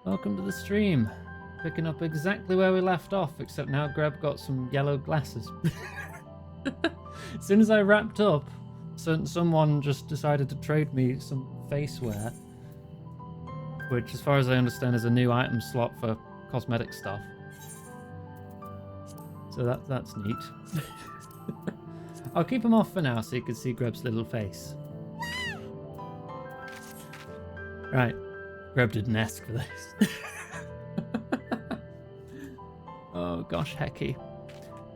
Welcome to the stream. Picking up exactly where we left off, except now Greb got some yellow glasses. As soon as I wrapped up, someone just decided to trade me some face wear, which, as far as I understand, is a new item slot for cosmetic stuff. So that's neat. I'll keep him off for now so you can see Greb's little face. Right. Greb didn't ask for this. Oh gosh, hecky.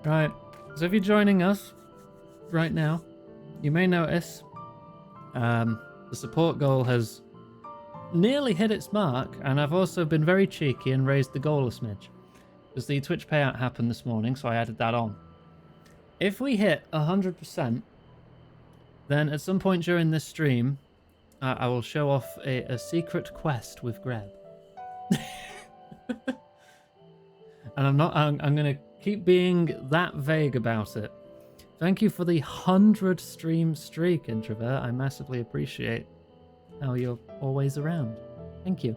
Right. So if you're joining us right now, you may notice the support goal has nearly hit its mark, and I've also been very cheeky and raised the goal a smidge. Because the Twitch payout happened this morning, so I added that on. If we hit 100%, then at some point during this stream, I will show off a secret quest with Greb. And I'm going to keep being that vague about it. Thank you for the 100 stream streak, Introvert. I massively appreciate how you're always around. Thank you.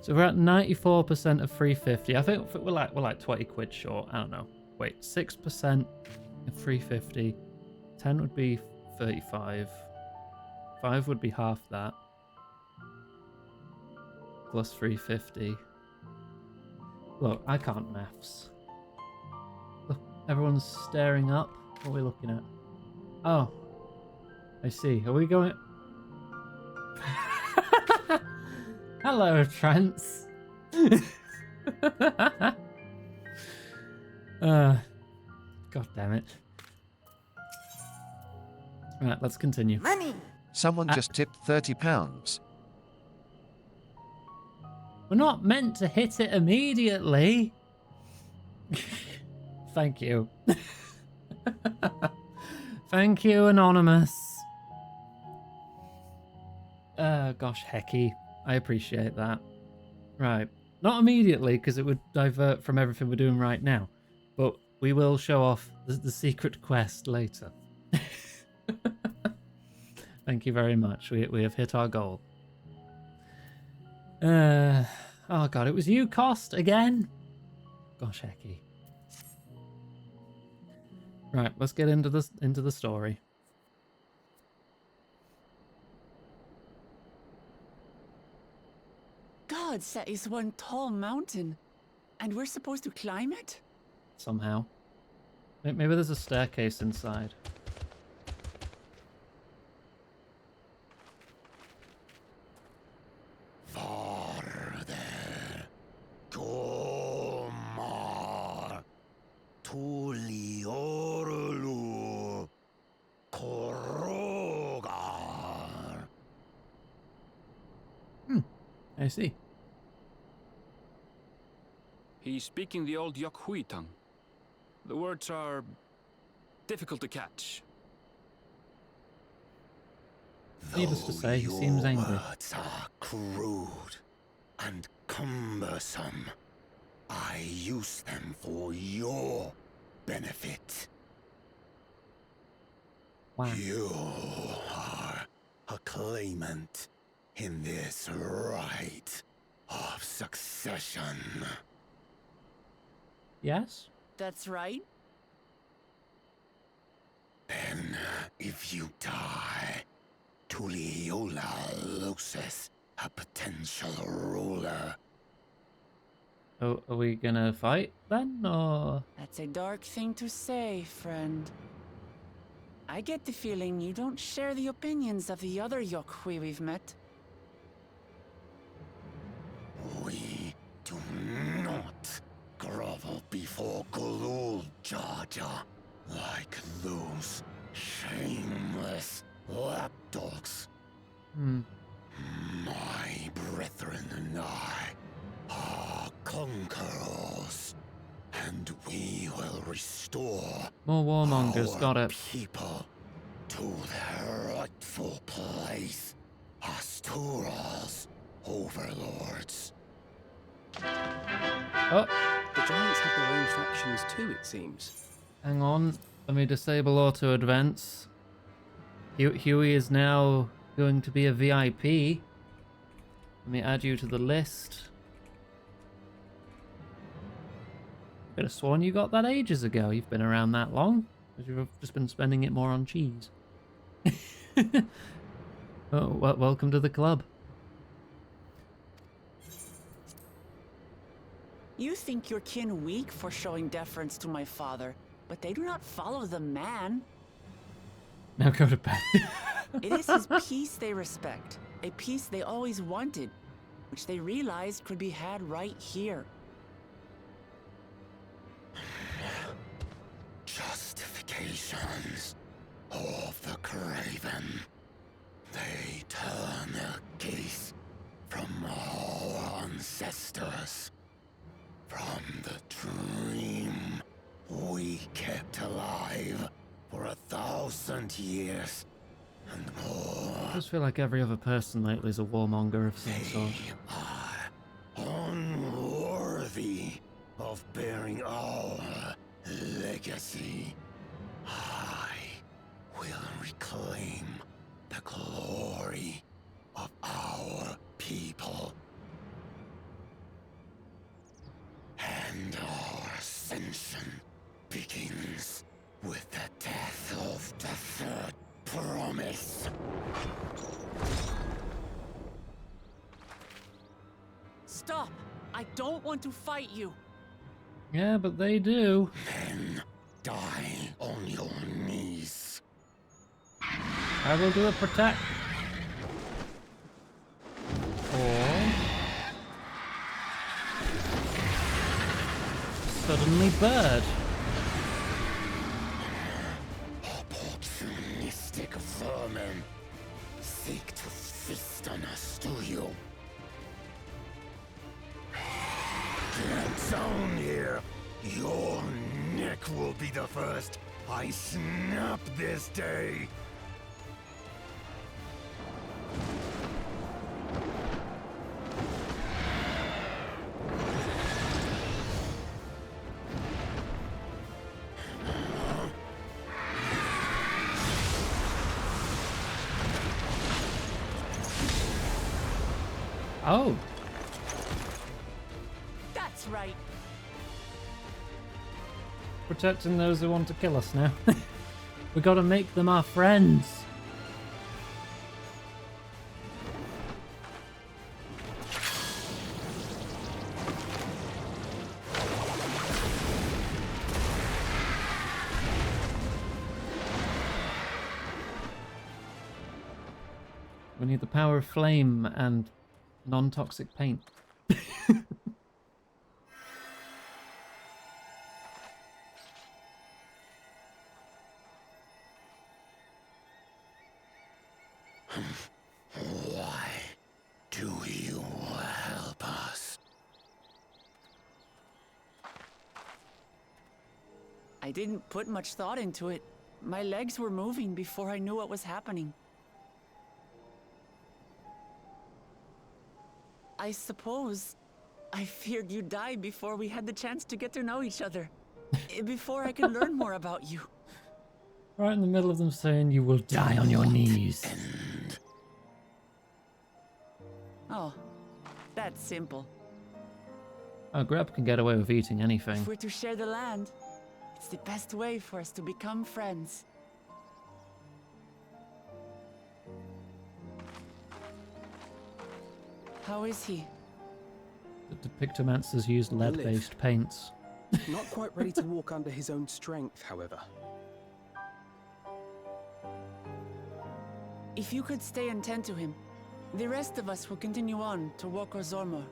So we're at 94% of 350. I think we're like 20 quid short. I don't know. Wait, 6% of 350. 10 would be 35. 5 would be half that. Plus 350. Look, I can't maths. Look, everyone's staring up. What are we looking at? Oh. I see. Are we going... Hello, Trance. God damn it. Right, let's continue. Money. Someone just tipped £30. We're not meant to hit it immediately. Thank you. Thank you, Anonymous. Gosh, hecky. I appreciate that. Right. Not immediately, because it would divert from everything we're doing right now. But we will show off the secret quest later. Thank you very much. We have hit our goal. Oh god, it was you, Cost, again? Gosh, hecky. Right, let's get into the story. God, that is one tall mountain. And we're supposed to climb it? Somehow. Maybe there's a staircase inside. Farther. Komar. Tuliorlu. Korogar. I see. He's speaking the old Yokhui tongue. The words are difficult to catch. Needless to say, he seems angry. Words are crude and cumbersome. I use them for your benefit. Wow. You are a claimant in this right of succession. Yes? That's right. Then, if you die, Tuliola loses a potential ruler. Oh, are we gonna fight then, or...? That's a dark thing to say, friend. I get the feeling you don't share the opinions of the other Yokhui we've met. We do not grovel before Gulul, Jar Jar, like those shameless lapdogs. My brethren and I are conquerors, and we will restore More warmongers, our got it. people to their rightful place as Tural's overlords. Oh, The giants have their own factions too, it seems. hang on. Let me disable auto advance. Huey is now going to be a VIP. Let me add you to the list. Could have sworn you got that ages ago. You've been around that long. Because you've just been spending it more on cheese. Oh, well, welcome to the club. You think your kin weak for showing deference to my father, but they do not follow the man. Now go to bed. It is his peace they respect, a peace they always wanted, which they realized could be had right here. Justifications of the craven. They turn their gaze from our ancestors, from the dream we kept alive for 1,000 years and more. I just feel like every other person lately is a warmonger of some sort. They are unworthy of bearing our legacy. I will reclaim the glory of our people. And our ascension begins with the death of the third promise. Stop! I don't want to fight you. Yeah, but they do. Then die on your knees. I will do a protect. Or suddenly bird. Opportunistic vermin seek to feast on us, do you? Get down here. Your neck will be the first I snap this day. Oh, That's right. protecting those who want to kill us now. We gotta make them our friends. We need the power of flame and non-toxic paint. Why do you help us? I didn't put much thought into it. My legs were moving before I knew what was happening. I suppose I feared you'd die before we had the chance to get to know each other. Before I could learn more about you. Right in the middle of them saying you will die on your knees. And Oh, that's simple. Oh, Grub can get away with eating anything. If we're to share the land, it's the best way for us to become friends. How is he? The Depictomancers used lead-based paints. Not quite ready to walk under his own strength, however. If you could stay and tend to him, the rest of us will continue on to Woko Zormor.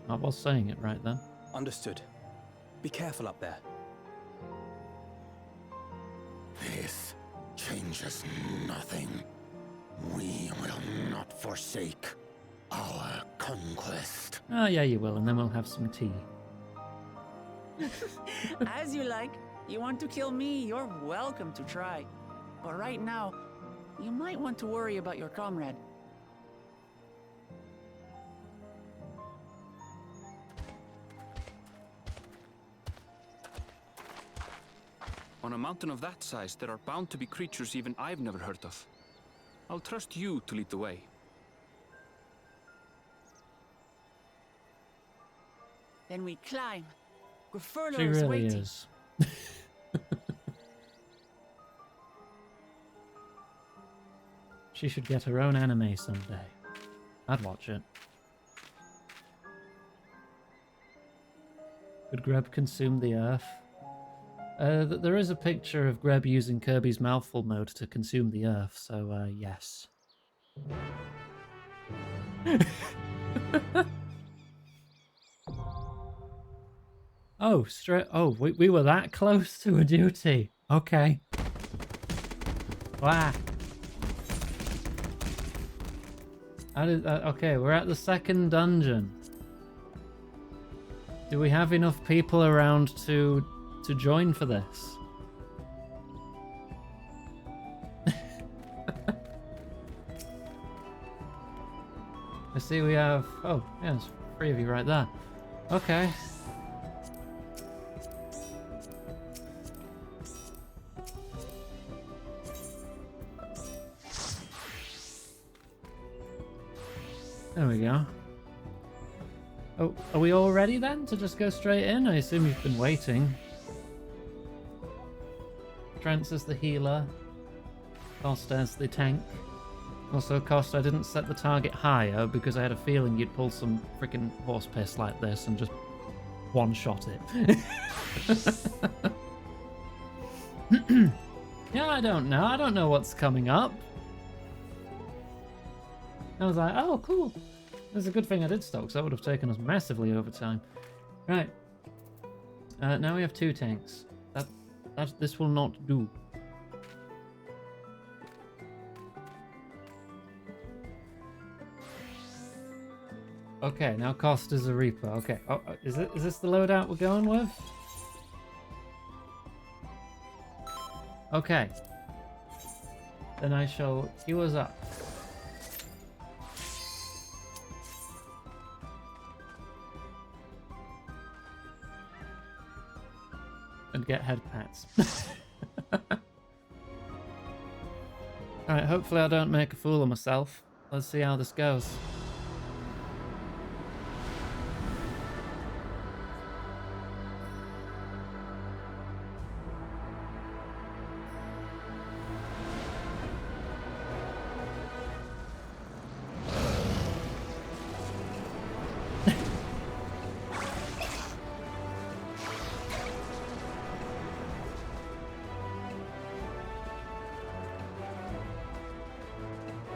I was saying it right then. Understood. Be careful up there. this changes nothing. We will not forsake our conquest. Oh, yeah, you will, and then we'll have some tea. As you like. You want to kill me, you're welcome to try. But right now, you might want to worry about your comrade. On a mountain of that size, there are bound to be creatures even I've never heard of. I'll trust you to lead the way. Then we climb. She Grifurler's really waiting. is. She should get her own anime someday. I'd watch it. Could Greb consume the earth? There is a picture of Greb using Kirby's mouthful mode to consume the earth, so yes. Oh, straight. Oh, we were that close to a duty. Okay. Wow. Okay, we're at the second dungeon. Do we have enough people around to join for this? I see we have... Oh, yeah, there's 3 of you right there. Okay. There we go. Oh, are we all ready then to just go straight in? I assume you've been waiting. Trance as the healer. Costa as the tank. Also, Costa, I didn't set the target higher because I had a feeling you'd pull some freaking horse piss like this and just one-shot it. Yeah, I don't know. I don't know what's coming up. I was like, oh, cool. It's a good thing I did stock, because that would have taken us massively over time. Right. Now we have 2 tanks. This will not do. Okay, now Costa's a Reaper. Okay. Oh, is this the loadout we're going with? Okay. Then I shall queue us up. And get head pats. Alright, hopefully I don't make a fool of myself. Let's see how this goes.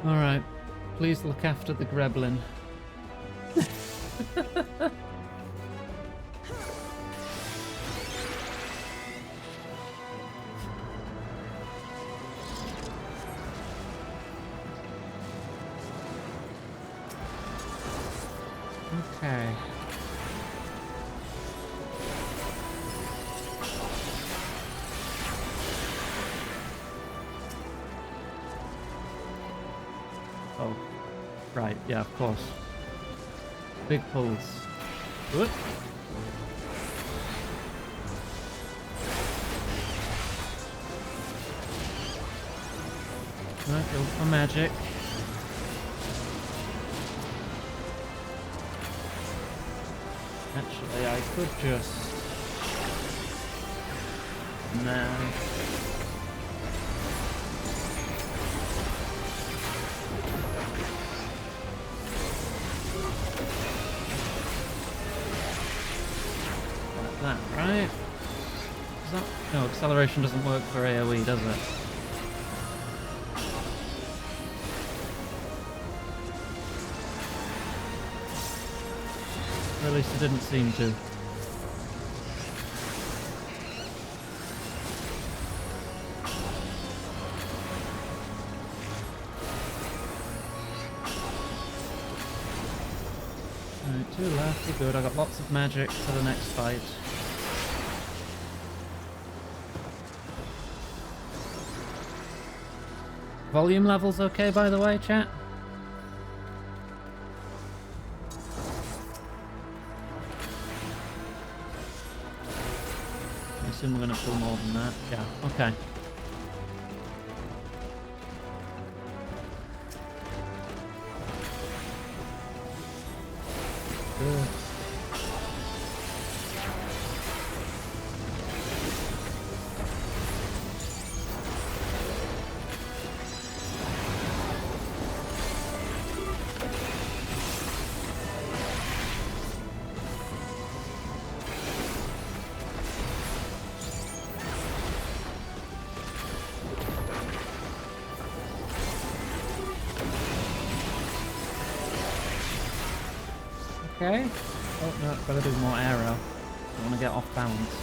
Alright, please look after the Greblin. Okay. Oh, right, yeah, of course. Big pulls. Whoop. Right, go for magic. Actually, I could just... Nah. That, right? Is that... No, acceleration doesn't work for AoE, does it? Or at least it didn't seem to. Alright, 2 left, we're good. I got lots of magic for the next fight. Volume levels okay, by the way, chat? I assume we're going to pull more than that. Yeah, okay. Good. Okay. Oh no, gotta do more aero. I want to get off balance.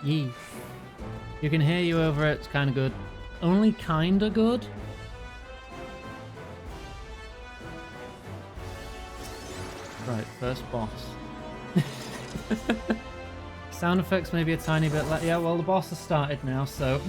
Yee. You can hear you over it, it's kind of good. Only kind of good? Right, first boss. Sound effects maybe a tiny bit like... Yeah, well, the boss has started now, so...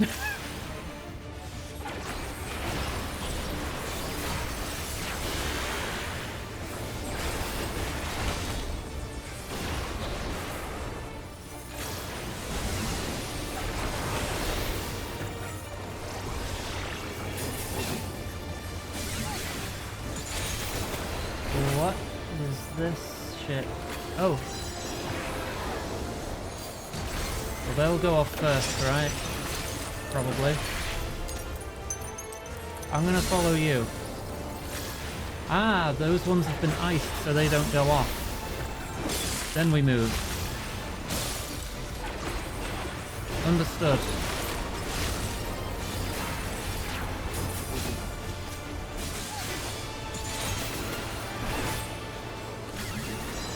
What is this shit? Oh. Well, they'll go off first, right? Probably. I'm gonna follow you. Ah, those ones have been iced, so they don't go off. Then we move. Understood.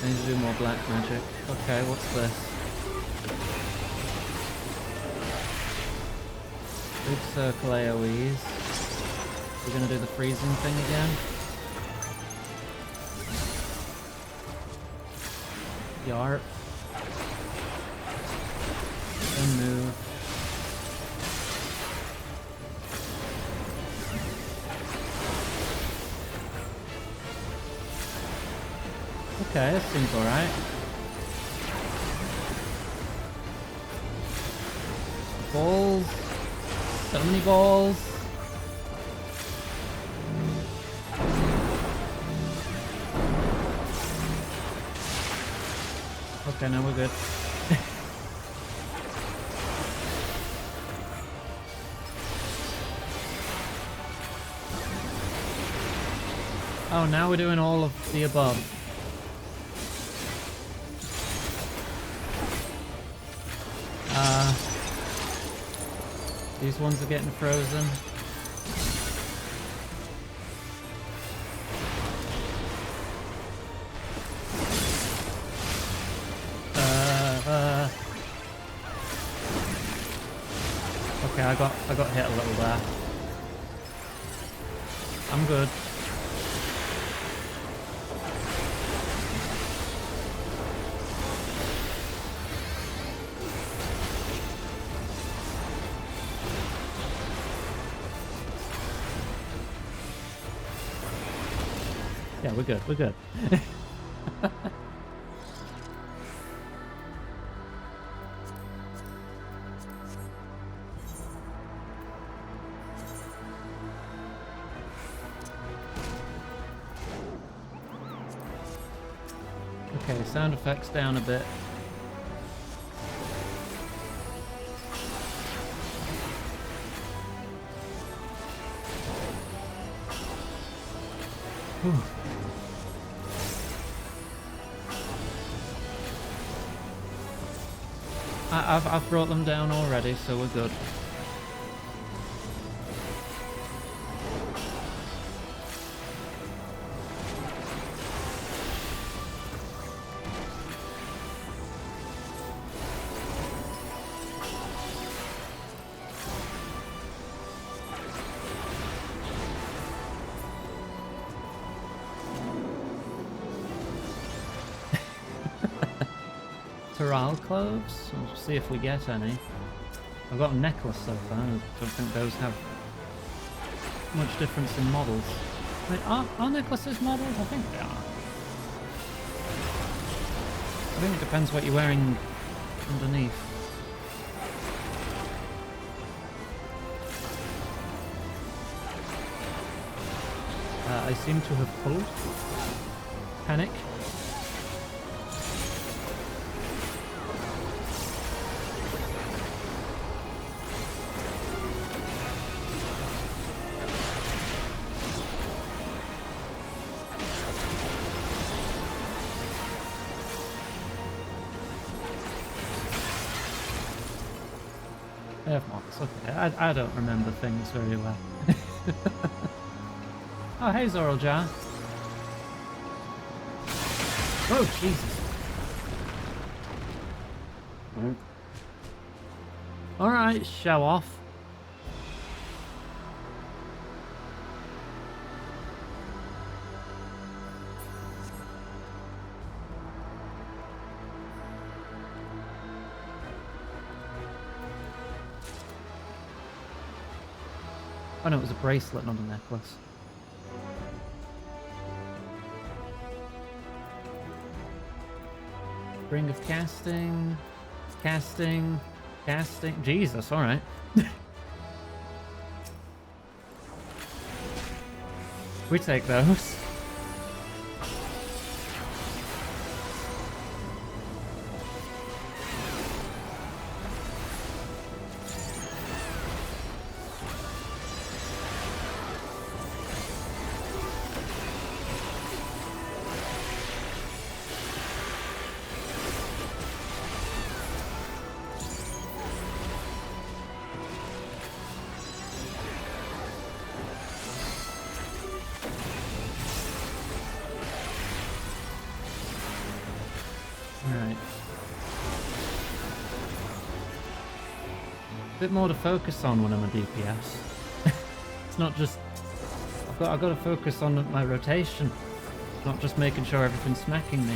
I need to do more black magic. Okay, what's this? Big circle AoEs. We're gonna do the freezing thing again. Yarp. Then move. Okay, that seems alright. Balls. So many balls. Okay, now we're good. Oh, now we're doing all of the above. These ones are getting frozen. Okay, I got hit a little there. I'm good. Yeah, we're good, we're good. Okay, sound effects down a bit. Whew. I've brought them down already, so we're good. Corral cloves? We'll see if we get any. I've got a necklace so far. I don't think those have much difference in models. Wait, are necklaces models? I think they are. I think it depends what you're wearing underneath. I seem to have pulled. Panic. They have models, okay. I don't remember things very well. Oh, hey, Zoral Jar. Oh, Jesus. Alright, show off. Oh no, it was a bracelet, not a necklace. Ring of casting. Casting. Casting. Jesus, alright. We take those. Bit more to focus on when I'm a DPS. It's not just I've got to focus on my rotation, not just making sure everything's smacking me.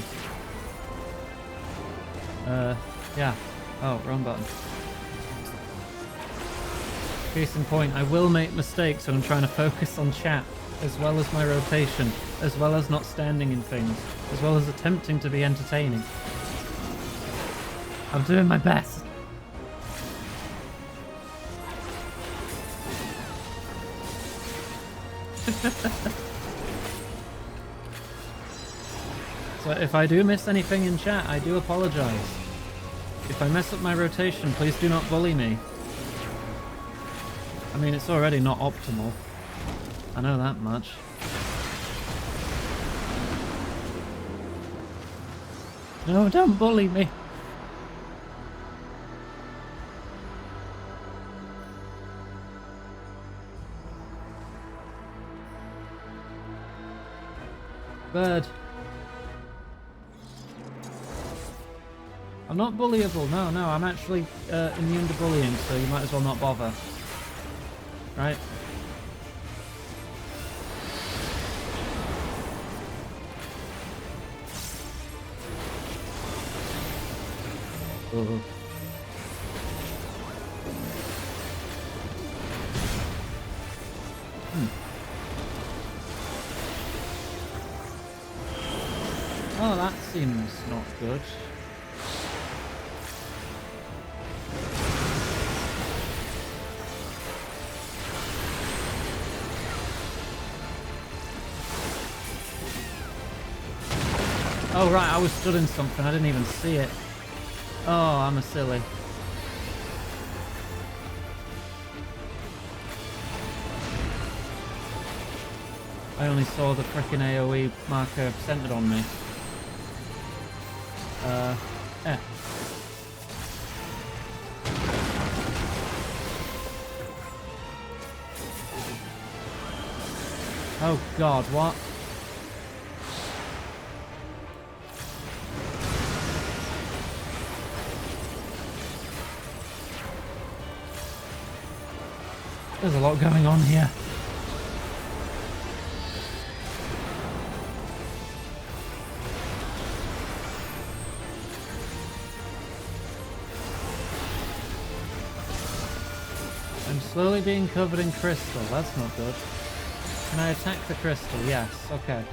Yeah. Oh, wrong button. Case in point, I will make mistakes when I'm trying to focus on chat, as well as my rotation, as well as not standing in things, as well as attempting to be entertaining. I'm doing my best. So if I do miss anything in chat, I do apologize. If I mess up my rotation, please do not bully me. I mean, it's already not optimal. I know that much. No, don't bully me. Bird. I'm not bullyable. No, I'm actually immune to bullying, so you might as well not bother. Right? Oh. Oh, that seems not good. Oh right, I was stood in something, I didn't even see it. Oh, I'm a silly. I only saw the frickin' AoE marker centered on me. Yeah. Oh god, what? There's a lot going on here. I'm slowly being covered in crystal. That's not good. Can I attack the crystal? Yes. Okay.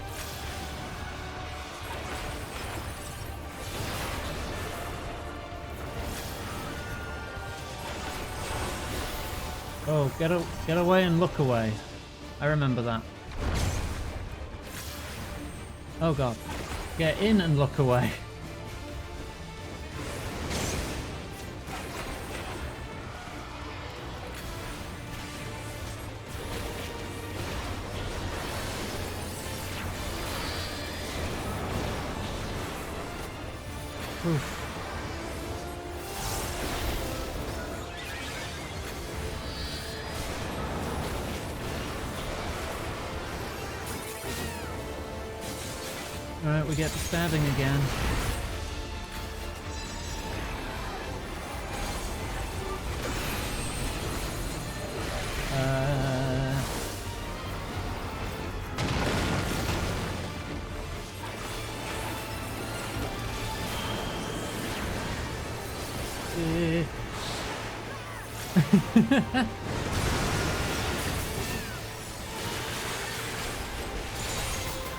Oh, get away and look away. I remember that. Oh god. Get in and look away. Oof. Alright, we get to stabbing again.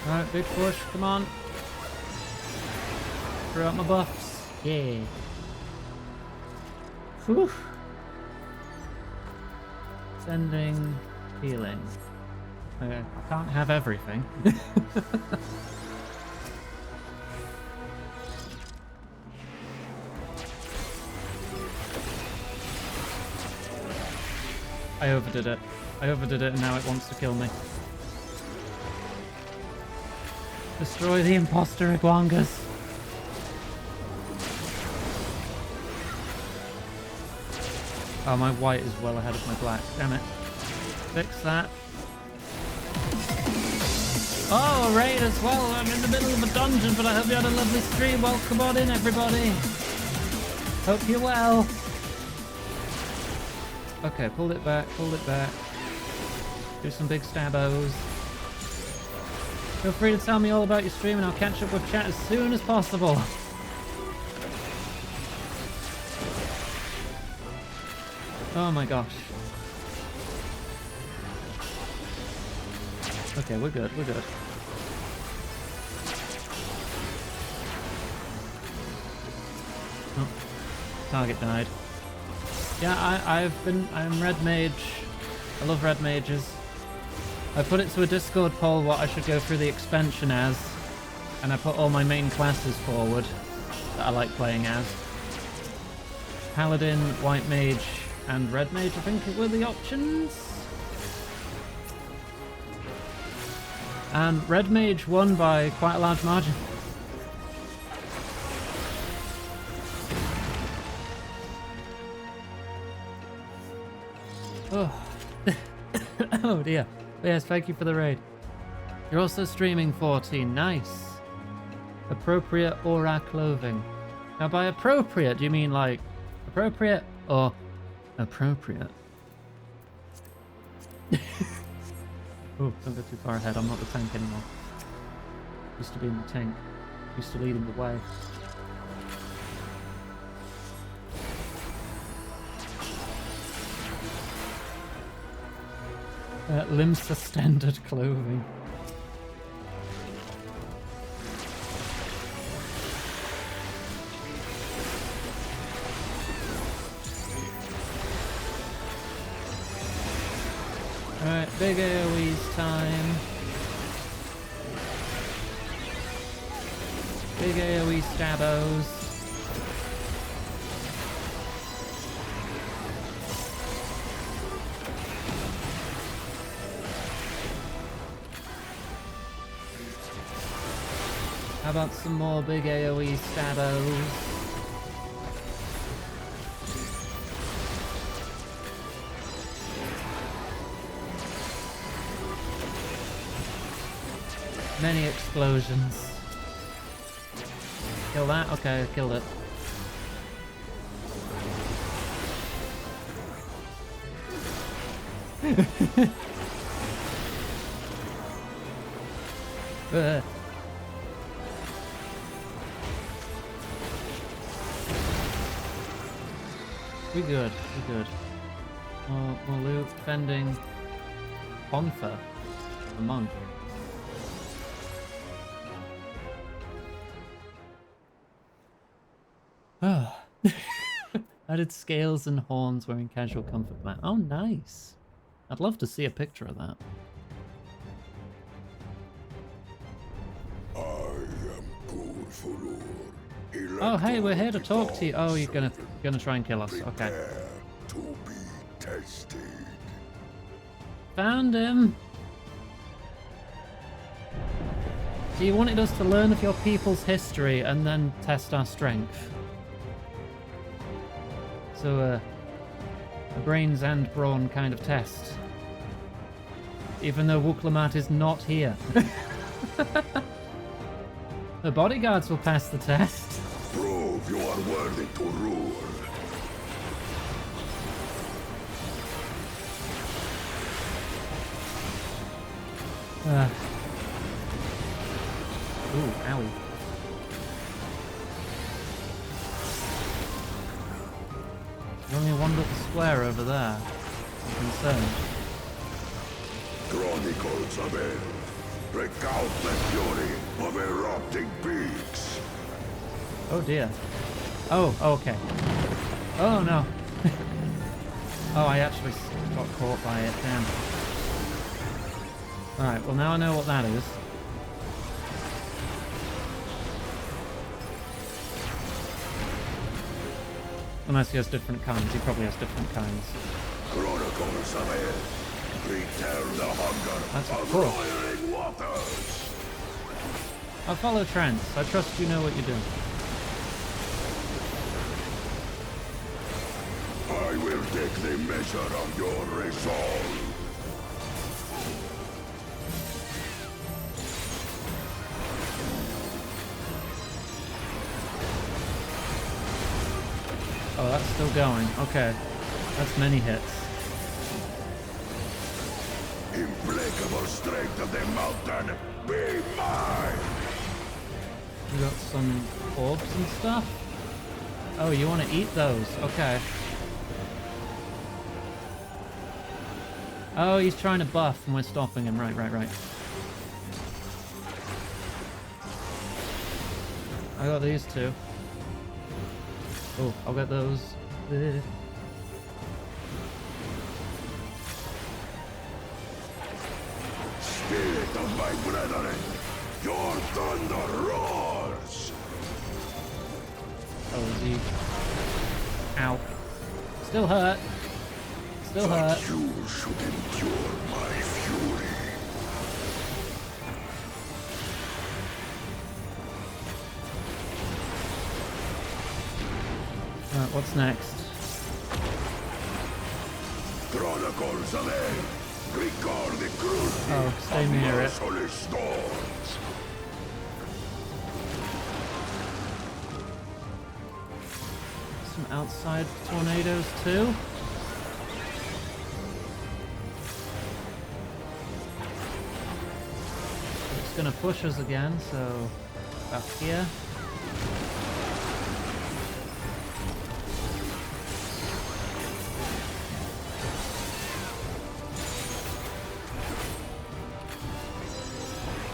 Alright, big push, come on. Throw out my buffs. Yeah. Whew. Sending healing. Okay, I can't have everything. I overdid it. I overdid it and now it wants to kill me. Destroy the imposter Iguangas. Oh, my white is well ahead of my black. Damn it. Fix that. Oh, a raid as well. I'm in the middle of a dungeon, but I hope you had a lovely stream. Welcome on in, everybody. Hope you're well. Okay, pull it back, pull it back. Do some big stabos. Feel free to tell me all about your stream and I'll catch up with chat as soon as possible. Oh my gosh. Okay, we're good, we're good. Oh, target died. Yeah, I'm red mage. I love red mages. I put it to a Discord poll what I should go through the expansion as, and I put all my main classes forward that I like playing as. Paladin, white mage, and red mage, I think were the options. And red mage won by quite a large margin. Oh. Oh dear. But yes, thank you for the raid. You're also streaming 14. Nice. Appropriate aura clothing. Now by appropriate, do you mean like appropriate or appropriate? Oh, don't go too far ahead. I'm not the tank anymore. Used to be in the tank. Used to leading the way. Limsa standard clothing. Alright, big AoE's time. Big AoE stabos. How about some more big AoE stabos? Many explosions. Kill that? Okay, I killed it. We good, we good. More loot, defending. Ponfa, the monk. Oh. Added scales and horns wearing casual comfort mat. Oh, nice. I'd love to see a picture of that. Oh, hey, we're here to talk to you. Oh, you're gonna try and kill us. Okay. To be tested. Found him. So you wanted us to learn of your people's history and then test our strength. So, a brains and brawn kind of test. Even though Wuklamat is not here. The bodyguards will pass the test. Prove you are worthy to rule. Ooh, owie. There's only one little square over there. I'm concerned. Chronicles of Hell. Recount the fury of erupting peaks. Oh dear. Oh, okay. Oh no. Oh, I actually got caught by it. Damn. Alright, well now I know what that is. Unless he has different kinds. He probably has different kinds. Chronicles of Hell. Return the hunger That's of cool. roiling waters. I'll follow Trance. I trust you know what you're doing. I will take the measure of your resolve. Oh, that's still going. Okay. That's many hits. Implacable strength of the mountain, be mine! You got some orbs and stuff? Oh, you want to eat those? Okay. Oh, he's trying to buff and we're stopping him. Right. I got these two. Oh, I'll get those. Spirit of my brethren, your thunder roars! Oh, is he? Ow. Still hurt. Still hurt. But you should endure my fury. Alright, what's next? Chronicles of Hell, record the cruelty Oh, stay of near it. merciless storms. Some outside tornadoes too. It's gonna push us again, so back here.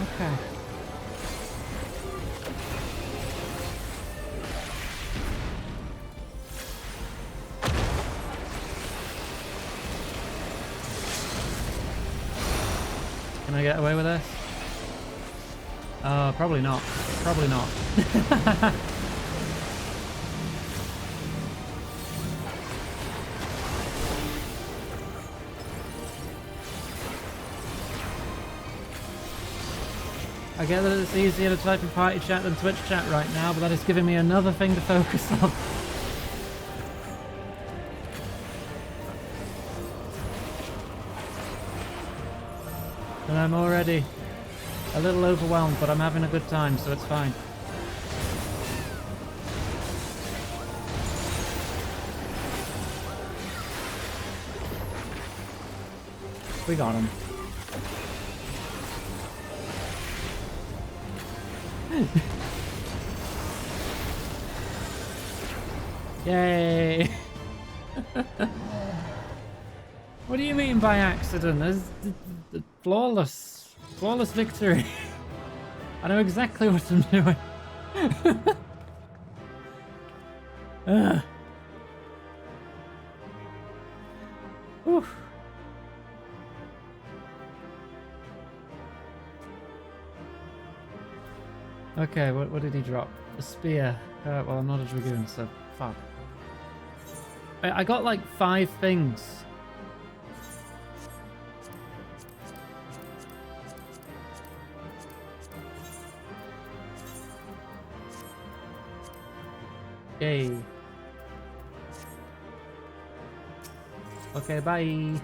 Okay. Can I get away with this? Probably not. Probably not. I get that it's easier to type in party chat than Twitch chat right now, but that is giving me another thing to focus on. And I'm already a little overwhelmed, but I'm having a good time, so it's fine. We got him. Yay! What do you mean by accident? There's flawless victory. I know exactly what I'm doing. Whew. Okay, what did he drop? A spear. Well, I'm not a dragoon, so fuck. I got like 5 things. Yay. Okay, bye.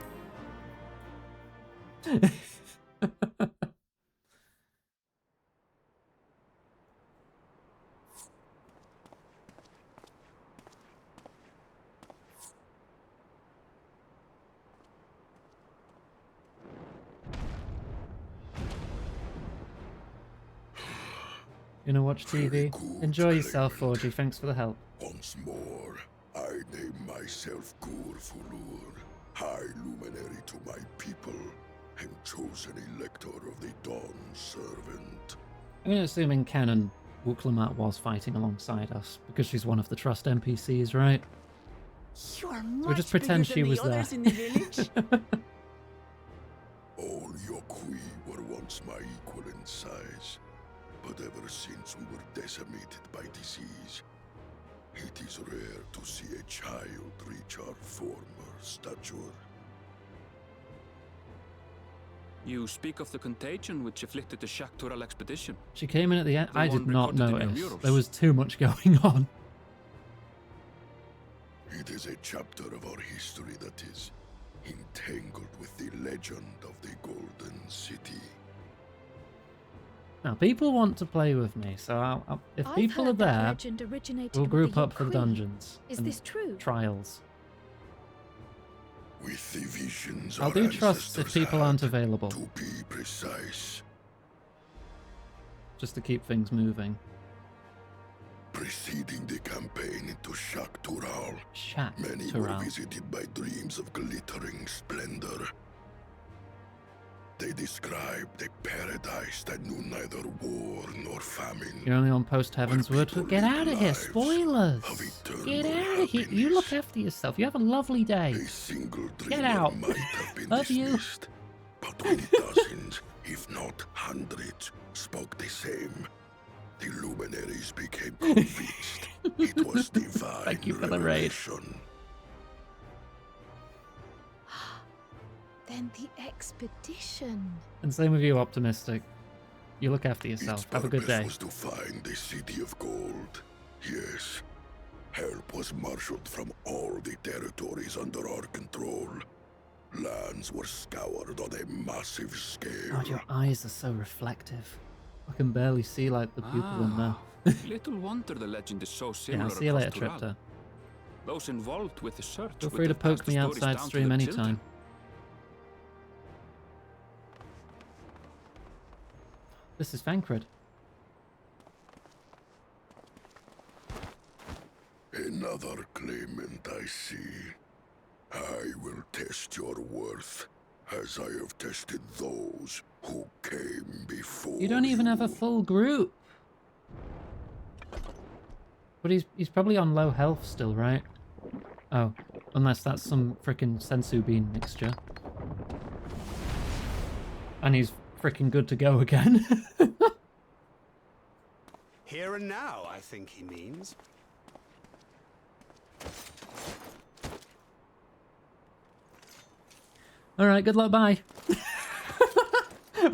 You know, watch Very TV. good, Enjoy yourself, Clement. 4G. Thanks for the help. Once more, I name myself Gur Fulur, High Luminary to my people, and chosen Elector of the Dawn Servant. I'm going to assume in canon, Wuklamat was fighting alongside us because she's one of the Trust NPCs, right? You are So much we just pretend bigger she than was the there. others in the village. All Yokui were once my equal in size, but ever since we were decimated by disease, it is rare to see a child reach our former stature. You speak of the contagion which afflicted the Shaktural expedition. She came in at the end. The I did one not recorded in your notice. murals. There was too much going on. It is a chapter of our history that is entangled with the legend of the Golden City. Now, people want to play with me, so if I've people are heard that there, legend originated we'll with group the up for the Yokui. dungeons. Is and this true? Trials. With the visions I'll our do trusts if ancestors people had, aren't available, to be precise. just to keep things moving. Preceding the campaign into Shaktural, Shat many were Tural. visited by dreams of glittering splendor. They described a paradise that knew neither war nor famine. You're only on post Heaven's where Word. people Get lived out of here! lives Spoilers! of eternal Get out of here! You look happiness. after yourself. You have a lovely day. A single dreamer out. might have been Love you. dismissed, but when dozens, if not hundreds, spoke the same, the luminaries became convinced it was divine Thank you for the raid. revelation. Then the expedition. And same with you, Optimistic. You look after yourself. Its Have a good purpose day. was to find the City of Gold. Yes. Help was marshaled from all the territories under our control. Lands were scoured on a massive scale. God, your eyes are so reflective. I can barely see like the pupil in there. Little wonder the legend is so Yeah, similar I'll see you later, across Tural. Tripta. Those involved with the search Feel would free to have passed poke the me stories outside down to stream the anytime. children. This is Fancred. Another claimant I see. I will test your worth, as I have tested those who came before You don't even have a full group. But he's probably on low health still, right? Oh, unless that's some frickin' sensu bean mixture. And he's frickin' good to go again. Here and now, I think he means. Alright, good luck, bye.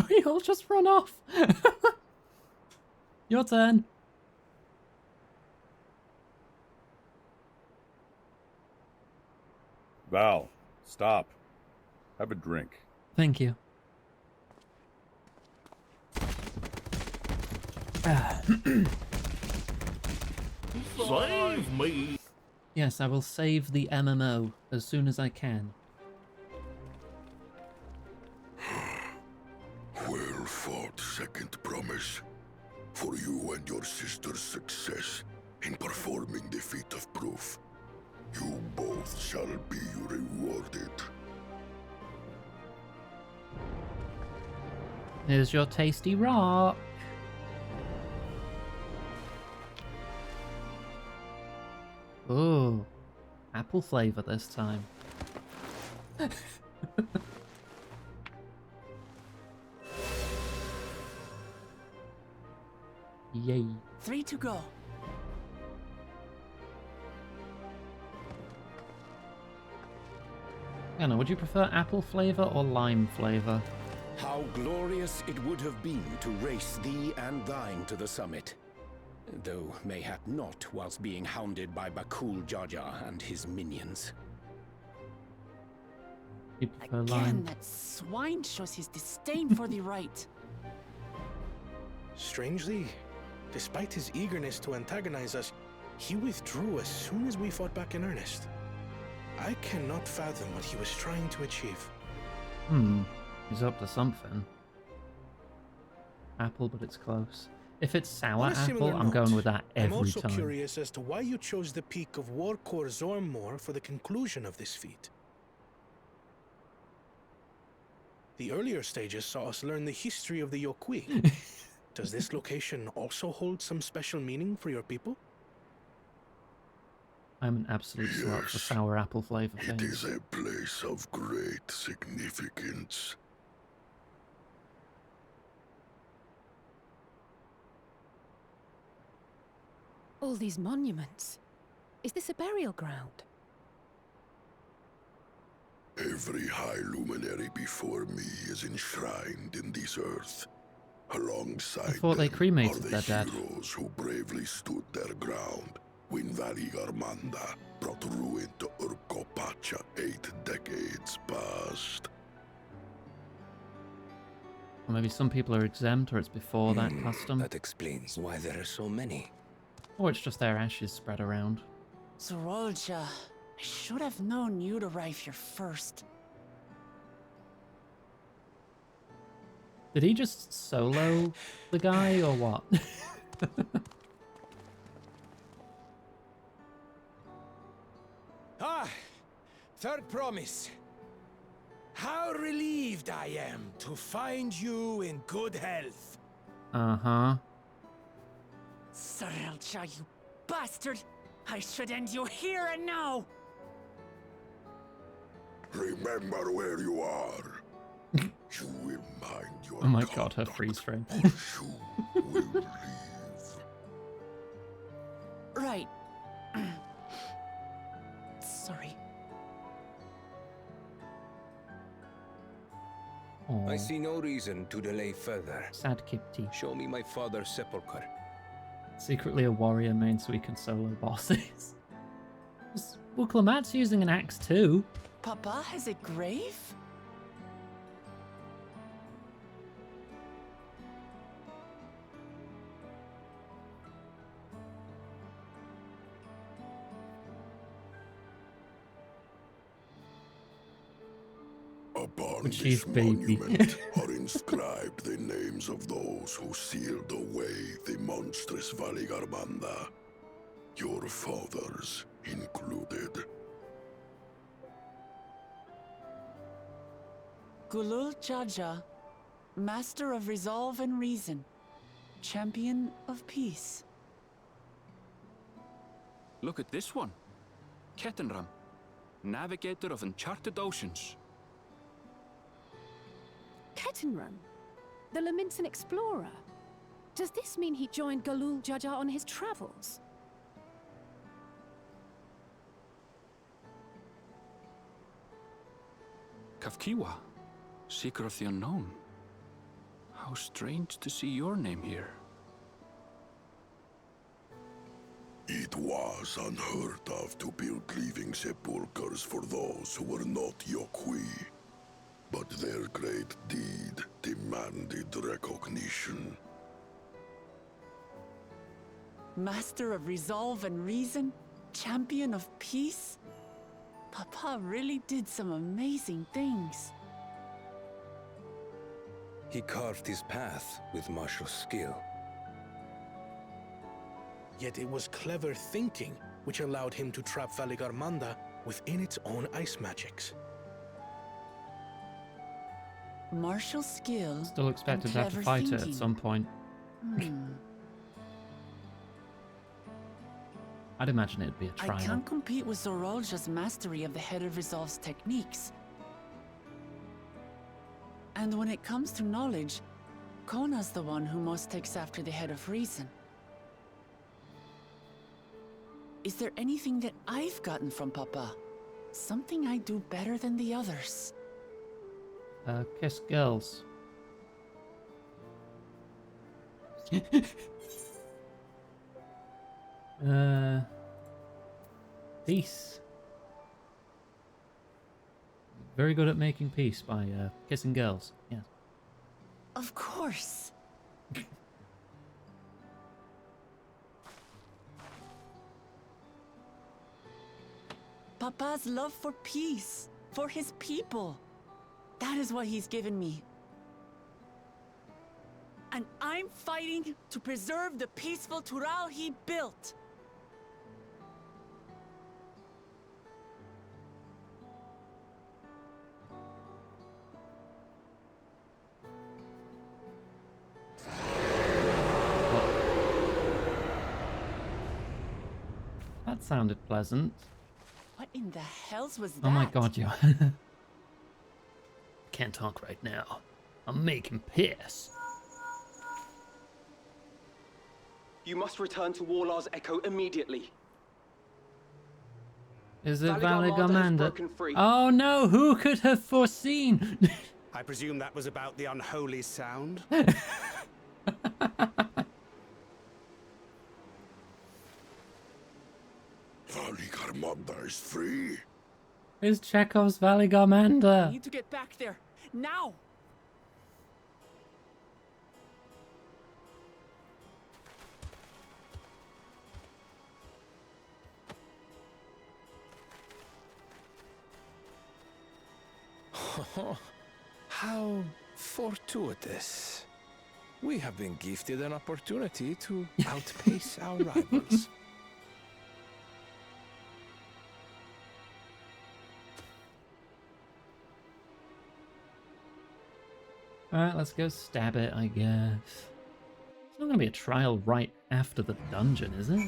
We all just run off. Your turn. Val, stop. Have a drink. Thank you. Save me! Yes, I will save the MMO as soon as I can. Well fought, second promise. For you and your sister's success in performing the feat of proof. You both shall be rewarded. Here's your tasty rock. Oh, apple flavor this time. Yay. 3 to go. Anna, would you prefer apple flavor or lime flavor? How glorious it would have been to race thee and thine to the summit. Though mayhap not whilst being hounded by Bakul Jaja and his minions. You prefer Again, lime? that swine shows his disdain for the right. Strangely, despite his eagerness to antagonize us, he withdrew as soon as we fought back in earnest. I cannot fathom what he was trying to achieve. He's up to something. Apple, but it's close. If it's sour On a apple, similar I'm going note, with that I'm every also time. curious as to why you chose the peak of Warkor Zormor for the conclusion of this feat. The earlier stages saw us learn the history of the Yokui. Does this location also hold some special meaning for your people? I'm an absolute slut for sour apple flavor It things. is a place of great significance. All these monuments. Is this a burial ground? Every high luminary before me is enshrined in this earth. Alongside I thought they them cremated are their the dead. heroes who bravely stood their ground when Valigarmanda brought ruin to Urkopacha 8 decades past. Or maybe some people are exempt, or it's before that custom. That explains why there are so many. Or it's just their ashes spread around. Zorolja, I should have known you'd arrive here first. Did he just solo the guy, or what? Ah, third promise. How relieved I am to find you in good health. Uh-huh. Zorolja, you bastard! I should end you here and now! Remember where you are. You will mind your Oh my god, her freeze frame. you will leave. Right. Sorry. I Aw, see no reason to delay further. sad Kipti. Show me my father's sepulchre. Secretly a warrior main so he can solo bosses. Well, Clamat's using an axe too. Papa has a grave? Upon When she's this baby. monument are inscribed the names of those who sealed away the monstrous Valigarmanda, your fathers included. Gulul Jaja, Master of Resolve and Reason, Champion of Peace. Look at this one. Kettenram, Navigator of Uncharted Oceans. Kettenrun? The Laminsan explorer? Does this mean he joined Galul Jaja on his travels? Kafkiwa, Seeker of the Unknown. How strange to see your name here. It was unheard of to build living sepulchres for those who were not Yokui. But their great deed demanded recognition. Master of Resolve and Reason, Champion of Peace? Papa really did some amazing things. He carved his path with martial skill. Yet it was clever thinking which allowed him to trap Valigarmanda within its own ice magics. Martial skill. Still expected and to have to clever fight it thinking. at some point. I'd imagine it'd be a I trial. can't compete with Zorolja's mastery of the Head of Resolve's techniques. And when it comes to knowledge, Kona's the one who most takes after the Head of Reason. Is there anything that I've gotten from Papa? Something I do better than the others? Kiss girls. Peace. Very good at making peace by kissing girls. Yeah. Of course. Papa's love for peace, for his people. That is what he's given me. and I'm fighting to preserve the peaceful Tural he built. That sounded pleasant. What in the hells was that? Oh my god, you... Can't talk right now. I'll make him piss. You must return to Warlar's Echo immediately. Is it Valigarmanda has Valigarmanda? broken free. Oh no, who could have foreseen? I presume that was about the unholy sound? Valigarmanda is free. It's Chekhov's Valigarmanda. I need to get back there. Now! How fortuitous. We have been gifted an opportunity to outpace our rivals. Alright, let's go stab it, I guess. It's not going to be a trial right after the dungeon, is it?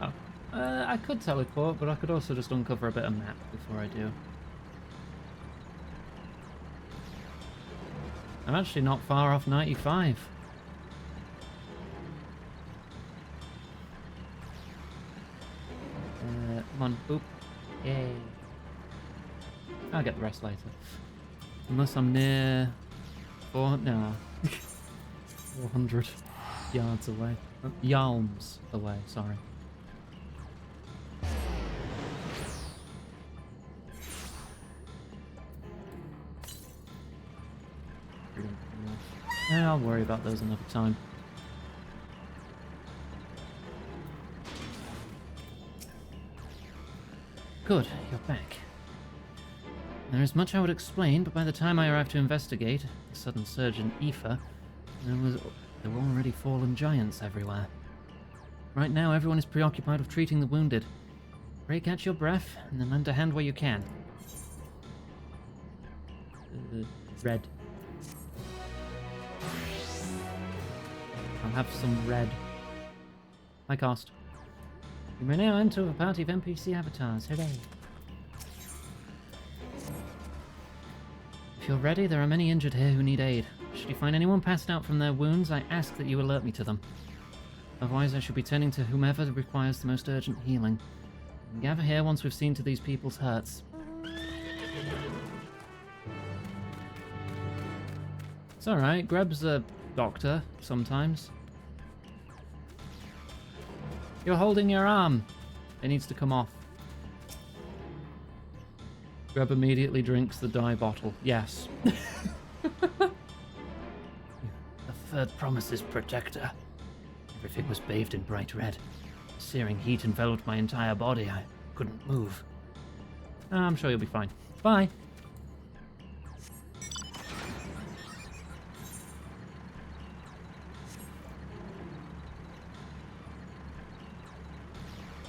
Oh. I could teleport, but I could also just uncover a bit of map before I do. I'm actually not far off 95. Come on, boop. Yay. I'll get the rest later. Unless I'm near... 400 yards away. Yalms away, sorry. I'll worry about those another time. Good, you're back. There is much I would explain, but by the time I arrived to investigate the sudden surge in ether, there were already fallen giants everywhere. Right now, everyone is preoccupied with treating the wounded. Pray catch your breath, and then lend a hand where you can. Red. I'll have some red. High cost. You may now enter a party of NPC avatars. Hooray! If you're ready, there are many injured here who need aid. Should you find anyone passed out from their wounds, I ask that you alert me to them. Otherwise, I shall be turning to whomever requires the most urgent healing. Gather here once we've seen to these people's hurts. It's alright, Greb's a doctor sometimes. You're holding your arm. It needs to come off. Greb immediately drinks the dye bottle. Yes. The third promise's protector. Everything was bathed in bright red. Searing heat enveloped my entire body. I couldn't move. I'm sure you'll be fine. Bye.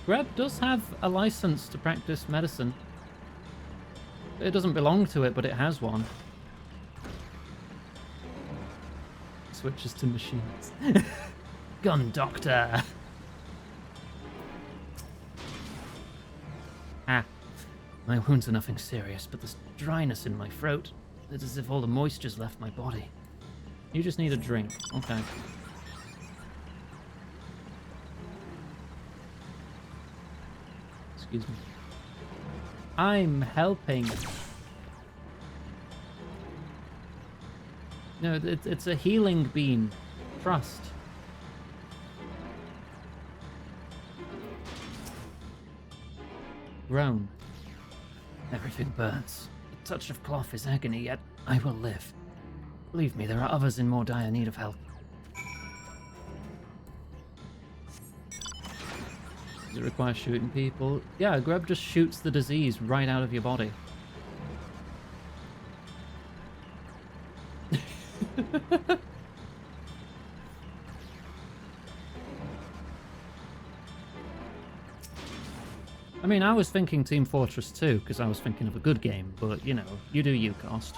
Greb does have a license to practice medicine. It doesn't belong to it, but it has one. Switches to machines. Gun doctor! Ah. My wounds are nothing serious, but there's dryness in my throat. It's as if all the moisture's left my body. You just need a drink. Okay. Excuse me. I'm helping. No, it's a healing beam. Trust. Groan. Everything burns. A touch of cloth is agony, yet I will live. Believe me, there are others in more dire need of help. Does it require shooting people? Yeah, grub just shoots the disease right out of your body. I mean, I was thinking Team Fortress 2 because I was thinking of a good game, but you know, you do you, Cost.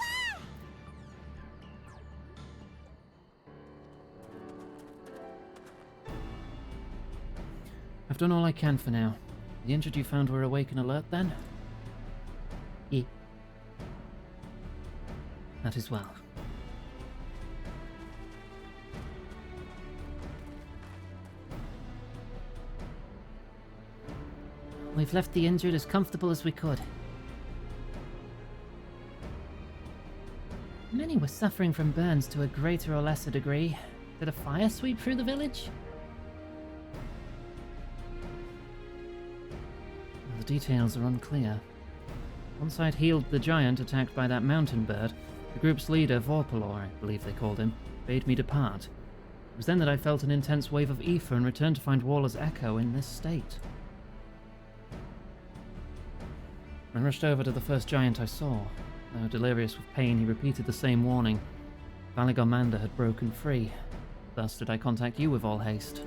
I've done all I can for now. The injured you found were awake and alert then? Yeah. That is well. We've left the injured as comfortable as we could. Many were suffering from burns to a greater or lesser degree. Did a fire sweep through the village? The details are unclear. Once I'd healed the giant attacked by that mountain bird, the group's leader, Vorpalor, I believe they called him, bade me depart. It was then that I felt an intense wave of ether and returned to find Waller's echo in this state. I rushed over to the first giant I saw. Though delirious with pain, he repeated the same warning. Valigormander had broken free. Thus did I contact you with all haste.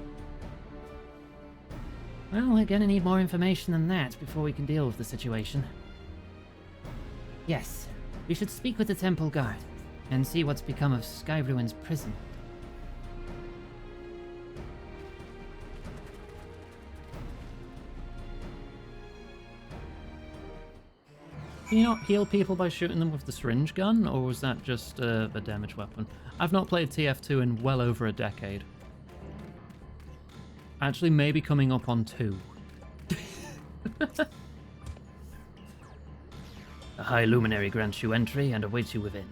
Well, we're gonna need more information than that before we can deal with the situation. Yes, we should speak with the Temple Guard and see what's become of Skyruin's prison. Can you not heal people by shooting them with the syringe gun, or was that just a damage weapon? I've not played TF2 in well over a decade. Actually, maybe coming up on 2. A high luminary grants you entry and awaits you within.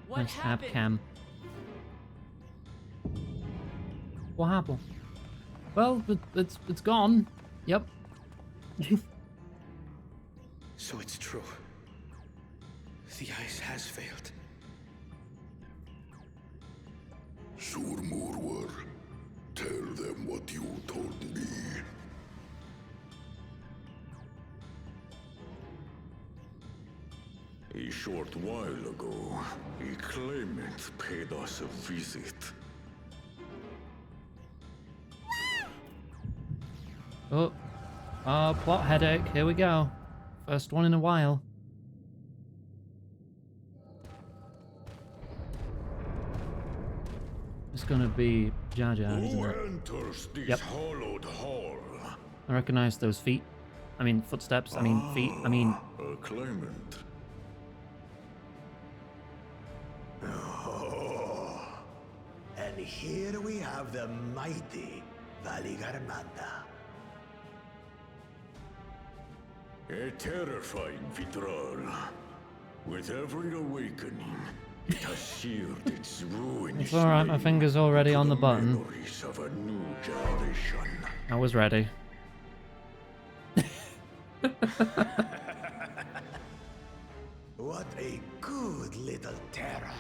What nice tab happened? cam. What happened? Well, it's gone. Yep. So it's true. The ice has failed. Surmurwar, tell them what you told me. A short while ago, a claimant paid us a visit. Oh, plot headache. Here we go. First one in a while. It's gonna be Jar Jar, isn't Who it? enters this Yep. hollowed hall? I recognize those feet. I mean, footsteps. I mean, feet. I mean... A claimant. And here we have the mighty Valigormander. A terrifying Vitral. With every awakening, it has seared its ruinous It's alright, my finger's already on the button. memories of a new generation. I was ready. What a good little terror.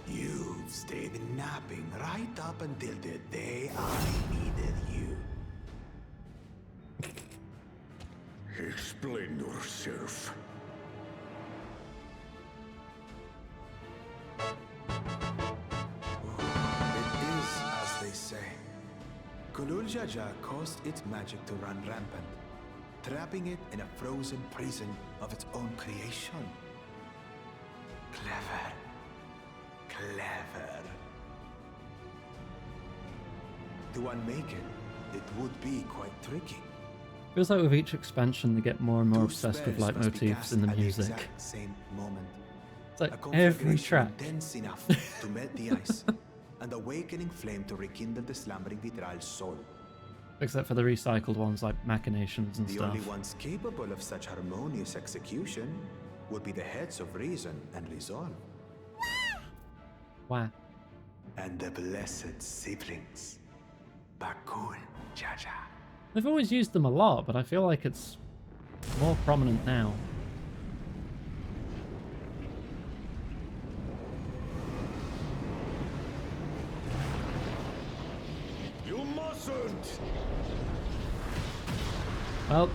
You've stayed napping right up until the day I needed you. Explain yourself. It is as they say. Gulul Jaja caused its magic to run rampant, trapping it in a frozen prison of its own creation. Clever. Clever. To unmake it would be quite tricky. Feels like with each expansion they get more and more Two obsessed with spells must be leitmotifs cast in the at music. exact same moment. It's like A every configuration track. dense enough to melt the ice, and awakening flame to rekindle the slumbering Vitral's soul. Except for the recycled ones like Machinations and The stuff. only ones capable of such harmonious execution would be the heads of reason and resolve. Wow. And the blessed siblings, Bakul Jaja. They've always used them a lot, but I feel like it's more prominent now. You mustn't! Well,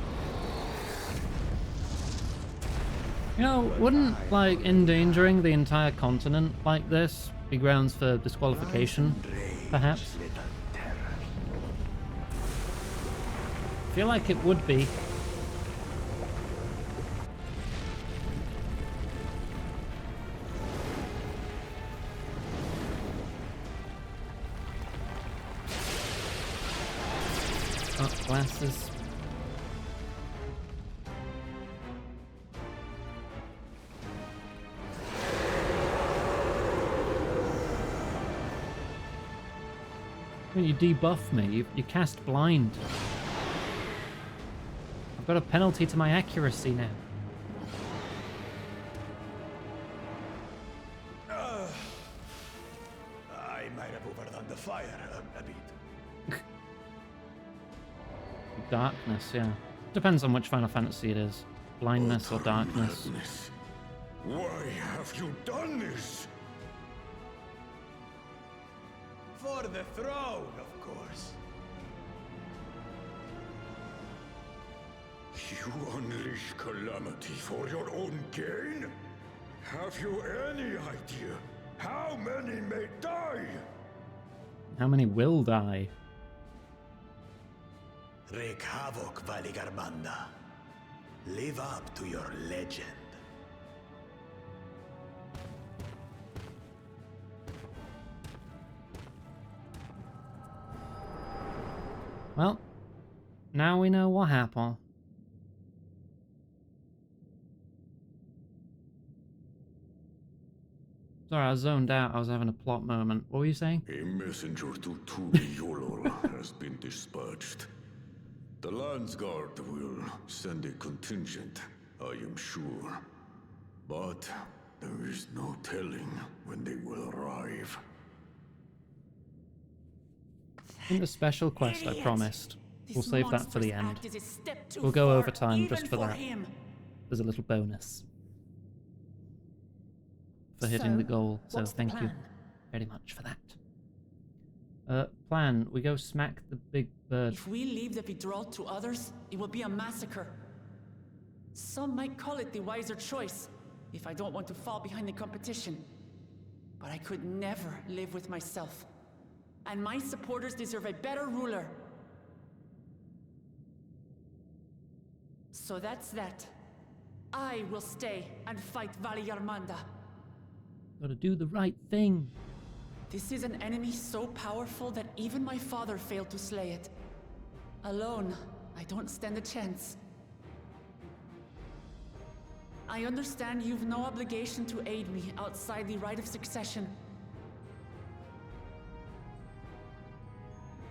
you know, wouldn't, like, endangering the entire continent like this be grounds for disqualification, perhaps? I feel like it would be. Oh, glasses. When you debuff me, you cast blind. I've got a penalty to my accuracy now. I might have overdone the fire a bit. Darkness, yeah. Depends on which Final Fantasy it is. Blindness or darkness. Madness. Why have you done this? For the throne, of course. You unleash calamity for your own gain? Have you any idea how many may die? How many will die? Wreak havoc, Valigarmanda. Live up to your legend. Well, now we know what happened. Sorry, I zoned out. I was having a plot moment. What were you saying? A messenger to Turi Yolor has been dispatched. The Landsguard will send a contingent, I am sure. But there is no telling when they will arrive. In the special quest I promised. We'll This save that for the monstrous end. act is a step too We'll go far, over time even just for that. him. There's a little bonus for hitting the goal, so what's the thank you plan? very much for that. Plan, we go smack the big bird. If we leave the withdrawal to others, it will be a massacre. Some might call it the wiser choice, if I don't want to fall behind the competition. But I could never live with myself. And my supporters deserve a better ruler. So that's that. I will stay and fight Valigarmanda. Gotta do the right thing. This is an enemy so powerful that even my father failed to slay it. Alone, I don't stand a chance. I understand you've no obligation to aid me outside the right of succession.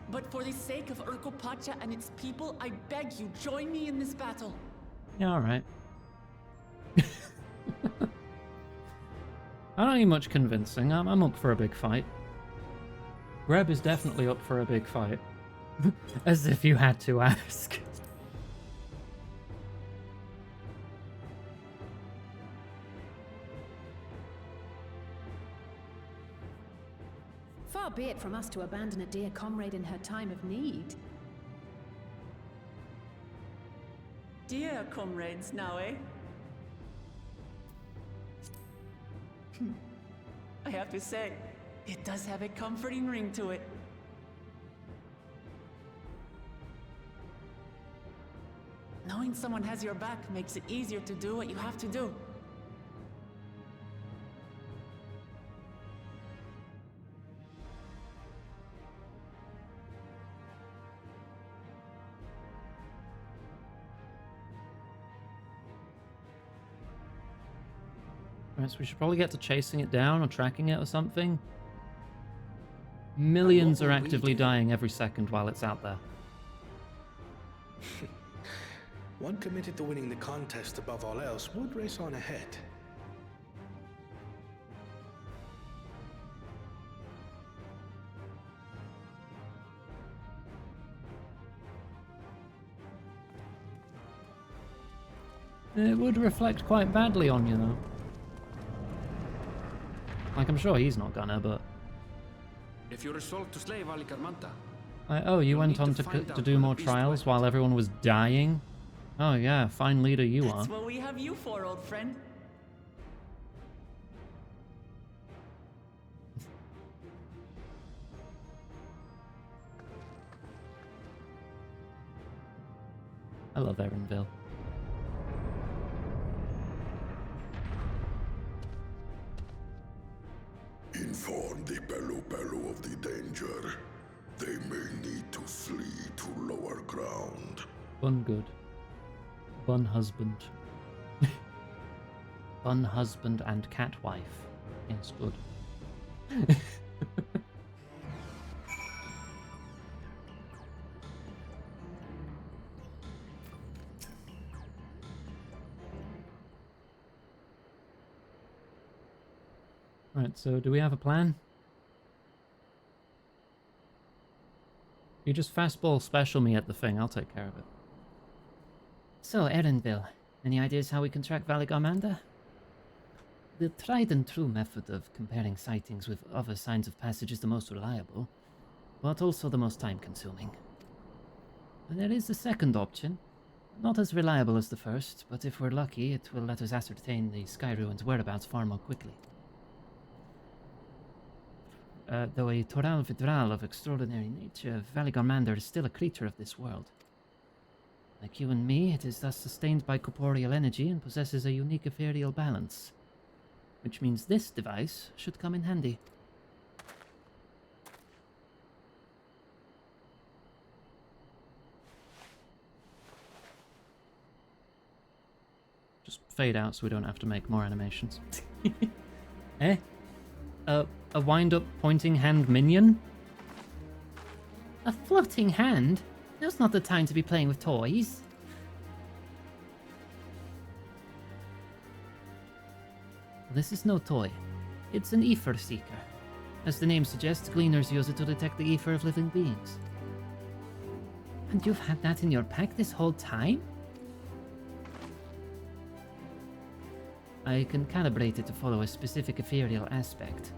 But for the sake of Urkopacha and its people, I beg you, join me in this battle. Yeah, alright. I don't need much convincing. I'm up for a big fight. Greb is definitely up for a big fight. As if you had to ask. Far be it from us to abandon a dear comrade in her time of need. Dear comrades now, eh? I have to say, it does have a comforting ring to it. Knowing someone has your back makes it easier to do what you have to do. Right, so we should probably get to chasing it down or tracking it or something. Millions are actively dying every second while it's out there. One committed to winning the contest above all else would race on ahead. It would reflect quite badly on you, though. Like, I'm sure he's not gonna, but... If you resolve to slay Valicarmanta... Oh, you went on to do more trials while everyone was dying? Oh yeah, fine leader you are. That's what we have you for, old friend. I love Erenville. Inform the Bello of the danger. They may need to flee to lower ground. Bun good. Bun husband. Bun husband and cat wife. Yes, good. Right, so do we have a plan? You just fastball special me at the thing, I'll take care of it. So, Erenville, any ideas how we can track Valigarmanda? The tried and true method of comparing sightings with other signs of passage is the most reliable, but also the most time-consuming. There is a second option, not as reliable as the first, but if we're lucky, it will let us ascertain the Sky Ruin's whereabouts far more quickly. Though a Toral Vidral of extraordinary nature, Valigarmander is still a creature of this world. Like you and me, it is thus sustained by corporeal energy and possesses a unique ethereal balance, which means this device should come in handy. Just fade out so we don't have to make more animations. Eh? A wind-up pointing hand minion? A floating hand? Now's not the time to be playing with toys. This is no toy. It's an ether seeker. As the name suggests, gleaners use it to detect the ether of living beings. And you've had that in your pack this whole time? I can calibrate it to follow a specific ethereal aspect.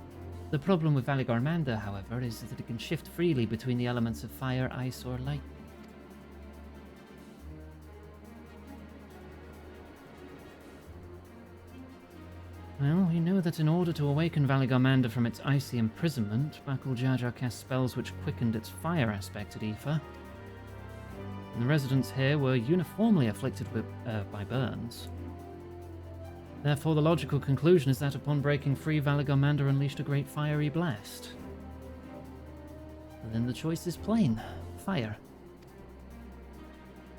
The problem with Valigarmanda, however, is that it can shift freely between the elements of fire, ice, or lightning. Well, we know that in order to awaken Valigarmanda from its icy imprisonment, Bakul Jar Jar cast spells which quickened its fire aspected ether. And the residents here were uniformly afflicted by burns. Therefore, the logical conclusion is that upon breaking free, Valigarmanda unleashed a great fiery blast. And then the choice is plain: fire.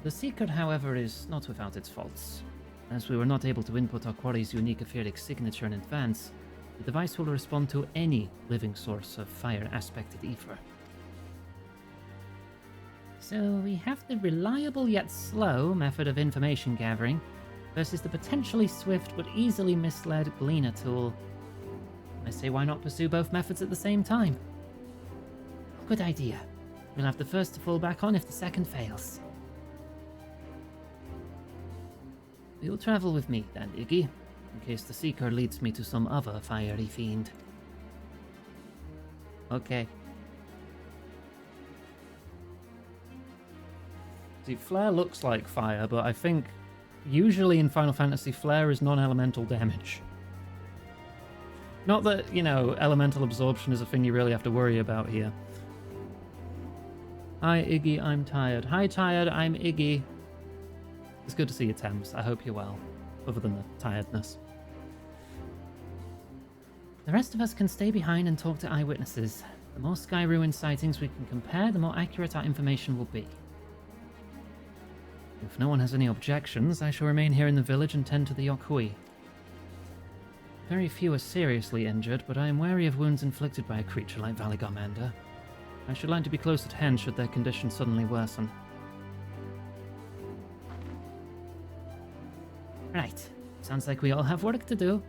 The Seeker, however, is not without its faults. As we were not able to input our quarry's unique etheric signature in advance, the device will respond to any living source of fire-aspected ether. So we have the reliable yet slow method of information gathering versus the potentially swift but easily misled Gleaner tool. I say why not pursue both methods at the same time? Good idea. We'll have the first to fall back on if the second fails. You'll travel with me then, Iggy, in case the Seeker leads me to some other fiery fiend. Okay. See, flare looks like fire, but I think usually in Final Fantasy, flare is non-elemental damage. Not that, you know, elemental absorption is a thing you really have to worry about here. Hi, Iggy, I'm tired. Hi, tired, I'm Iggy. It's good to see you, Thames. I hope you're well, other than the tiredness. The rest of us can stay behind and talk to eyewitnesses. The more Sky Ruin sightings we can compare, the more accurate our information will be. If no one has any objections, I shall remain here in the village and tend to the Yokhui. Very few are seriously injured, but I am wary of wounds inflicted by a creature like Valigarmanda. I should like to be close at hand should their condition suddenly worsen. Right. Sounds like we all have work to do.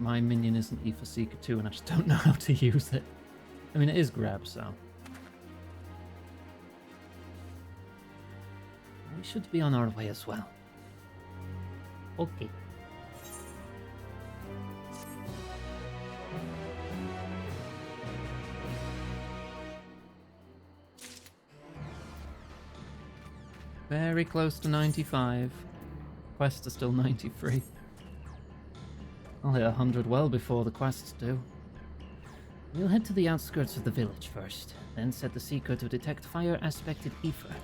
my minion isn't Ether Seeker 2 and I just don't know how to use it. I mean, it is grab, so. We should be on our way as well. Okay. Very close to 95. Quests are still 93. I'll hit 100 well before the quests do. We'll head to the outskirts of the village first, then set the Seeker to detect fire-aspected ether.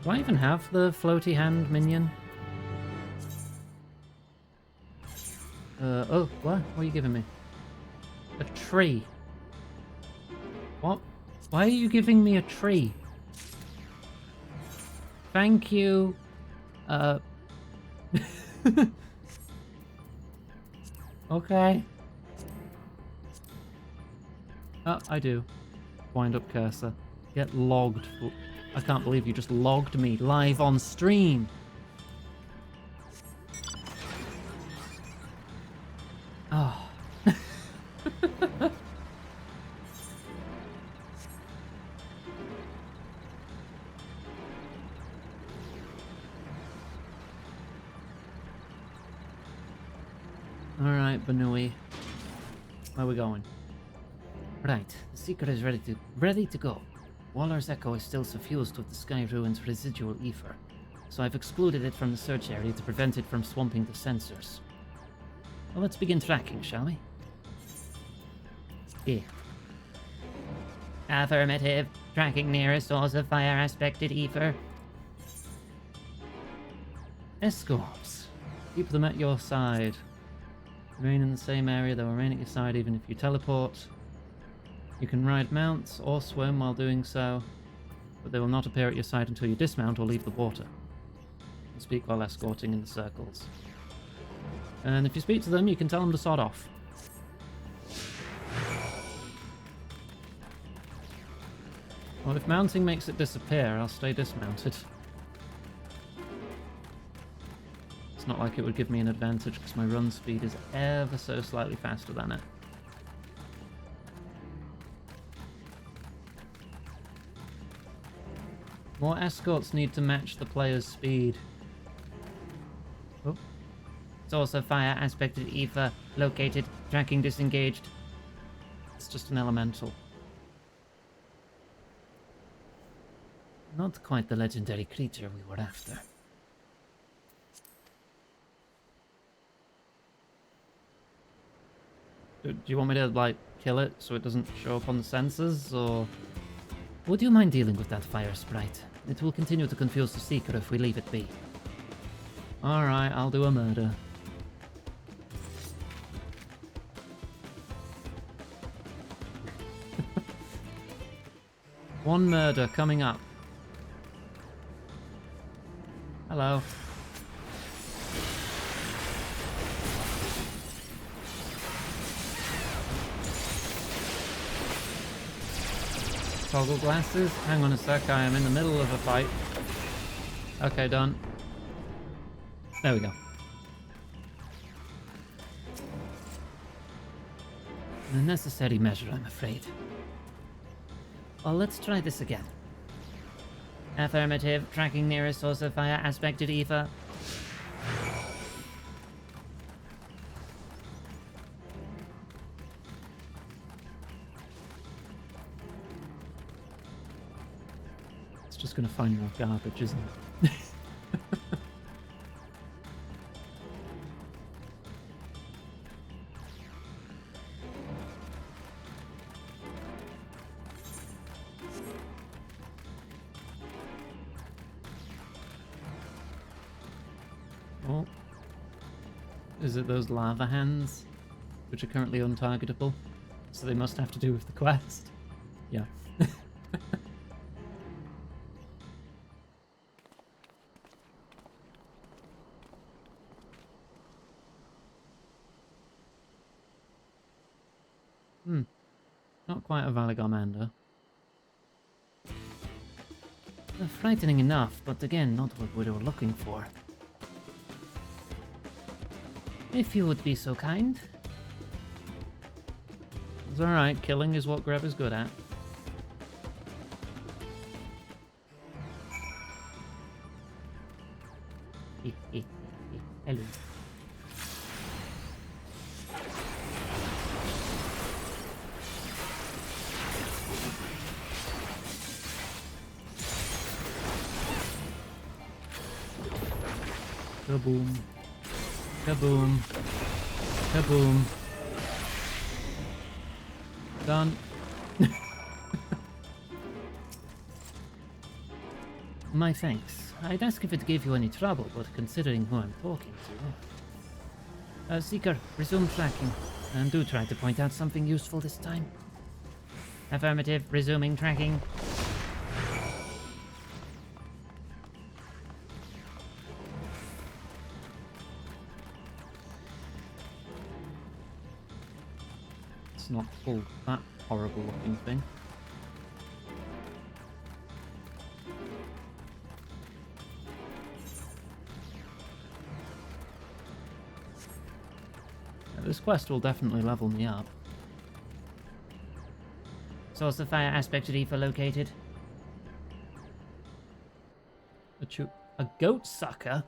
Do I even have the floaty hand minion? Oh, what? What are you giving me? A tree. What? Why are you giving me a tree? Thank you. Okay. Oh, I do. Wind up cursor. Get logged. I can't believe you just logged me live on stream. Oh. Alright, Banui. Where are we going? Right, the Seeker is ready to go. Waller's Echo is still suffused with the Sky Ruin's residual ether, so I've excluded it from the search area to prevent it from swamping the sensors. Well, let's begin tracking, shall we? Yeah. Affirmative. Tracking nearest source of fire-aspected ether. Escorts. Keep them at your side. Remain in the same area, they'll remain at your side even if you teleport. You can ride mounts or swim while doing so, but they will not appear at your side until you dismount or leave the water. And speak while escorting in the circles. And if you speak to them, you can tell them to sod off. Well, if mounting makes it disappear, I'll stay dismounted. It's not like it would give me an advantage because my run speed is ever so slightly faster than it. More escorts need to match the player's speed. Oh. Source of fire-aspected ether located. Tracking disengaged. It's just an elemental. Not quite the legendary creature we were after. Do you want me to, like, kill it so it doesn't show up on the sensors, or...? Would you mind dealing with that fire sprite? It will continue to confuse the Seeker if we leave it be. Alright, I'll do a murder. One murder coming up. Hello. Toggle glasses? Hang on a sec, I am in the middle of a fight. Okay, done. There we go. A necessary measure, I'm afraid. Well, let's try this again. Affirmative. Tracking nearest source of fire-aspected ether. It's just gonna find more garbage, isn't it? Oh. Is it those lava hands? Which are currently untargetable? So they must have to do with the quest? Yeah. Not quite a Valigarmander. Frightening enough, but again, not what we were looking for. If you would be so kind. It's alright, killing is what Greb is good at. Hello. Kaboom. Kaboom. Kaboom. Done. My thanks. I'd ask if it gave you any trouble, but considering who I'm talking to... Seeker, resume tracking. And do try to point out something useful this time. Affirmative, resuming tracking. It's not full that horrible looking thing. This quest will definitely level me up. Source of fire aspect reefer located. A goat sucker?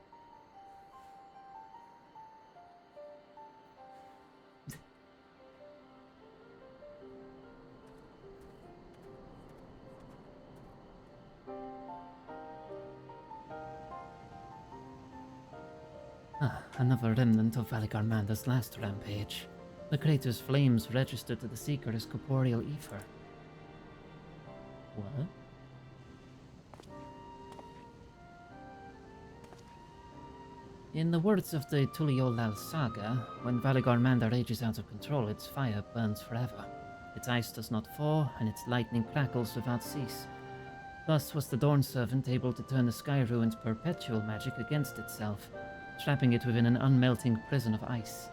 Another remnant of Valigarmanda's last rampage. The crater's flames registered to the Seeker as corporeal ether. What? In the words of the Tuliolal saga, when Valigarmanda rages out of control, its fire burns forever. Its ice does not thaw, and its lightning crackles without cease. Thus was the Dawn Servant able to turn the Sky Ruin's perpetual magic against itself, trapping it within an unmelting prison of ice.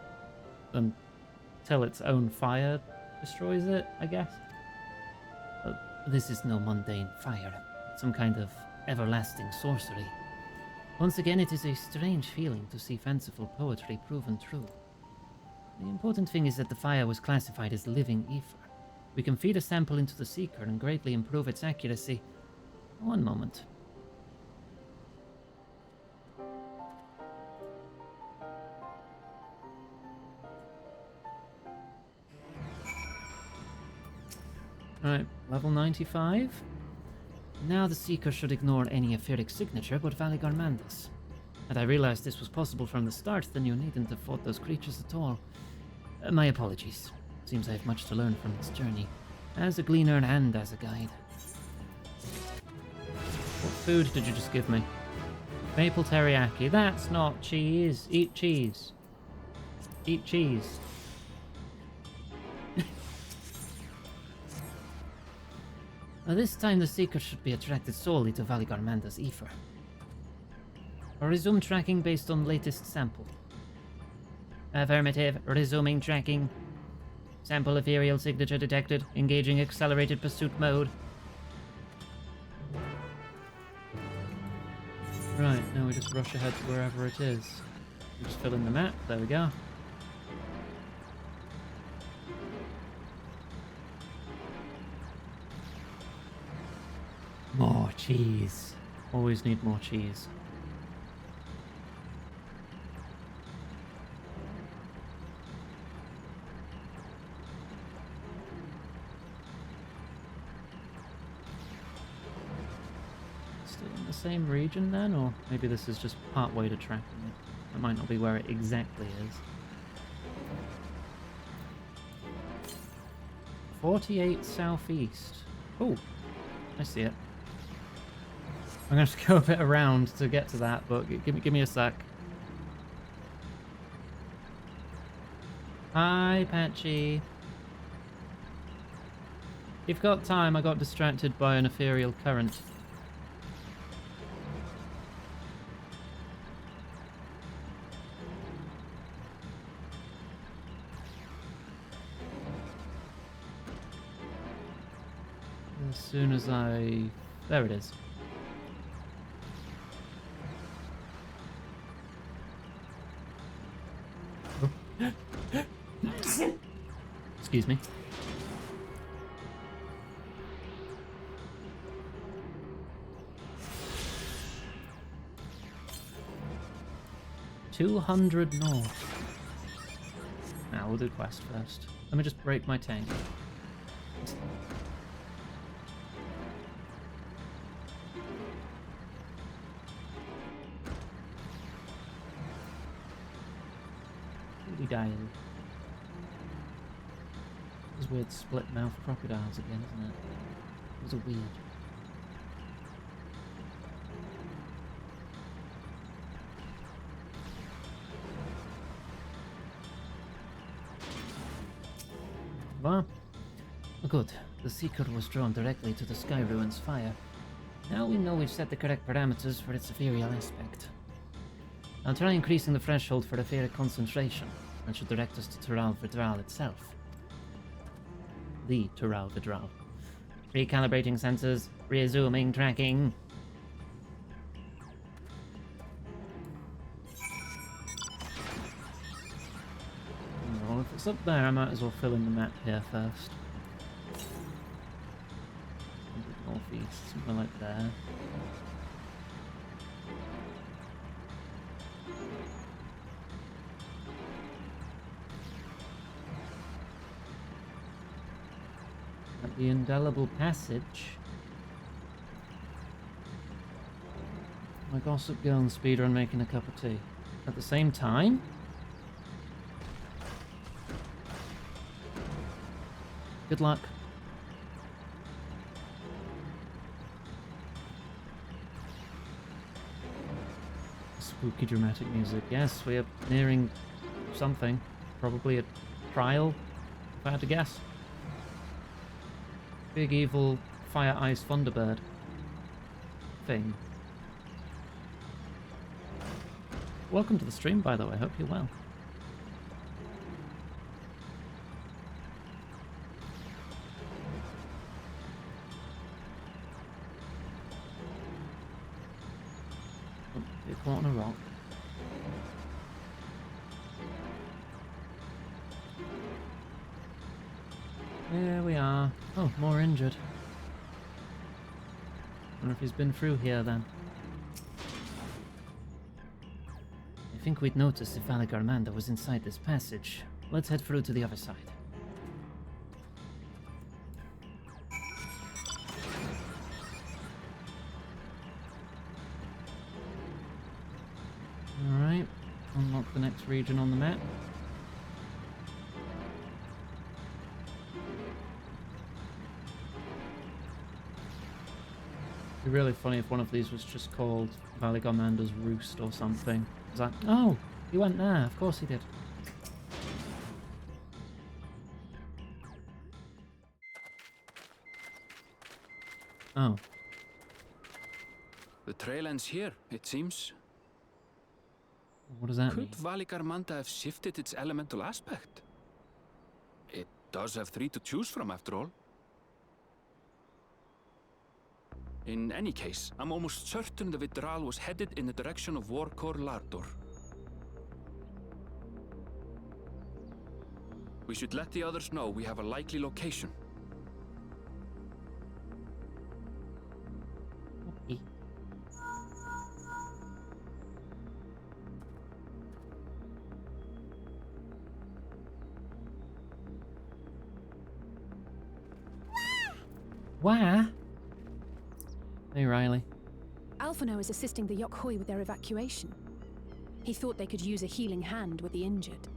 Until its own fire destroys it, I guess? This is no mundane fire. Some kind of everlasting sorcery. Once again, it is a strange feeling to see fanciful poetry proven true. The important thing is that the fire was classified as living ether. We can feed a sample into the Seeker and greatly improve its accuracy. One moment. Alright, level 95. Now the Seeker should ignore any etheric signature but Valigarmanda's. Had I realized this was possible from the start, then you needn't have fought those creatures at all. My apologies. Seems I have much to learn from this journey, as a gleaner and as a guide. What food did you just give me? Maple teriyaki. That's not cheese. Eat cheese. Eat cheese. This time the Seeker should be attracted solely to Valigarmanda's ether. Resume tracking based on latest sample. Affirmative, resuming tracking. Sample ethereal signature detected, engaging accelerated pursuit mode. Right, now we just rush ahead to wherever it is. Just fill in the map, there we go. More cheese. Always need more cheese. Still in the same region then, or maybe this is just part way to tracking it. That might not be where it exactly is. 48 southeast. Oh, I see it. I'm gonna have to go a bit around to get to that, but give me a sec. Hi, Patchy. You've got time. I got distracted by an ethereal current. As soon as I... There it is. Excuse me. $200 north. Now we'll do quest first. Let me just break my tank. Holy dial. Those weird split mouth crocodiles again, isn't it? Those are weird. Well, good. The Seeker was drawn directly to the Sky Ruins fire. Now we know we've set the correct parameters for its ethereal aspect. I'll try increasing the threshold for etheric concentration. That should direct us to Tural Vidral itself. The Tural Vidral. Recalibrating sensors. Resuming tracking. Well, if it's up there, I might as well fill in the map here first. Northeast, something like there. At the indelible passage. My gossip girl and speedrun making a cup of tea. At the same time? Good luck. Spooky dramatic music. Yes, we are nearing something. Probably a trial, if I had to guess. Big evil fire ice thunderbird thing. Welcome to the stream, by the way. Hope you're well. Caught on a rock. Here we are. Oh, more injured. Wonder if he's been through here then. I think we'd notice if Aligarmanda was inside this passage. Let's head through to the other side. Alright, unlock the next region on the map. It'd be really funny if one of these was just called Valigarmanda's Roost or something. It's like, oh, he went there, of course he did. Oh. The trail ends here, it seems. What does that mean? Could Valigarmanda have shifted its elemental aspect? It does have 3 to choose from, after all. In any case, I'm almost certain the Vidral was headed in the direction of Warkor Lardor. We should let the others know we have a likely location. Okay. Where? Hey, Riley. Alphino is assisting the Yokhoi with their evacuation. He thought they could use a healing hand with the injured.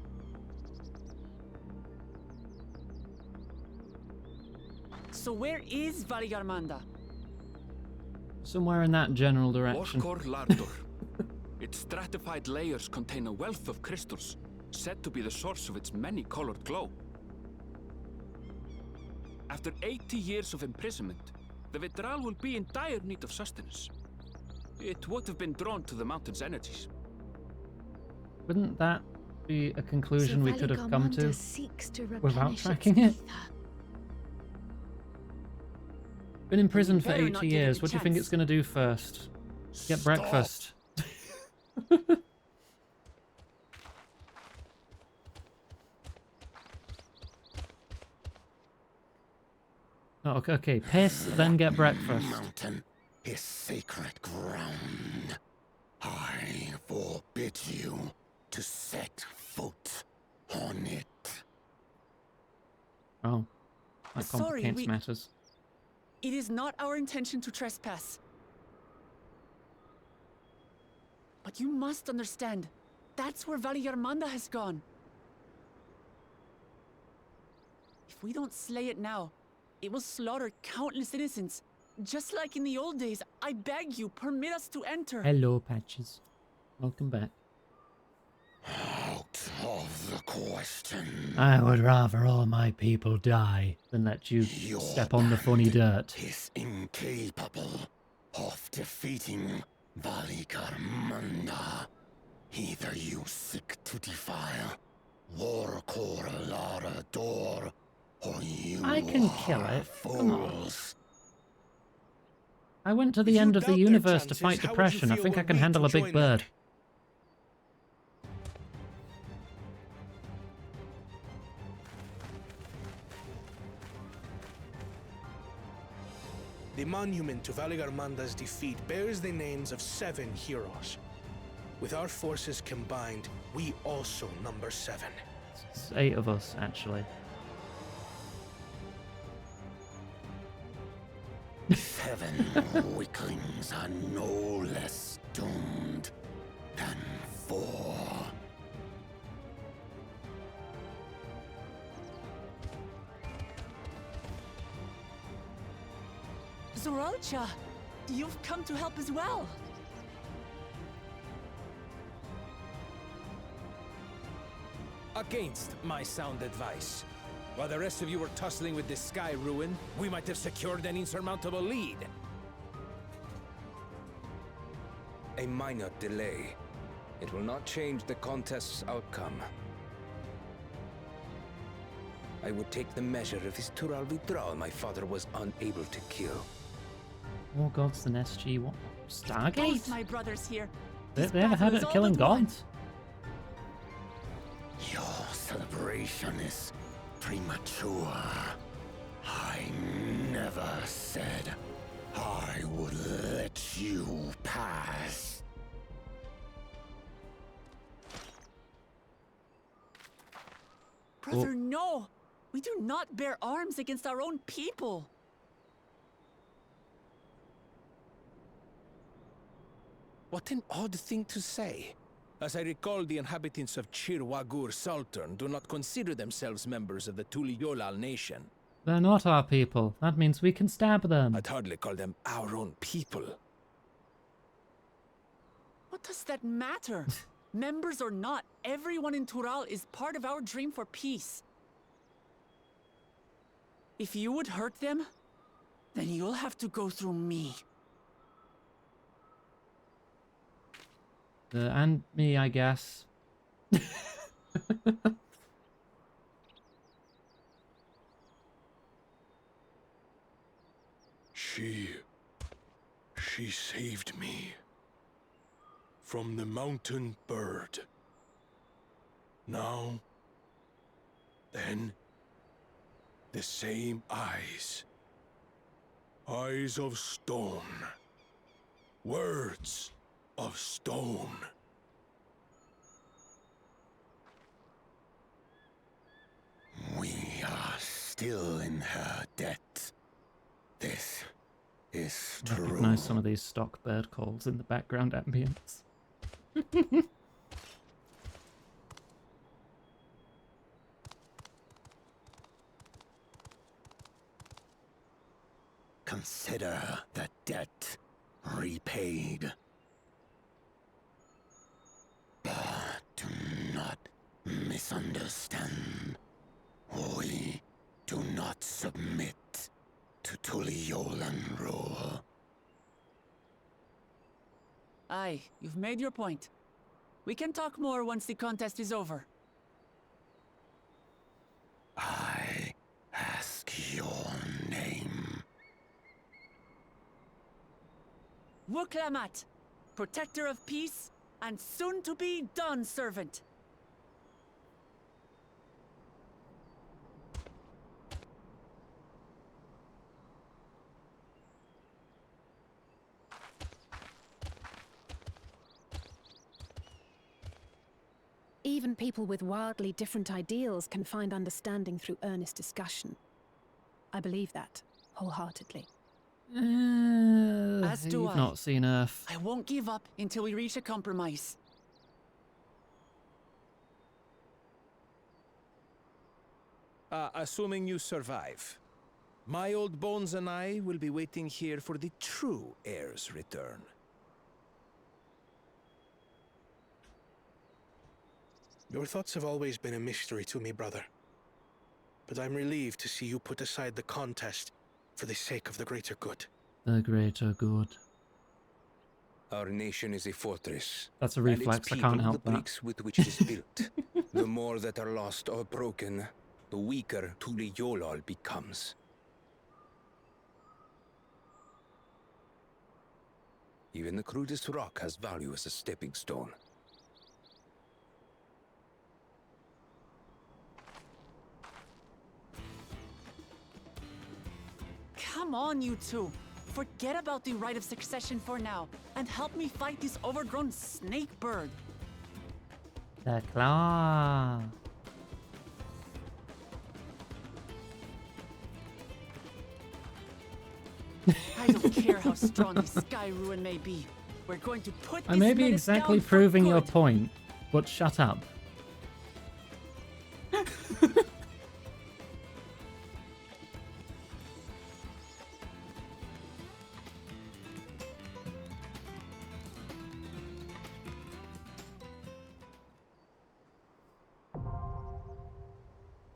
So where is Valigarmanda? Somewhere in that general direction. Warkor Lardor. Its stratified layers contain a wealth of crystals, said to be the source of its many-colored glow. After 80 years of imprisonment, the Vidral will be in dire need of sustenance. It would have been drawn to the mountain's energies. Wouldn't that be a conclusion we could have come to seeks to without tracking it? Been imprisoned for 80 years. What do you think it's going to do first? Get breakfast. Oh, okay. Piss, then get breakfast. Mountain is sacred ground. I forbid you to set foot on it. Oh, that Sorry, complicates matters. It is not our intention to trespass. But you must understand, that's where Valigarmanda has gone. If we don't slay it now, it will slaughter countless innocents. Just like in the old days, I beg you, permit us to enter. Hello, Patches. Welcome back. Out of the question. I would rather all my people die than let you step on the funny dirt. Is incapable of defeating Valigarmanda. Either you seek to defile Warcore Lara Door, or you I can kill it. Come on. fools. I went to the end of the universe to fight depression. I think I can handle a big bird. The monument to Valigarmanda's defeat bears the names of 7 heroes. With our forces combined, we also number 7. It's 8 of us, actually. 7 weaklings are no less doomed than 4. Zoralcha, you've come to help as well. Against my sound advice. While the rest of you were tussling with this sky ruin, we might have secured an insurmountable lead. A minor delay. It will not change the contest's outcome. I would take the measure of his Tural Vidral my father was unable to kill. More gods than SG. What? Stargate? Both my brothers here. They ever had it at killing gods? Your celebration is premature. I never said I would let you pass. Brother, no! We do not bear arms against our own people. What an odd thing to say. As I recall, the inhabitants of Chirwagur Sultan do not consider themselves members of the Tuliyolal nation. They're not our people. That means we can stab them. I'd hardly call them our own people. What does that matter? Members or not, everyone in Tural is part of our dream for peace. If you would hurt them, then you'll have to go through me. And me, I guess. She saved me from the mountain bird. Now, then, the same eyes. Eyes of stone. Words of stone. We are still in her debt. This is true. Recognize some of these stock bird calls in the background ambience. Consider the debt repaid. But do not misunderstand. We do not submit to Tuliolan rule. Aye, you've made your point. We can talk more once the contest is over. I ask your name. Wuklamat, protector of peace, and soon-to-be Dawn servant. Even people with wildly different ideals can find understanding through earnest discussion. I believe that wholeheartedly. As do You've I. not seen Earth. I won't give up until we reach a compromise. Assuming you survive, my old bones and I will be waiting here for the true heir's return. Your thoughts have always been a mystery to me, brother. But I'm relieved to see you put aside the contest for the sake of the greater good. The greater good. Our nation is a fortress. That's a and its reflex, I people can't help the that. bricks with which it is built. The more that are lost or broken, the weaker Tuli Yolal becomes. Even the crudest rock has value as a stepping stone. Come on, you two. Forget about the right of succession for now, and help me fight this overgrown snake bird. The claw. I don't care how strong the Sky Ruin may be. We're going to put this I may be menace exactly down for proving your good. point, but shut up.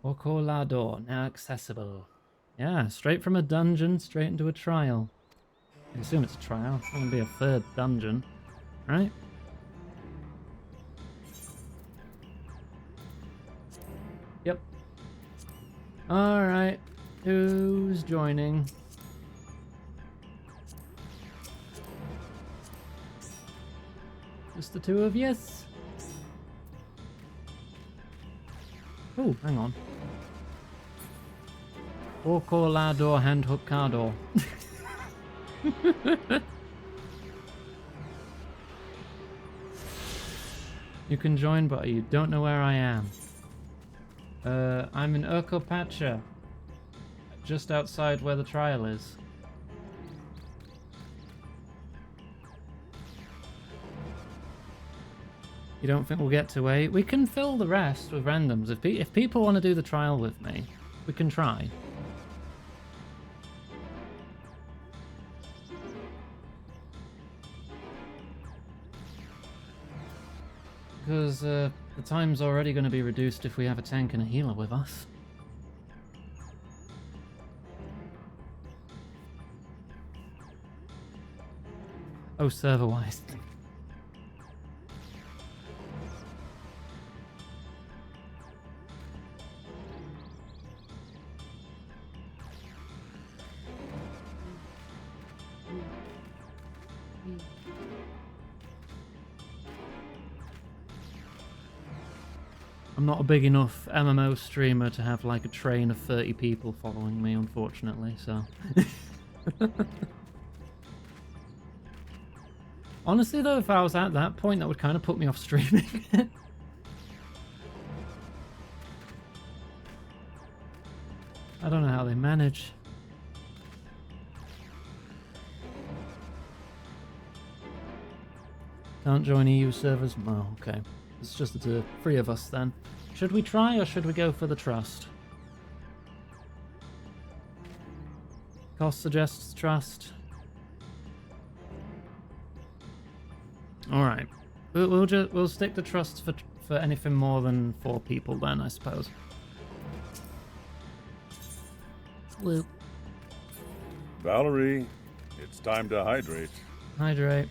Ocolador, now accessible. Yeah, straight from a dungeon, straight into a trial. I assume it's a trial. It's going to be a third dungeon, right? Yep. Alright. Who's joining? Just the two of yes. Oh, hang on. Ocolador handhookador. You can join, but you don't know where I am. I'm in Urkopacha, just outside where the trial is. You don't think we'll get to 8? We can fill the rest with randoms. If people want to do the trial with me, we can try. Because the time's already going to be reduced if we have a tank and a healer with us. Oh, server-wise. I'm not a big enough MMO streamer to have like a train of 30 people following me, unfortunately, so... Honestly though, if I was at that point, that would kind of put me off streaming. I don't know how they manage. Can't join EU servers? Oh, okay. It's just the three of us then. Should we try or should we go for the trust? Cost suggests trust. All right, we'll stick to trust for anything more than 4 people then, I suppose. Whoop. Valerie, it's time to hydrate. Hydrate.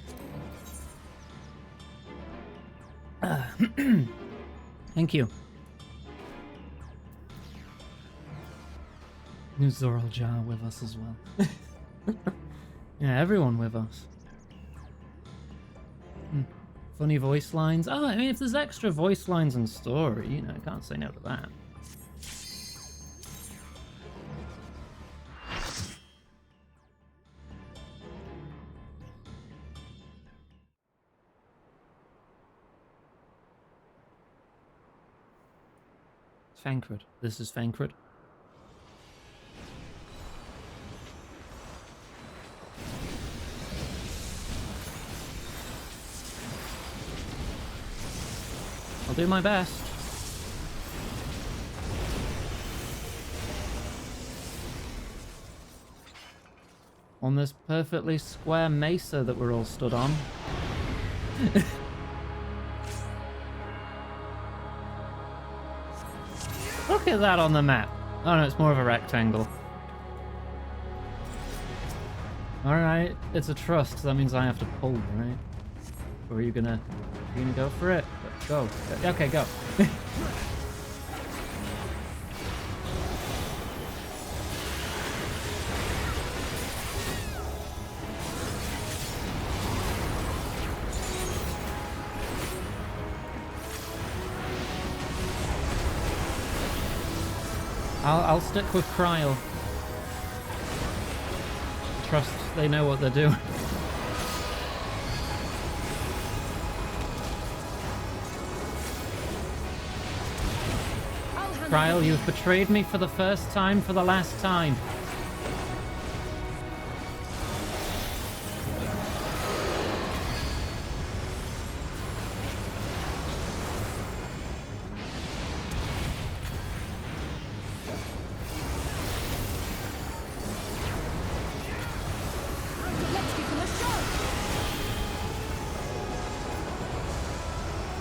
Thank you. New Zoral Jar with us as well. Yeah, everyone with us. Funny voice lines. Oh, I mean, if there's extra voice lines and story, you know, I can't say no to that. Fancred. This is Fancred. I'll do my best. On this perfectly square mesa that we're all stood on. Look at that on the map. Oh no, it's more of a rectangle. Alright, it's a trust, so that means I have to pull, right? Or are you gonna go for it? Go. Okay, go. I'll stick with Kryl. Trust they know what they're doing. Kryl, you've betrayed me for the first time, for the last time.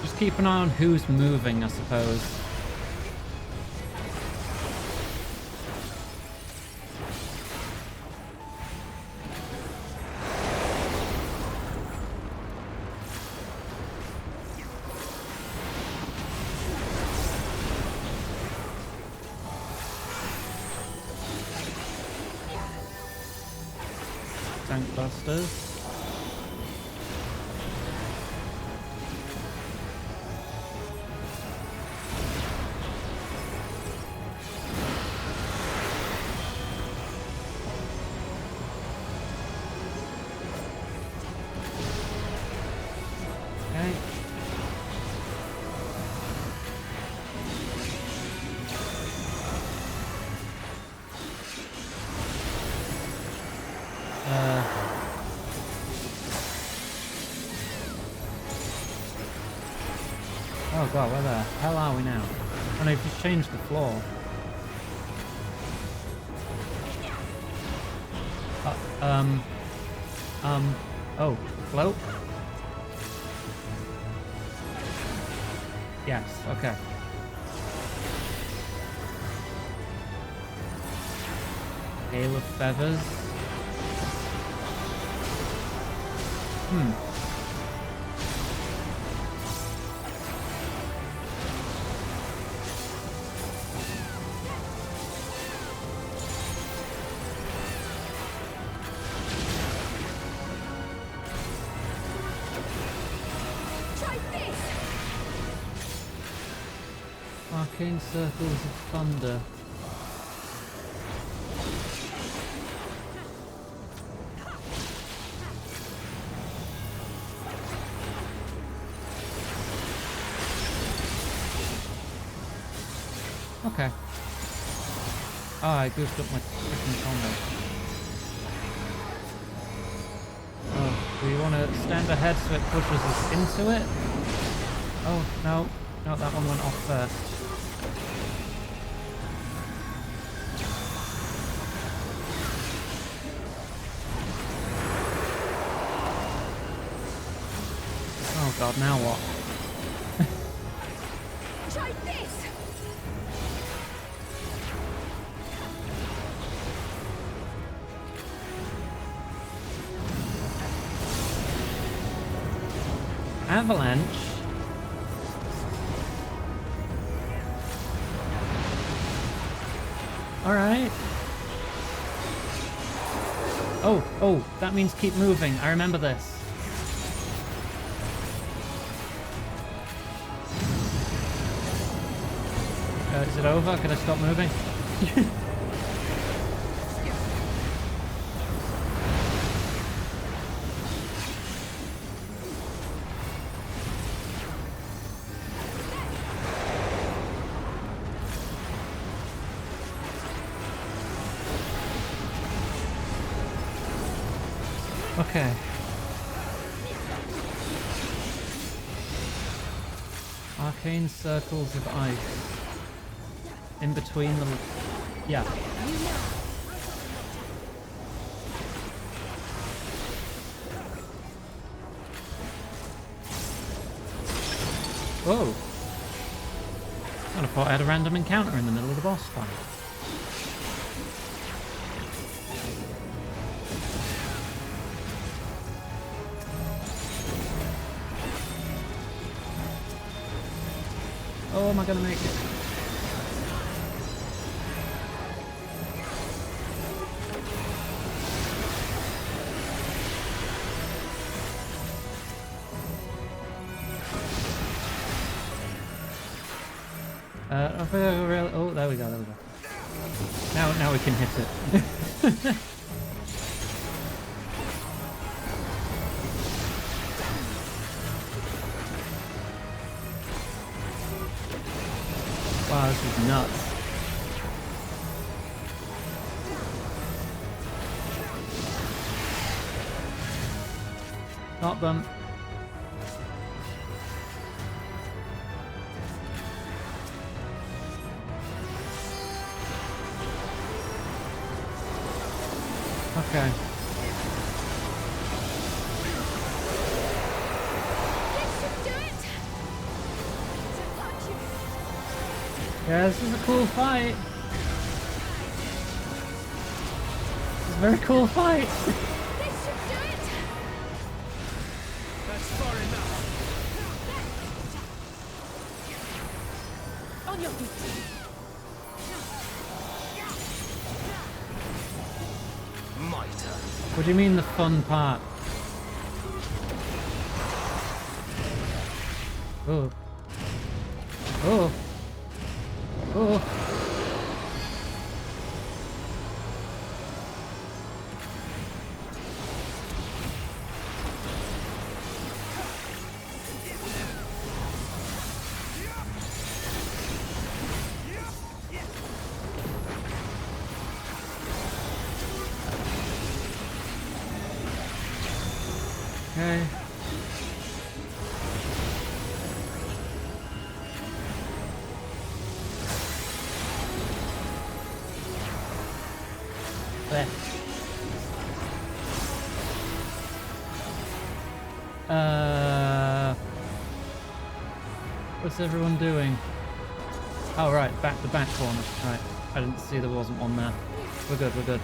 Just keep an eye on who's moving, I suppose. Tank busters. Okay. Oh god, where the hell are we now? Oh no, you've just changed the floor. Oh, float? Yes, okay. Hail of feathers. Arcane circles of thunder. Okay. Oh, I goofed up my freaking combo. Oh, do you want to stand ahead so it pushes us into it? Oh, no. No, that one went off first. Oh god, now what? Try this! Avalanche? Alright. Oh, that means keep moving. I remember this. Is it over? Can I stop moving? Okay. Arcane circles of ice. In between the... Yeah. Whoa. I thought I had a random encounter in the middle of the boss fight. Oh, am I gonna make it? Oh, there we go, there we go. Now we can hit it. Wow, this is nuts. Got them. Okay. Yeah, this is a cool fight. This is a very cool fight. That's far enough. On your feet. My turn. What do you mean the fun part? Oh. Oh. Oh. Okay. There. What's everyone doing? Oh right, the back corner. Right, I didn't see there wasn't one there. We're good, we're good.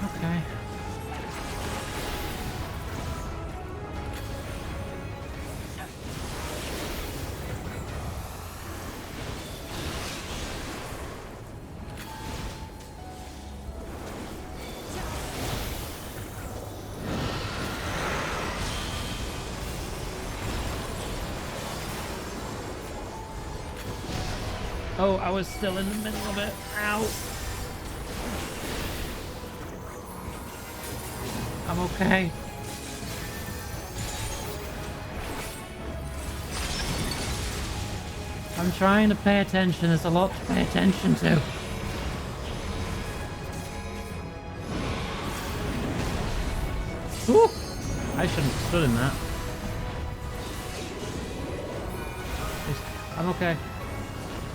Okay. Oh, I was still in the middle of it. Ow. I'm okay. I'm trying to pay attention. There's a lot to pay attention to. Ooh! I shouldn't have stood in that. I'm okay.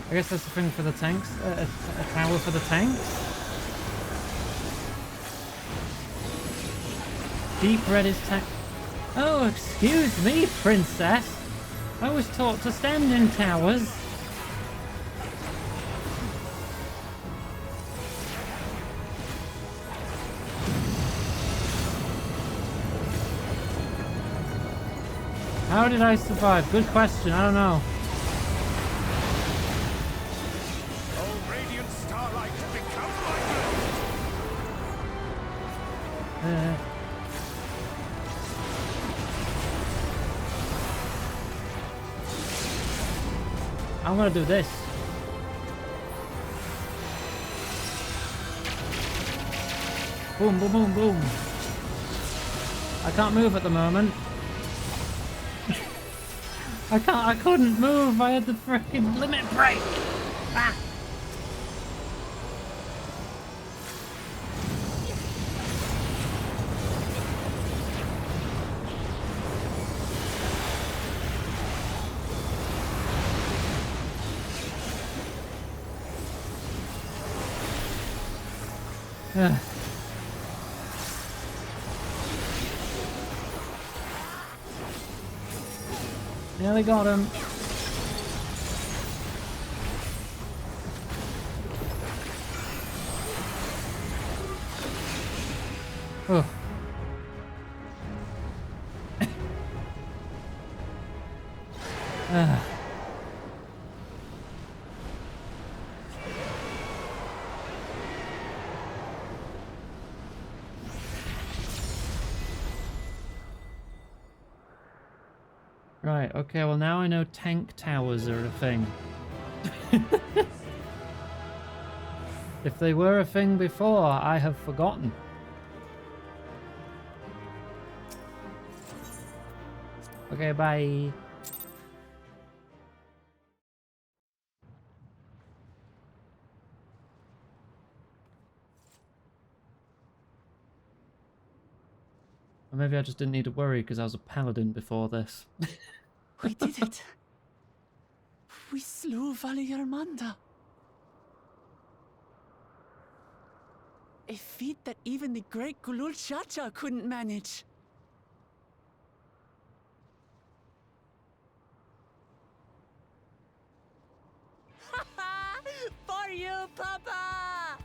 I guess that's the thing for the tanks. A tower for the tanks? Deep red is tank. Oh, excuse me, princess. I was taught to stand in towers. How did I survive? Good question. I don't know. I'm gonna do this. Boom, boom, boom, boom. I can't move at the moment. I couldn't move. I had the freaking limit break. Ah. Nearly got him. Oh. Right, okay, well now I know tank towers are a thing. If they were a thing before, I have forgotten. Okay, bye. Or maybe I just didn't need to worry because I was a paladin before this. We did it. We slew Valiarmanda. A feat that even the great Gulul Chacha couldn't manage. For you, Papa!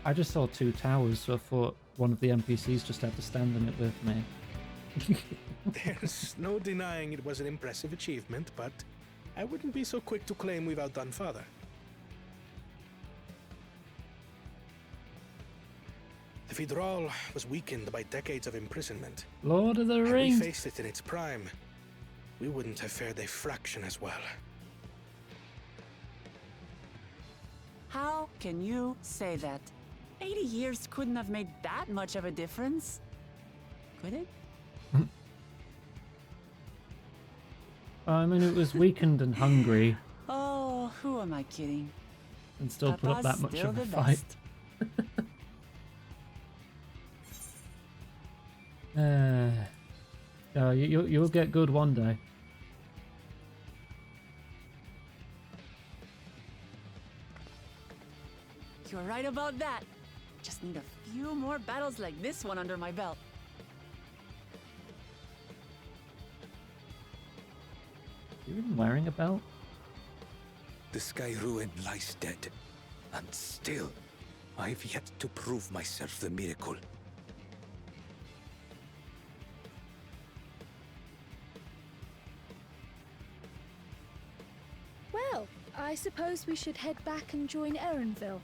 I just saw 2 towers, so I thought one of the NPCs just had to stand on it with me. There's no denying it was an impressive achievement, but I wouldn't be so quick to claim we've outdone Father. The Federal was weakened by decades of imprisonment. Lord of the Had we Rings. faced it in its prime, we wouldn't have fared a fraction as well. How can you say that? 80 years couldn't have made that much of a difference. Could it? I mean, it was weakened and hungry, Oh, who am I kidding? and still put up Papa's that much still of a the fight. best. You'll get good one day. You're right about that. Just need a few more battles like this one under my belt. You even wearing a belt? The Sky Ruin lies dead, and still, I've yet to prove myself the miracle. Well, I suppose we should head back and join Erenville.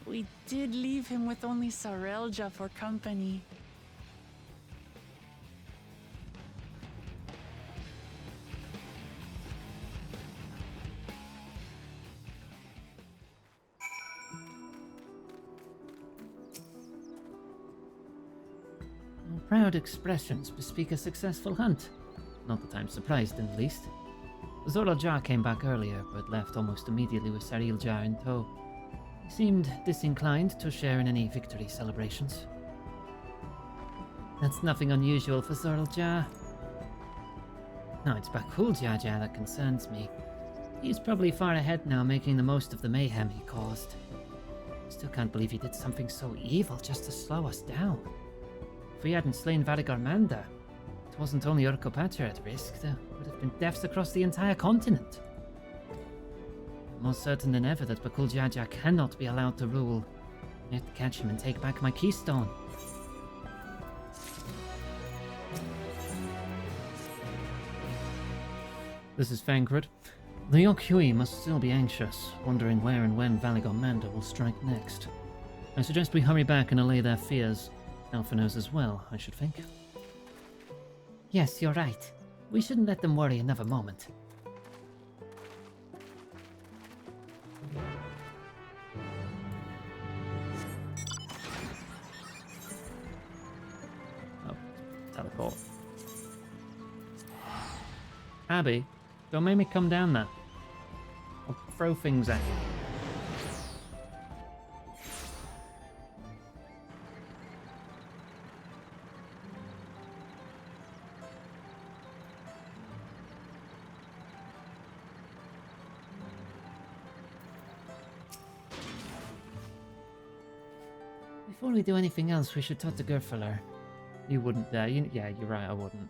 We did leave him with only Sarelja for company. Proud expressions bespeak a successful hunt. Not that I'm surprised in the least. Zoraljar came back earlier, but left almost immediately with Sariljar in tow. He seemed disinclined to share in any victory celebrations. That's nothing unusual for Zoraljar. No, it's Bakul Jaja that concerns me. He's probably far ahead now, making the most of the mayhem he caused. Still can't believe he did something so evil just to slow us down. If we hadn't slain Valigarmanda, it wasn't only Urkopacha at risk, there would have been deaths across the entire continent. I'm more certain than ever that Bakul Jaja cannot be allowed to rule. I have to catch him and take back my keystone. This is Fankred. The Yokhui must still be anxious, wondering where and when Valigormanda will strike next. I suggest we hurry back and allay their fears. Alpha knows as well, I should think. Yes, you're right. We shouldn't let them worry another moment. Oh, teleport. Abby, don't make me come down there. I'll throw things at you. Before we do anything else, we should talk to Gerfaler. You wouldn't dare. Yeah, you're right, I wouldn't.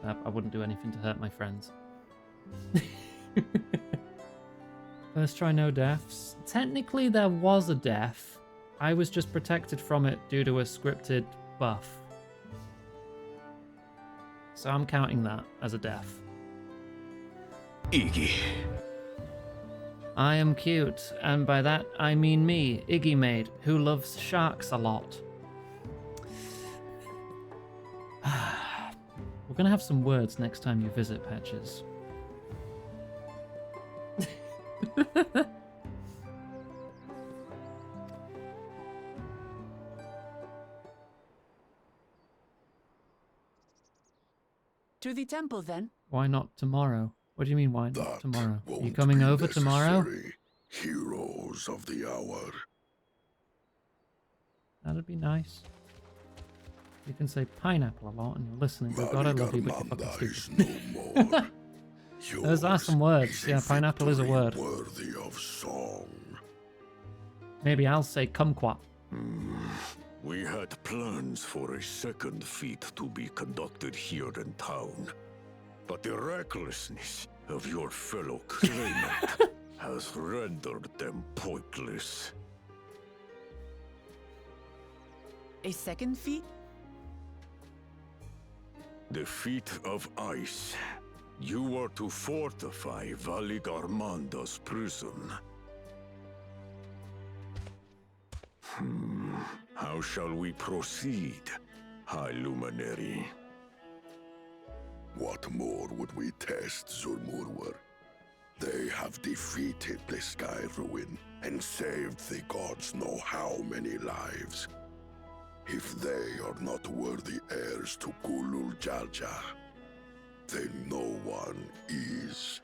I wouldn't do anything to hurt my friends. First try, no deaths. Technically, there was a death. I was just protected from it due to a scripted buff. So I'm counting that as a death. Iggy. I am cute, and by that I mean me, Iggy Maid, who loves sharks a lot. We're gonna have some words next time you visit, Patches. To the temple, then. Why not tomorrow? What do you mean, why not tomorrow? Are you Won't coming be over tomorrow? necessary. Heroes of the hour. That'd be nice. You can say pineapple a lot and you're listening, but God, I love you, but you're fucking stupid. Those are some words. Yeah, pineapple is a word. Worthy of song. Maybe I'll say kumquat. We had plans for a second feat to be conducted here in town, but the recklessness of your fellow claimant has rendered them pointless. A second feat? The feat of ice. You are to fortify Valigarmanda's prison. How shall we proceed, High Luminary? What more would we test, Zulmurwar? They have defeated the Sky Ruin and saved the gods know how many lives. If they are not worthy heirs to Kulul Jaja, then no one is.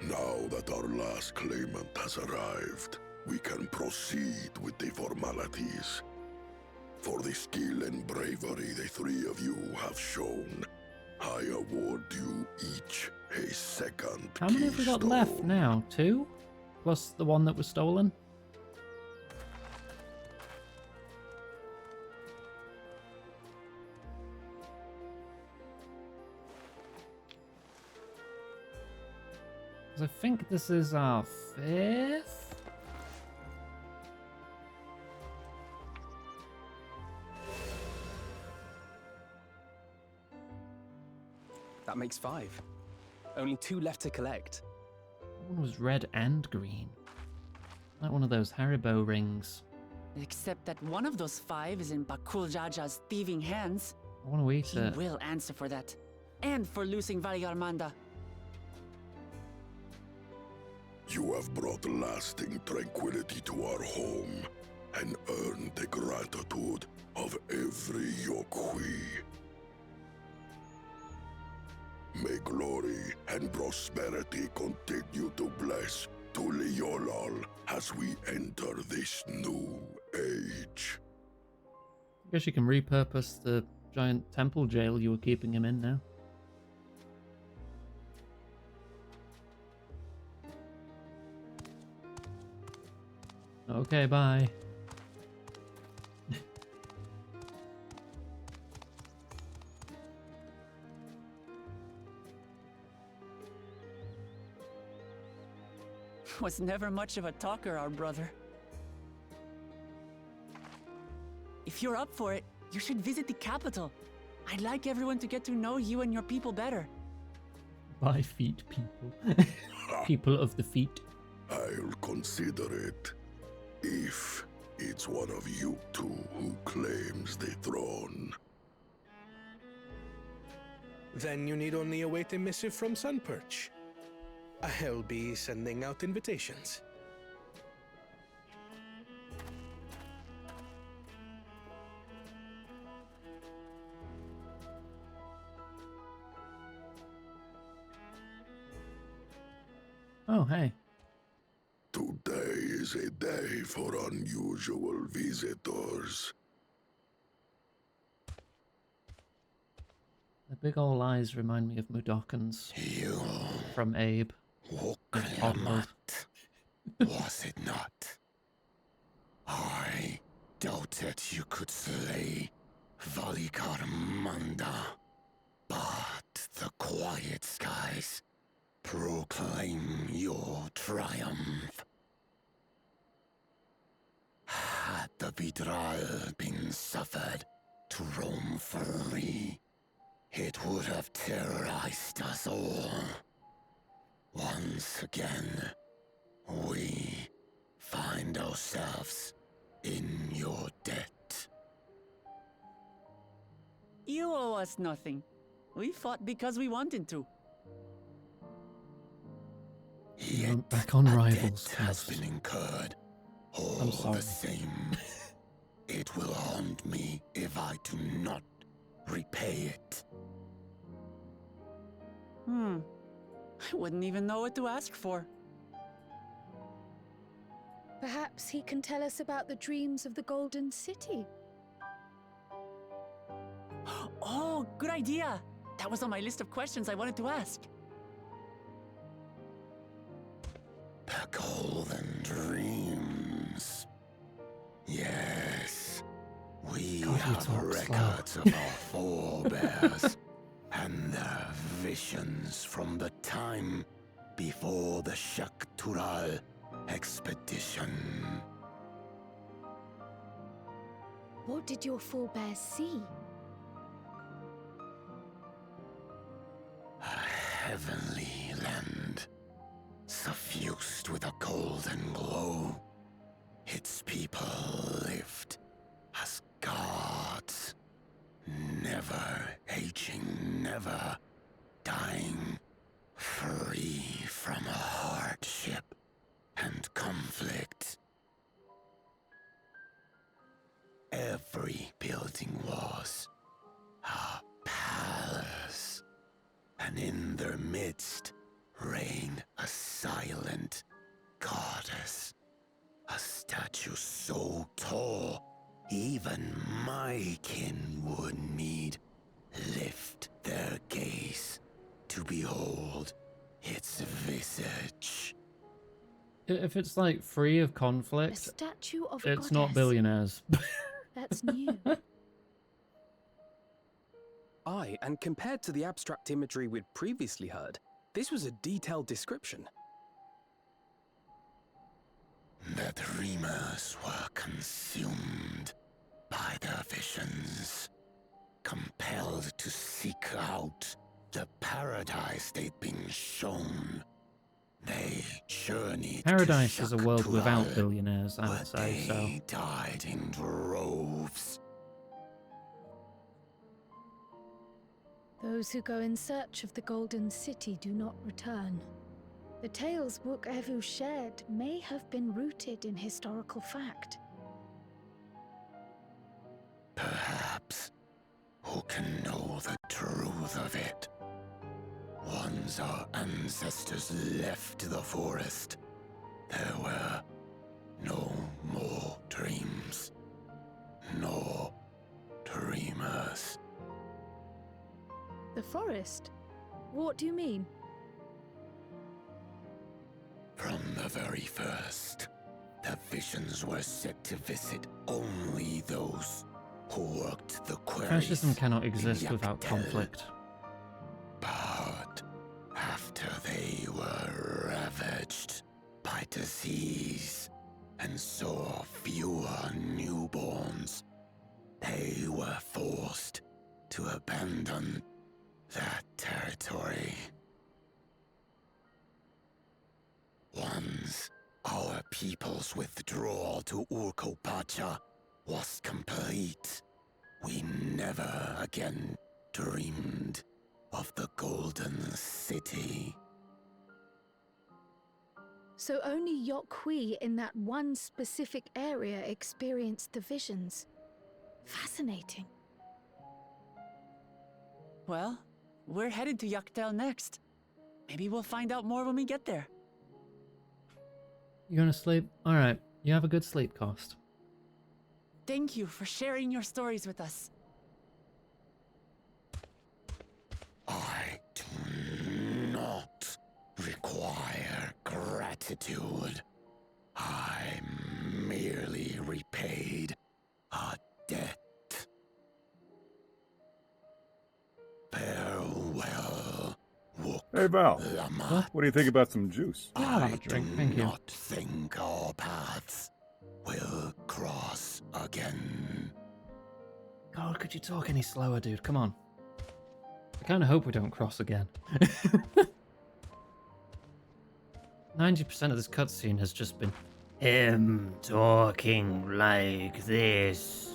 Now that our last claimant has arrived, we can proceed with the formalities. For the skill and bravery the three of you have shown, I award you each a second How many have we got left now? 2? Plus the one that was stolen? I think this is our 5th? That makes 5. Only 2 left to collect. One was red and green. Like one of those Haribo rings. Except that one of those 5 is in Bakul Jaja's thieving hands. I want to eat He it. will answer for that. And for losing Valigarmanda. You have brought lasting tranquility to our home and earned the gratitude of every Yokhui. May glory and prosperity continue to bless Tuliolol as we enter this new age. I guess you can repurpose the giant temple jail you were keeping him in now. Okay, bye. Was never much of a talker, our brother. If you're up for it, you should visit the capital. I'd like everyone to get to know you and your people better. By feet people. People of the feet. I'll consider it. If it's one of you two who claims the throne. Then you need only await a missive from Sunperch. I'll be sending out invitations. Oh, hey. Today is a day for unusual visitors. The big ol' eyes remind me of Mudokons from Abe. Oklamat, was it not? I doubted you could slay Valikarmanda, but the quiet skies proclaim your triumph. Had the Vidral been suffered to roam free, it would have terrorized us all. Once again, we find ourselves in your debt. You owe us nothing. We fought because we wanted to. Yet back on Rivals has been incurred. All the same, it will haunt me if I do not repay it. I wouldn't even know what to ask for. Perhaps he can tell us about the dreams of the Golden City. Oh, good idea! That was on my list of questions I wanted to ask. The Golden Dreams. Yes, we have records of our forebears and their visions from the time before the Shaktural expedition. What did your forebears see? A heavenly land, suffused with a golden glow. Its people lived as gods, never aging, never dying, free from hardship and conflict. Every building was a palace, and in their midst reigned a silent goddess, a statue so tall even my kin would need lift their gaze to behold its visage. If it's like free of A conflict, statue of a it's not goddess. billionaires. That's new. Aye, and compared to the abstract imagery we'd previously heard, this was a detailed description. The dreamers were consumed by their visions, compelled to seek out the paradise they'd been shown. They journeyed Paradise to is a world without Shaktural, billionaires, I where would say, so. they died in droves. Those who go in search of the Golden City do not return. The tales Wook Evu shared may have been rooted in historical fact. Perhaps. Who can know the truth of it? Once our ancestors left the forest, there were no more dreams, nor dreamers. The forest? What do you mean? From the very first, the visions were set to visit only those who worked the quarries. Fascism cannot exist in without Yaktel. conflict. But after they were ravaged by disease and saw fewer newborns, they were forced to abandon that territory. Once our people's withdrawal to Urkopacha was complete, we never again dreamed of the Golden City. So only Yokhui in that one specific area experienced the visions. Fascinating. Well, we're headed to Dawntrail next. Maybe we'll find out more when we get there. You gonna sleep? Alright, you have a good sleep, Cost. Thank you for sharing your stories with us. I do not require gratitude. I merely repaid a debt. Farewell, Hey, Val. Lamat. What do you think about some juice? Yeah, I'll have a drink, thank you. I do not think our paths will cross again. God, could you talk any slower, dude? Come on. I kind of hope we don't cross again. 90% of this cutscene has just been him talking like this.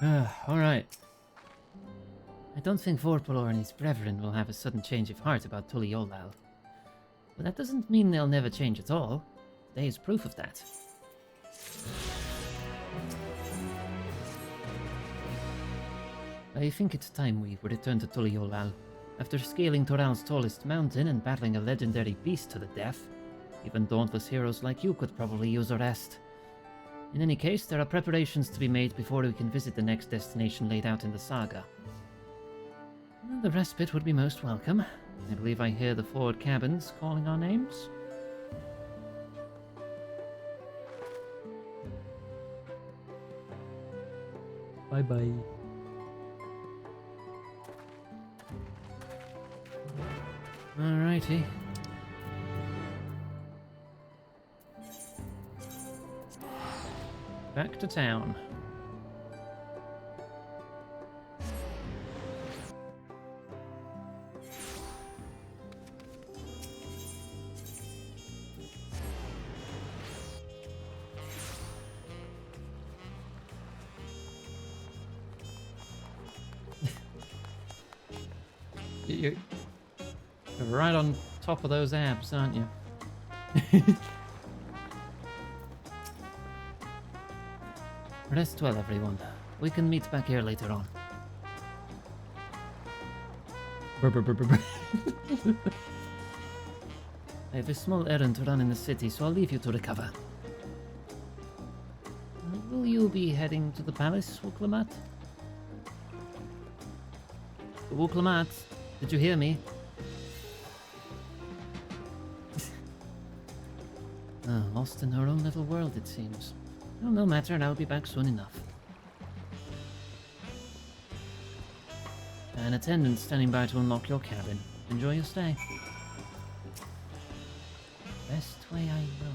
Alright. I don't think Vorpalor and his brethren will have a sudden change of heart about Tuliolal. But that doesn't mean they'll never change at all. Today is proof of that. I think it's time we return to Tuliolal. After scaling Toral's tallest mountain and battling a legendary beast to the death, even dauntless heroes like you could probably use a rest. In any case, there are preparations to be made before we can visit the next destination laid out in the saga. Well, the respite would be most welcome. I believe I hear the forward cabins calling our names. Bye-bye. Alrighty. Back to town. You're right on top of those abs, aren't you? Rest well, everyone. We can meet back here later on. I have a small errand to run in the city, so I'll leave you to recover. Will you be heading to the palace, Wuklamat? Wuklamat, did you hear me? Lost in her own little world, it seems. Well, no matter, I'll be back soon enough. An attendant standing by to unlock your cabin. Enjoy your stay. Best way I know.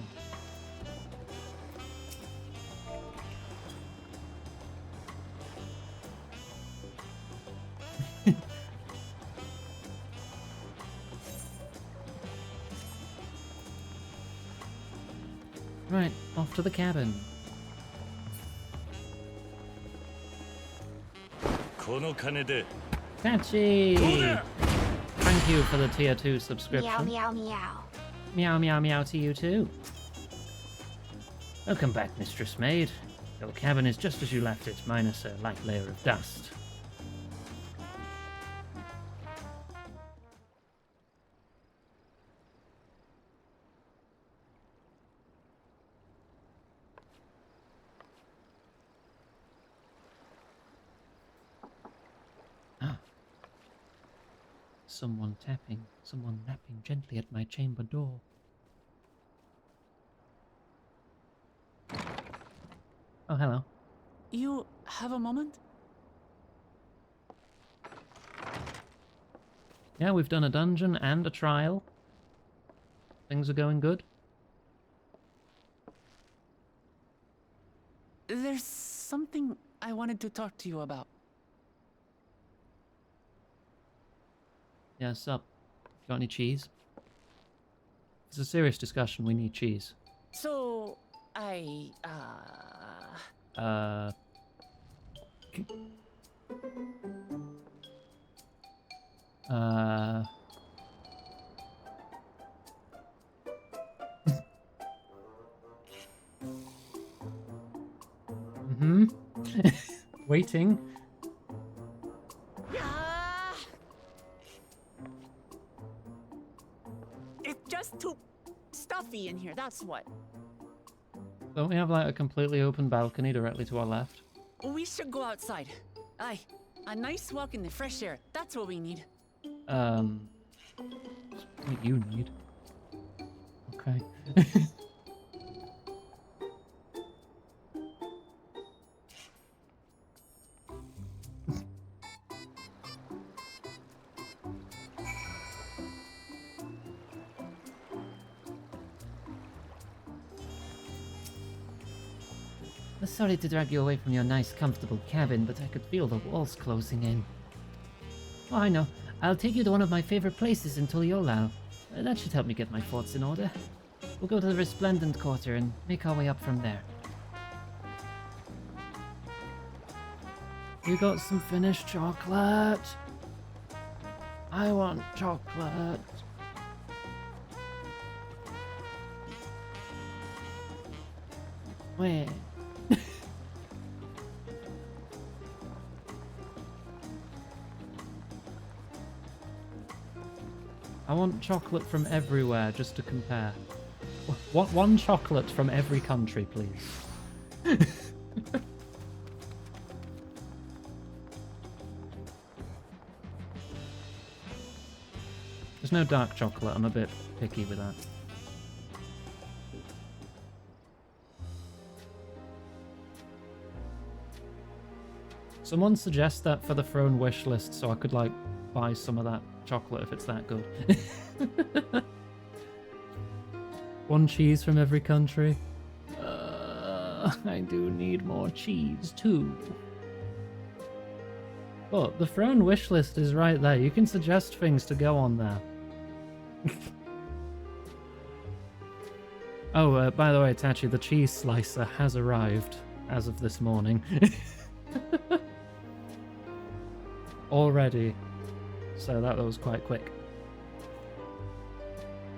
Right, off to the cabin. Patchy! Thank you for the tier 2 subscription. Meow, meow, meow. Meow meow meow to you too. Welcome back, Mistress Maid. Your cabin is just as you left it, minus a light layer of dust. Someone tapping, someone rapping gently at my chamber door. Oh, hello. You have a moment? Yeah, we've done a dungeon and a trial. Things are going good. There's something I wanted to talk to you about. Yeah, sup? Got any cheese? It's a serious discussion. We need cheese. So, Waiting. It's just too stuffy in here, that's what. Don't we have like a completely open balcony directly to our left? We should go outside. Aye, a nice walk in the fresh air, that's what we need. What you need. Okay. Sorry to drag you away from your nice, comfortable cabin, but I could feel the walls closing in. Oh, I know. I'll take you to one of my favorite places in Tuliolal. That should help me get my thoughts in order. We'll go to the Resplendent Quarter and make our way up from there. You got some finished chocolate? I want chocolate. Wait. I want chocolate from everywhere just to compare. What one chocolate from every country, please? There's no dark chocolate. I'm a bit picky with that. Someone suggest that for the throne wish list so I could like buy some of that chocolate if it's that good. One cheese from every country. I do need more cheese too. But the throne wish list is right there. You can suggest things to go on there. Oh, by the way, Tachi, the cheese slicer has arrived as of this morning. Already. So that was quite quick.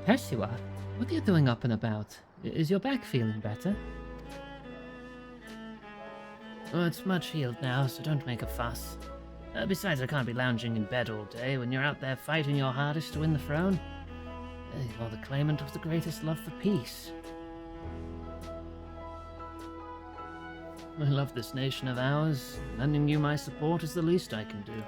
Pershua, what are you doing up and about? Is your back feeling better? Oh, it's much healed now, so don't make a fuss. Besides, I can't be lounging in bed all day when you're out there fighting your hardest to win the throne. You're the claimant of the greatest love for peace. I love this nation of ours. Lending you my support is the least I can do.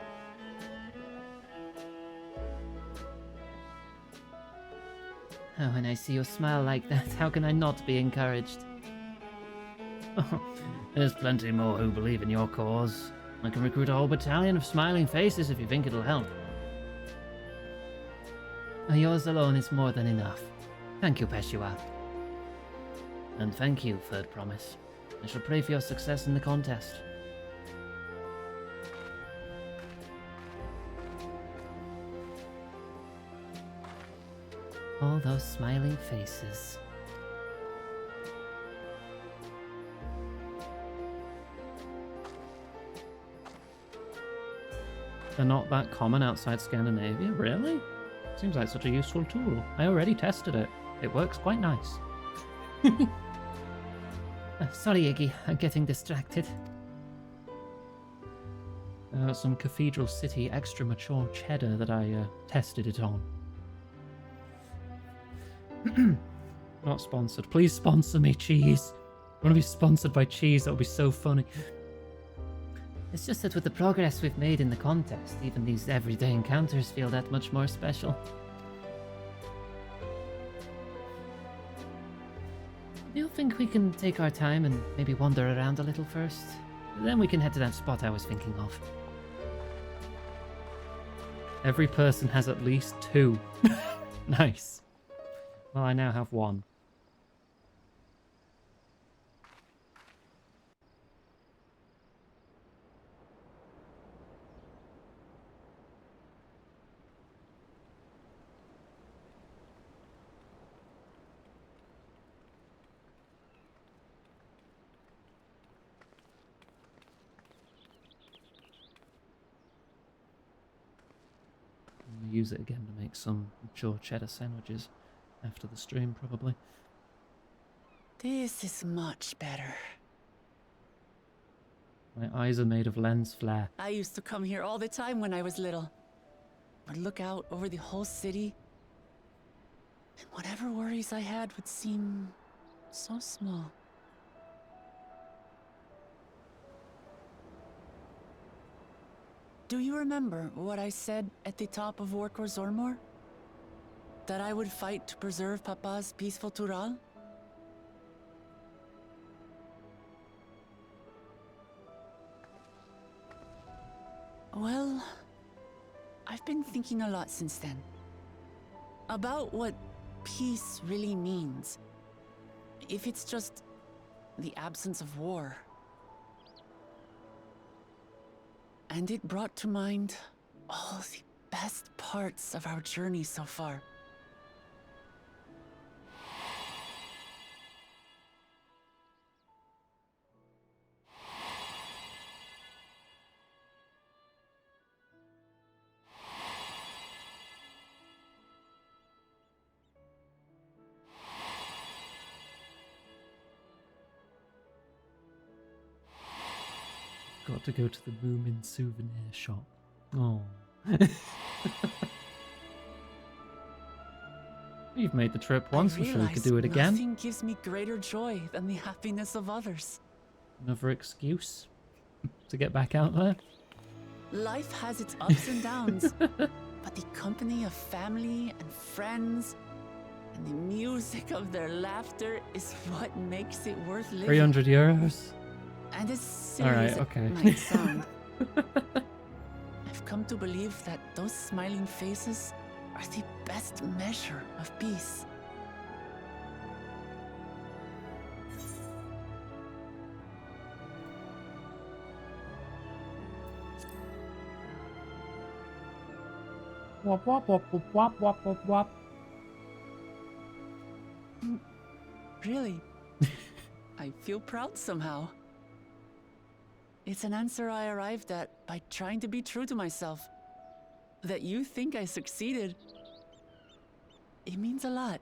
Oh, when I see you smile like that, how can I not be encouraged? There's plenty more who believe in your cause. I can recruit a whole battalion of smiling faces if you think it'll help. Yours alone is more than enough. Thank you, Pershua. And thank you, Third Promise. I shall pray for your success in the contest. All those smiling faces. They're not that common outside Scandinavia, really? Seems like such a useful tool. I already tested it. It works quite nice. Sorry, Iggy, I'm getting distracted. Some Cathedral City extra mature cheddar that I tested it on. Not sponsored. Please sponsor me, cheese. I want to be sponsored by cheese. That would be so funny. It's just that with the progress we've made in the contest, even these everyday encounters feel that much more special. Do you think we can take our time and maybe wander around a little first? Then we can head to that spot I was thinking of. Every person has at least 2. Nice. Well, I now have 1. Use it again to make some mature cheddar sandwiches after the stream, probably. This is much better. My eyes are made of lens flare. I used to come here all the time when I was little. Would look out over the whole city, and whatever worries I had would seem so small. Do you remember what I said at the top of Workor Zormor? That I would fight to preserve Papa's peaceful Tural? Well, I've been thinking a lot since then. About what peace really means. If it's just the absence of war. And it brought to mind all the best parts of our journey so far. Got to go to the Moomin souvenir shop. Oh. We've made the trip once, I'm sure we could do it again. Nothing gives me greater joy than the happiness of others. Another excuse to get back out there. Life has its ups and downs, but the company of family and friends and the music of their laughter is what makes it worth living. 300 euros. And as silly as it might sound, I've come to believe that those smiling faces are the best measure of peace. Wop wop wop wop wop wop wop wop. Really? I feel proud somehow. It's an answer I arrived at by trying to be true to myself. That you think I succeeded, it means a lot.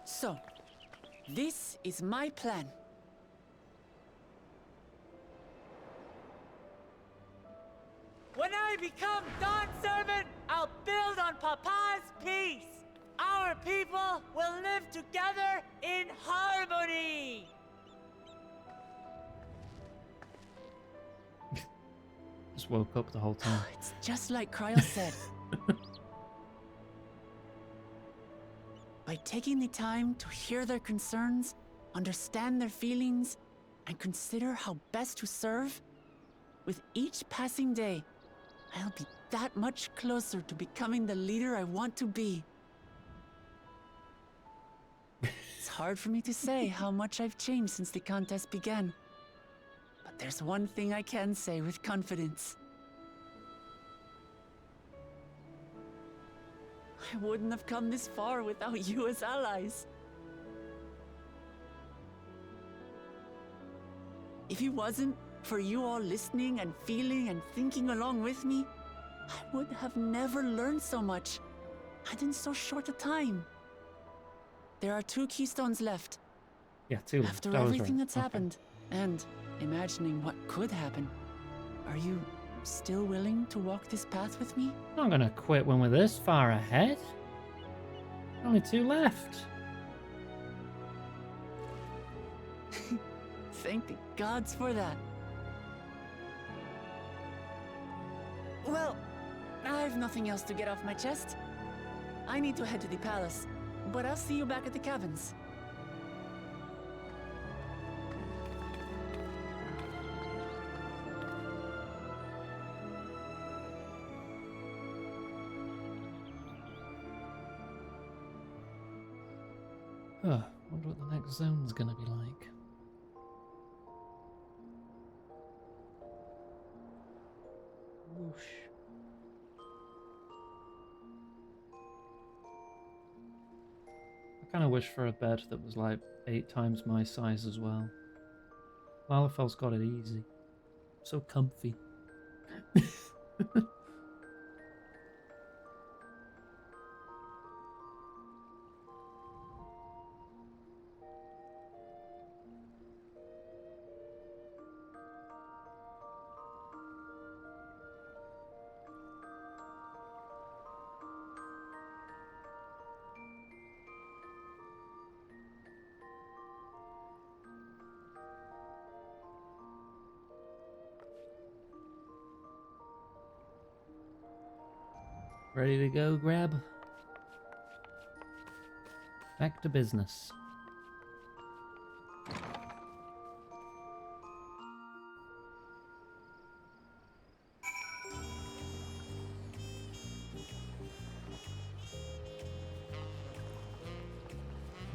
So, this is my plan. When I become Dawn Servant, I'll build on Papa's peace. Our people will live together in harmony. Just woke up the whole time. It's just like Cryo said. By taking the time to hear their concerns, understand their feelings, and consider how best to serve, with each passing day, I'll be that much closer to becoming the leader I want to be. It's hard for me to say how much I've changed since the contest began. But there's one thing I can say with confidence. I wouldn't have come this far without you as allies. If it wasn't for you all listening and feeling and thinking along with me, I would have never learned so much, and in so short a time. There are 2 keystones left. Yeah, 2 left. After That was everything right. that's happened, and imagining what could happen, are you still willing to walk this path with me? I'm not gonna quit when we're this far ahead. Only 2 left. Thank the gods for that. Well, I've nothing else to get off my chest. I need to head to the palace, but I'll see you back at the cabins. Oh, wonder what the next zone's gonna be like. Whoosh. I kind of wish for a bed that was like 8 times my size as well. Lalafel's got it easy. So comfy. Ready to go, Grab? Back to business.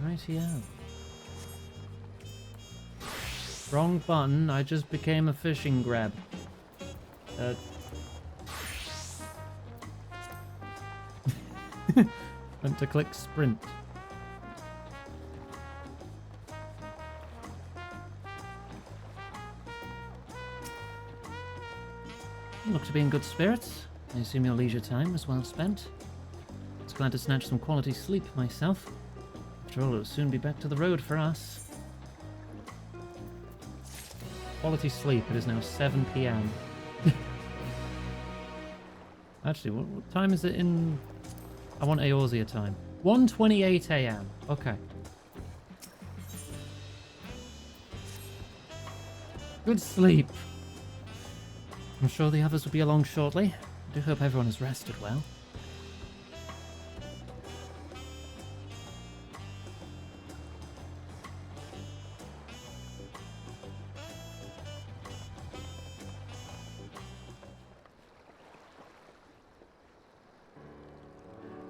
Rightio. Wrong button, I just became a fishing grab. Went to click sprint. You look to be in good spirits. I assume your leisure time was well spent. I was glad to snatch some quality sleep myself. After all, it'll soon be back to the road for us. Quality sleep, it is now 7 PM. Actually, what time is it in... I want Eorzea time. 1:28 AM. Okay. Good sleep. I'm sure the others will be along shortly. I do hope everyone has rested well.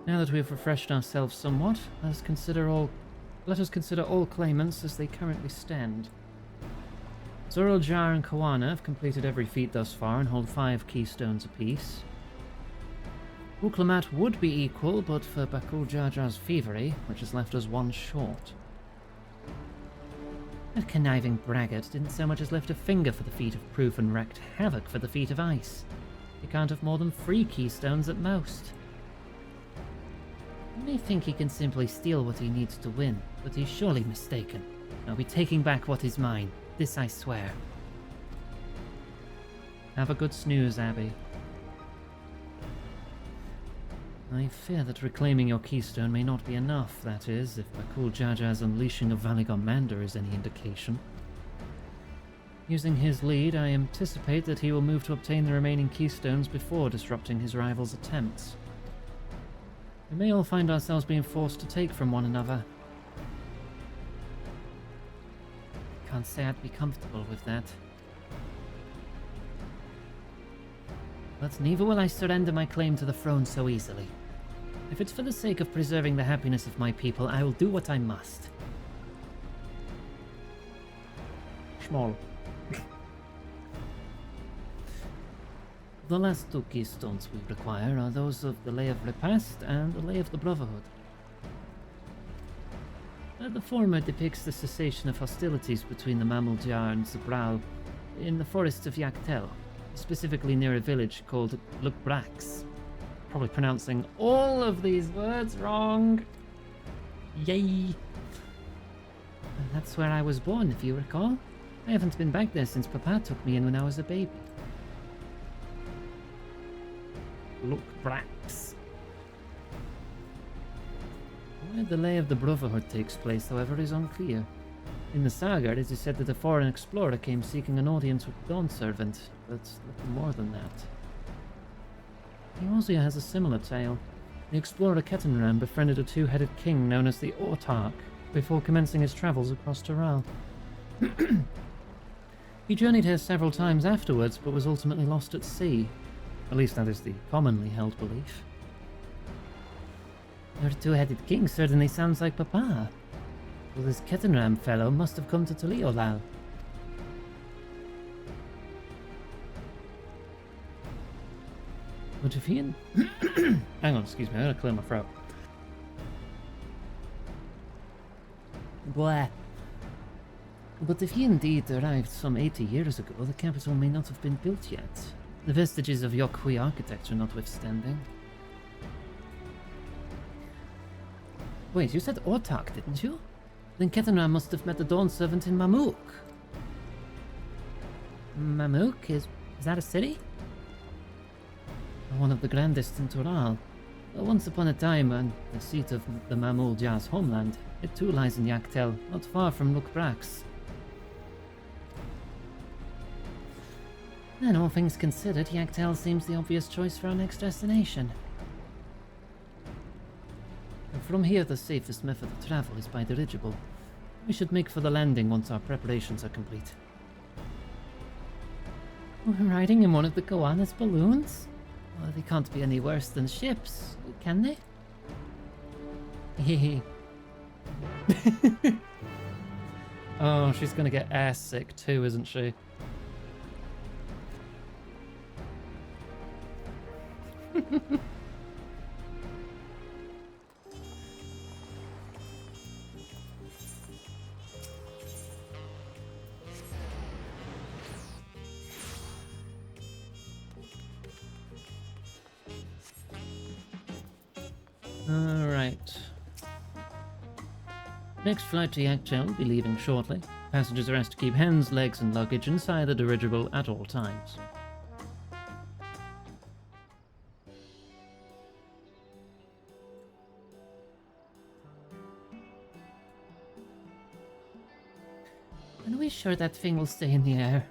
Now that we have refreshed ourselves somewhat, let us consider all claimants as they currently stand. Zoril, Jar, and Kawana have completed every feat thus far and hold 5 keystones apiece. Uklamat would be equal, but for Bakul Jar Jar's thievery, which has left us 1 short. That conniving braggart didn't so much as lift a finger for the feat of proof and wreaked havoc for the feat of ice. He can't have more than 3 keystones at most. He may think he can simply steal what he needs to win, but he's surely mistaken. I'll be taking back what is mine. This I swear. Have a good snooze, Abby. I fear that reclaiming your keystone may not be enough, that is, if Bakul Jar Jar's unleashing of Valigomander is any indication. Using his lead, I anticipate that he will move to obtain the remaining keystones before disrupting his rival's attempts. We may all find ourselves being forced to take from one another. Can't say I'd be comfortable with that. But neither will I surrender my claim to the throne so easily. If it's for the sake of preserving the happiness of my people, I will do what I must. Small. The last 2 keystones we require are those of the Lay of Repast and the Lay of the Brotherhood. The former depicts the cessation of hostilities between the Mamuljar and Zabral in the forests of Yaktel, specifically near a village called Lukbrax. Probably pronouncing all of these words wrong. Yay! And that's where I was born, if you recall. I haven't been back there since Papa took me in when I was a baby. Lukbrax. Where the Lay of the Brotherhood takes place, however, is unclear. In the saga, it is said that a foreign explorer came seeking an audience with the Dawn Servant, but little more than that. Eorzea has a similar tale. The explorer Ketenram befriended a 2-headed king known as the Autarch before commencing his travels across Taral. He journeyed here several times afterwards, but was ultimately lost at sea. At least that is the commonly held belief. Your 2-headed king certainly sounds like Papa. Well, this Kettenram fellow must have come to Tuliolal. But if he and... Hang on, excuse me, I gotta clear my throat. Blah. But if he indeed arrived some 80 years ago, the capital may not have been built yet. The vestiges of Yokhui architecture notwithstanding. Wait, you said Ortak, didn't you? Then Kettenram must have met the Dawn Servant in Mamuk. Mamuk? Is that a city? One of the grandest in Tural. Once upon a time, the seat of the Mamul Jar's homeland, it too lies in Yaktel, not far from Lukbrax. Then, all things considered, Yaktel seems the obvious choice for our next destination. And from here, the safest method of travel is by dirigible. We should make for the landing once our preparations are complete. We're riding in one of the Goanna's balloons? Well, they can't be any worse than ships, can they? Hehe. Oh, she's gonna get ass sick too, isn't she? Alright. Next flight to Yaktel will be leaving shortly. Passengers are asked to keep hands, legs and luggage inside the dirigible at all times. Are we sure that thing will stay in the air?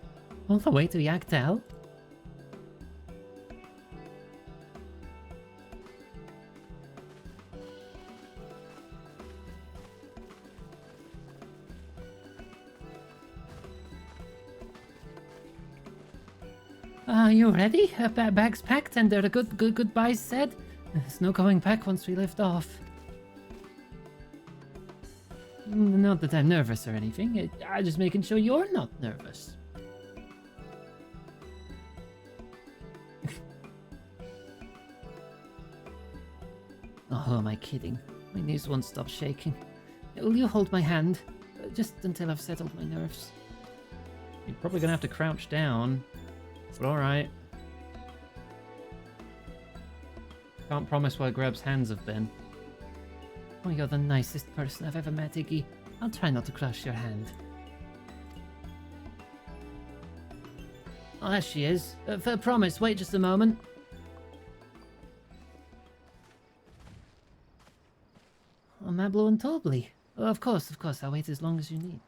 All the way to Yaktel? Are you ready? Bags packed and there are goodbyes said? There's no going back once we lift off. Not that I'm nervous or anything. I'm just making sure you're not nervous. Oh, who am I kidding? My knees won't stop shaking. Will you hold my hand? Just until I've settled my nerves. You're probably gonna have to crouch down. But alright. Can't promise where Greb's hands have been. Oh, you're the nicest person I've ever met, Iggy. I'll try not to crush your hand. Oh, there she is. For a promise, wait just a moment. Oh, Mablo and Torbly. Oh, of course, I'll wait as long as you need.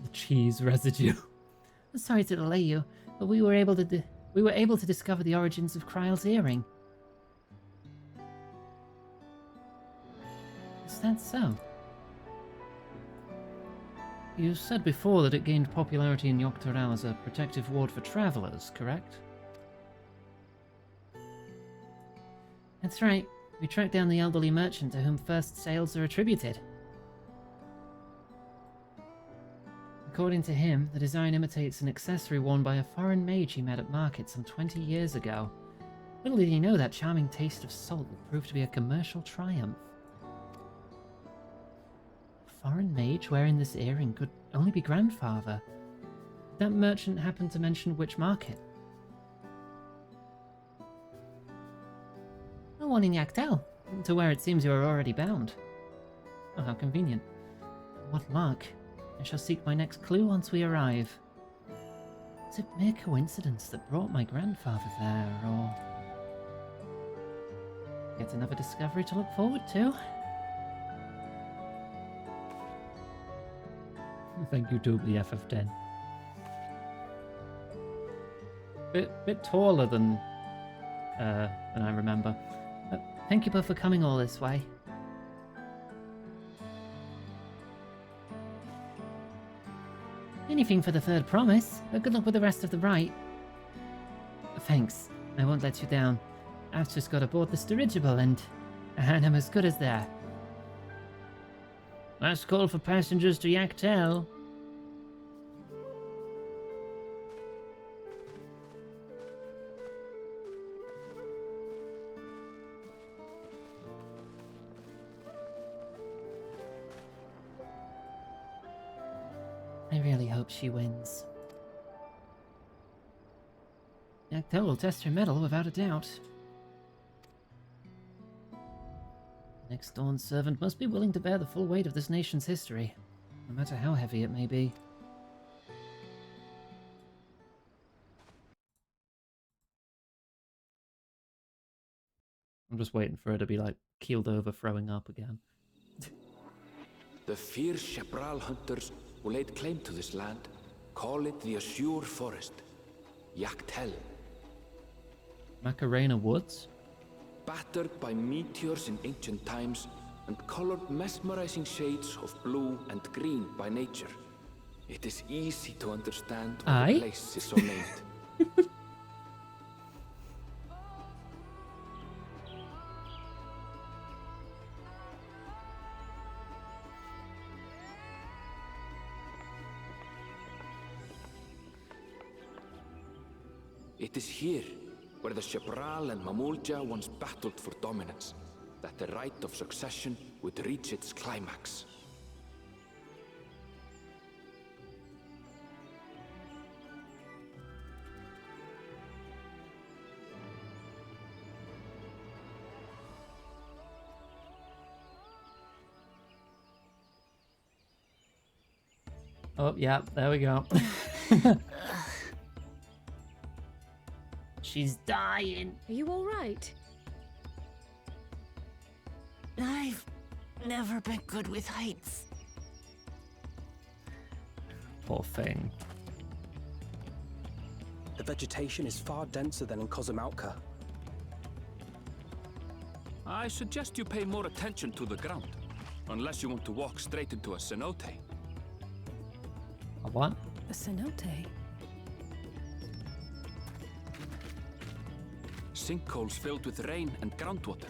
The cheese residue. Sorry to delay you, but we were able to discover the origins of Kryle's earring. Is that so? You said before that it gained popularity in Yoktoral as a protective ward for travelers, correct? That's right. We tracked down the elderly merchant to whom first sales are attributed. According to him, the design imitates an accessory worn by a foreign mage he met at market some 20 years ago. Little did he know that charming taste of salt would prove to be a commercial triumph. A foreign mage wearing this earring could only be grandfather. Did that merchant happen to mention which market? No one in Yaktel, to where it seems you are already bound. Oh, how convenient. What luck. I shall seek my next clue once we arrive. Is it mere coincidence that brought my grandfather there, or... yet another discovery to look forward to? Thank you, Doobly FF10. Bit taller than I remember. Thank you both for coming all this way. Anything for the third promise. Good luck with the rest of the rite. Thanks. I won't let you down. I've just got aboard this dirigible and I'm as good as there. Last call for passengers to Yaktel. I really hope she wins. Yaktel will test her mettle without a doubt. Next Dawn servant must be willing to bear the full weight of this nation's history, no matter how heavy it may be. I'm just waiting for her to be like keeled over, throwing up again. The fierce Chapral hunters who laid claim to this land call it the Azure Forest, Yaktel. Macarena Woods? Battered by meteors in ancient times and colored mesmerizing shades of blue and green by nature, it is easy to understand why the place is so named. It is here, where the Chapral and Mamulja once battled for dominance, that the right of succession would reach its climax. Oh, yeah, there we go. She's dying. Are you all right? I've never been good with heights. Poor thing. The vegetation is far denser than in Kozumauka. I suggest you pay more attention to the ground, unless you want to walk straight into a cenote. A what? A cenote? Sinkholes filled with rain and groundwater.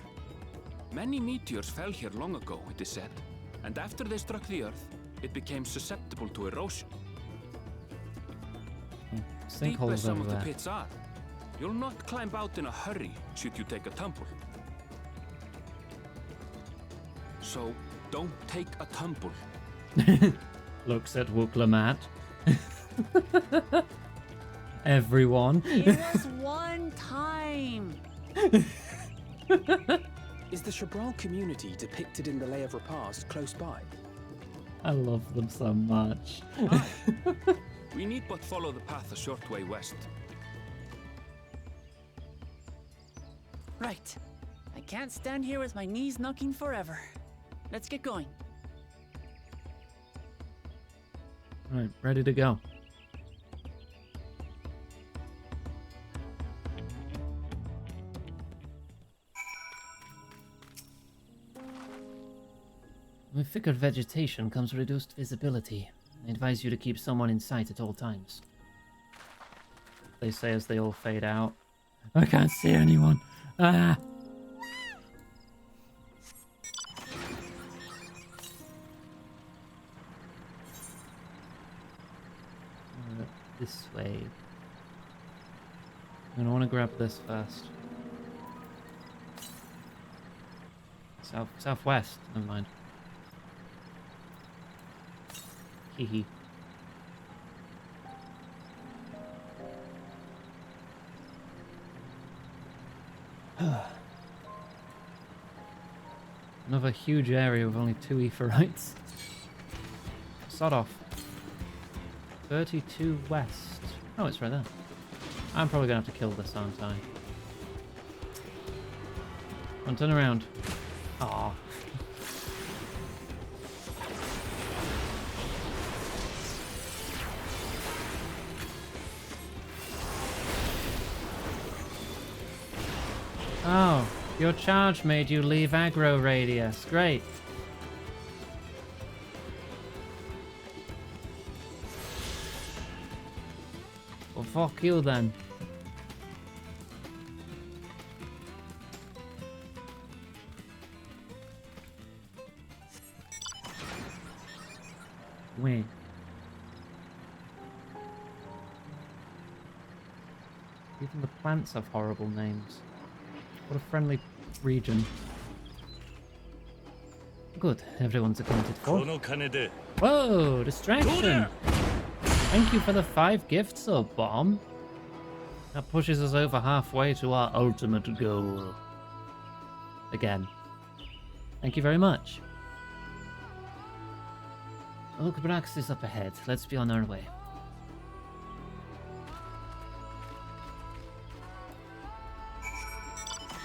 Many meteors fell here long ago, it is said, and after they struck the Earth, it became susceptible to erosion. Deep as some of the pits are, you'll not climb out in a hurry should you take a tumble. So, don't take a tumble. Looks at Wuklamat. Everyone. It was one time. Is the Chapral community depicted in the Lay of Repast close by? I love them so much. We need but follow the path a short way west. Right. I can't stand here with my knees knocking forever. Let's get going. Alright, ready to go. With thicker vegetation comes reduced visibility. I advise you to keep someone in sight at all times. They say as they all fade out. I can't see anyone. Ah! This way. I'm gonna want to grab this first. Southwest. Never mind. Hee. Another huge area with only 2 Aetherites. Sod off. 32 west. Oh, it's right there. I'm probably gonna have to kill this, aren't I? Come on, turn around. Aww. Oh, your charge made you leave aggro radius. Great. Well, fuck you then. Wait. Even the plants have horrible names. What a friendly region. Good, everyone's accounted for. Whoa, distraction! Thank you for the 5 gifts, Bomb. That pushes us over halfway to our ultimate goal. Again. Thank you very much. Oak Brax is up ahead. Let's be on our way.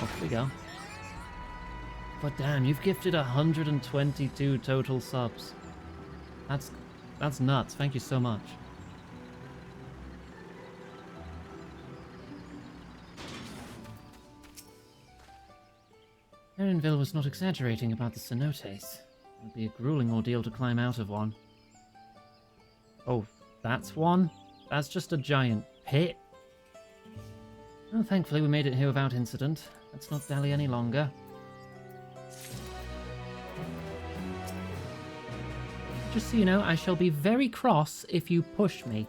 Off we go. But damn, you've gifted 122 total subs. That's nuts. Thank you so much. Erenville was not exaggerating about the cenotes. It would be a grueling ordeal to climb out of one. Oh, that's one? That's just a giant pit. Well, thankfully we made it here without incident. Let's not dally any longer. Just so you know, I shall be very cross if you push me.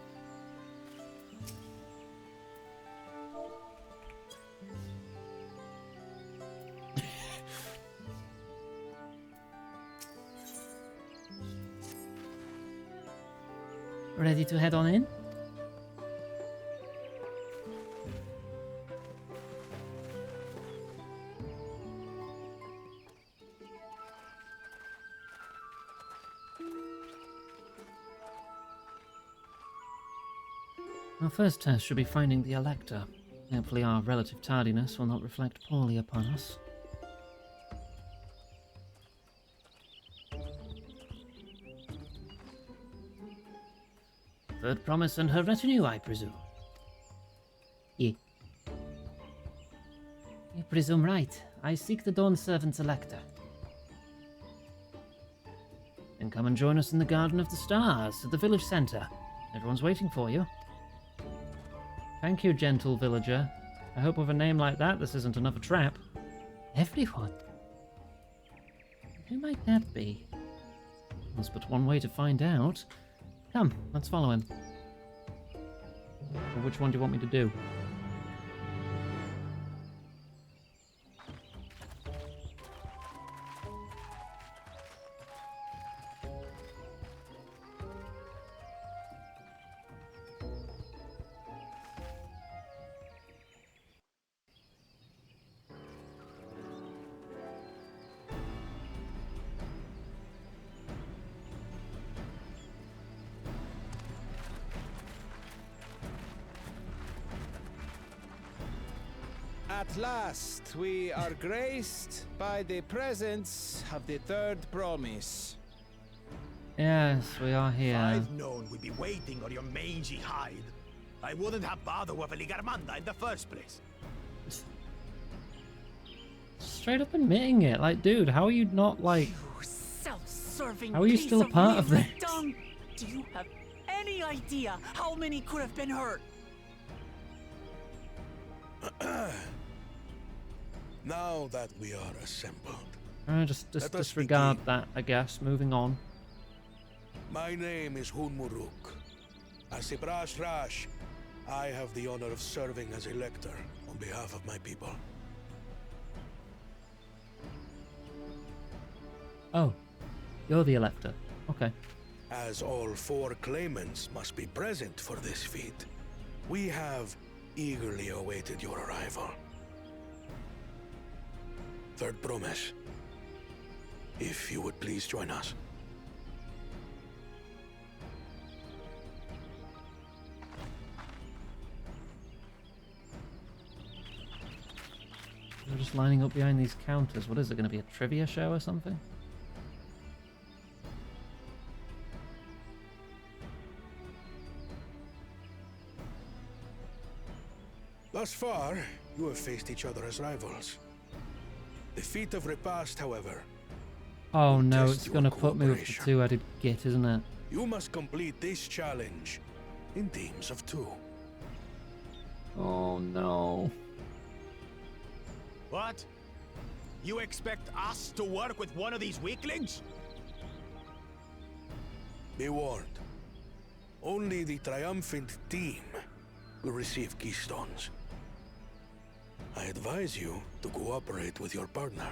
Ready to head on in? Our first test should be finding the Elector. Hopefully our relative tardiness will not reflect poorly upon us. Third Promise and her retinue, I presume. Yeah. You presume right. I seek the Dawn Servant's Elector. Then come and join us in the Garden of the Stars at the village centre. Everyone's waiting for you. Thank you, gentle villager. I hope with a name like that, this isn't another trap. Everyone? Who might that be? There's but one way to find out. Come, let's follow him. Well, which one do you want me to do? At last, we are graced by the presence of the Third Promise. Yes, we are here. I've known we'd be waiting on your mangy hide. I wouldn't have bothered with a Ligarmanda in the first place. Straight up admitting it. Like, dude, how are you not, like... Self-serving how are you still a part of this? Dung. Do you have any idea how many could have been hurt? Now that we are assembled, just disregard that, I guess. Moving on. my name is Hunmuruk. As Ibrash Rash, I have the honor of serving as Elector on behalf of my people. Oh, you're the Elector. Okay. As all 4 claimants must be present for this feat, we have eagerly awaited your arrival. Third Promise, if you would please join us. We're just lining up behind these counters. What is it, going to be a trivia show or something? Thus far, you have faced each other as rivals. The feat of repast, however... Oh no, it's going to put me with the 2-headed git, isn't it? You must complete this challenge in teams of 2. Oh no. What? You expect us to work with one of these weaklings? Be warned. Only the triumphant team will receive keystones. I advise you to cooperate with your partner.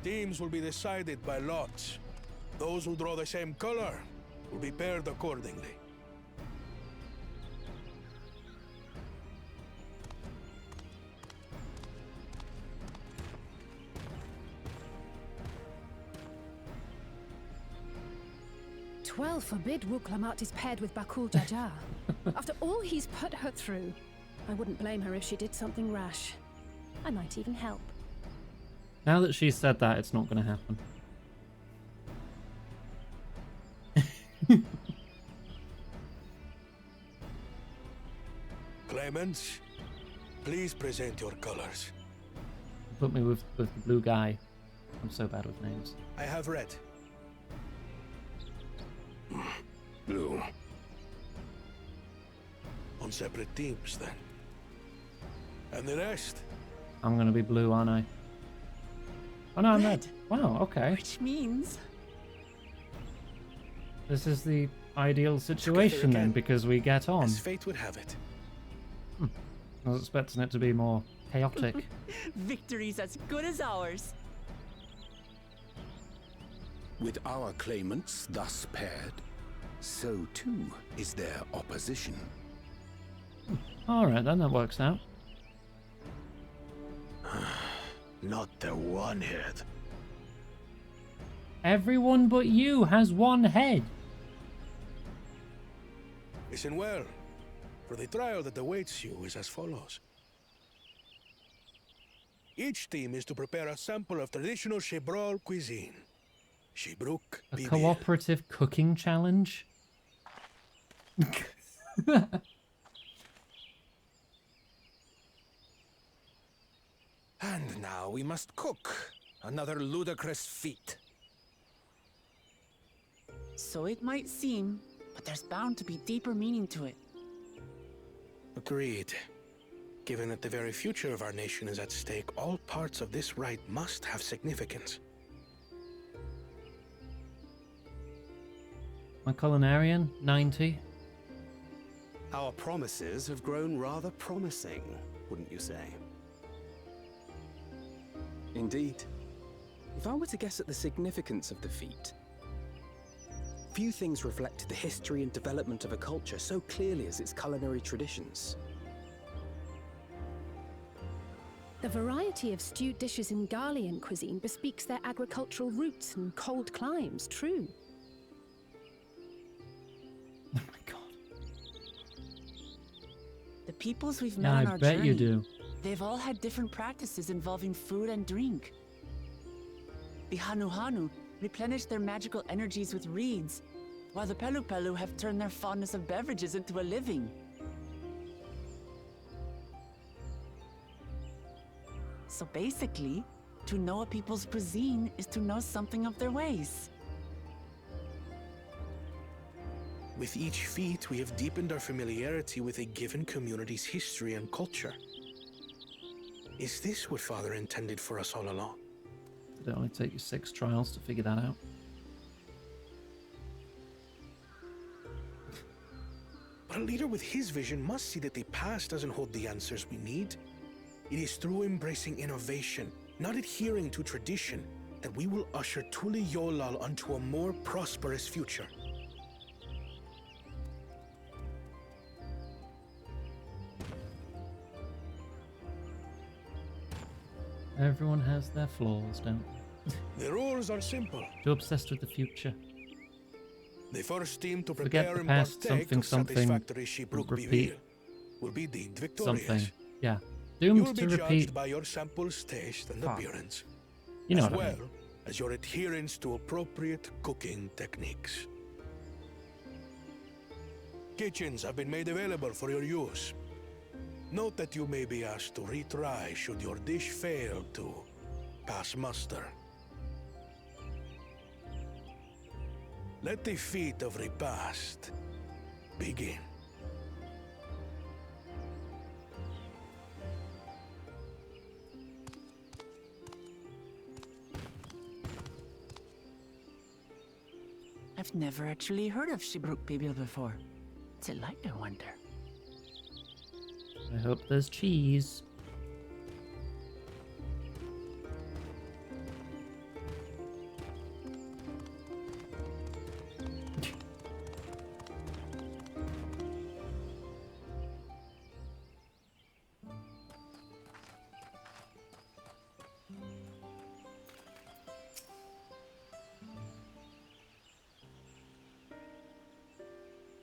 Teams will be decided by lots. Those who draw the same color will be paired accordingly. Twelve forbid Wuklamat is paired with Bakul Jaja. After all he's put her through, I wouldn't blame her if she did something rash. I might even help. Now that she's said that, it's not going to happen. Clemens, please present your colors. Put me with the blue guy. I'm so bad with names. I have red. Blue. On separate teams, then. And the rest? I'm going to be blue, aren't I? Oh, no, I'm red. Wow, okay. Which means... This is the ideal situation then, because we get on. As fate would have it. I was expecting it to be more chaotic. Victory's as good as ours. With our claimants thus paired, so too is their opposition. Alright then, that works out. Not the one head. Everyone but you has one head. Listen well, for the trial that awaits you is as follows. Each team is to prepare a sample of traditional Shebrol cuisine. Shibruk A Bibi. cooperative cooking challenge? And now we must cook. Another ludicrous feat. So it might seem, but there's bound to be deeper meaning to it. Agreed. Given that the very future of our nation is at stake, all parts of this rite must have significance. My culinarian, 90. Our promises have grown rather promising, wouldn't you say? Indeed. If I were to guess at the significance of the feat, few things reflect the history and development of a culture so clearly as its culinary traditions. The variety of stewed dishes in Garlean cuisine bespeaks their agricultural roots and cold climes, true. Oh my god. The peoples we've Yeah, met on I our bet journey, you do. they've all had different practices involving food and drink. The Hanuhanu replenish their magical energies with reeds, while the Pelupelu have turned their fondness of beverages into a living. So basically, to know a people's cuisine is to know something of their ways. With each feat, we have deepened our familiarity with a given community's history and culture. Is this what Father intended for us all along? Did it only take you 6 trials to figure that out? But a leader with his vision must see that the past doesn't hold the answers we need. It is through embracing innovation, not adhering to tradition, that we will usher Tuli Yolal onto a more prosperous future. Everyone has their flaws, don't they? The rules are simple. Too obsessed with the future. The first team to Forget prepare the and past, partake of something, satisfactory Shibruk repeat. Bivir will be deemed victorious. Something. Yeah. You Doomed will to be repeat. judged by your sample's taste and Fuck. appearance, You know as what I well mean. as your adherence to appropriate cooking techniques. Kitchens have been made available for your use. Note that you may be asked to retry should your dish fail to pass muster. Let the feat of repast begin. I've never actually heard of Shibruk Bibil before. What's it like, I wonder? I hope there's cheese.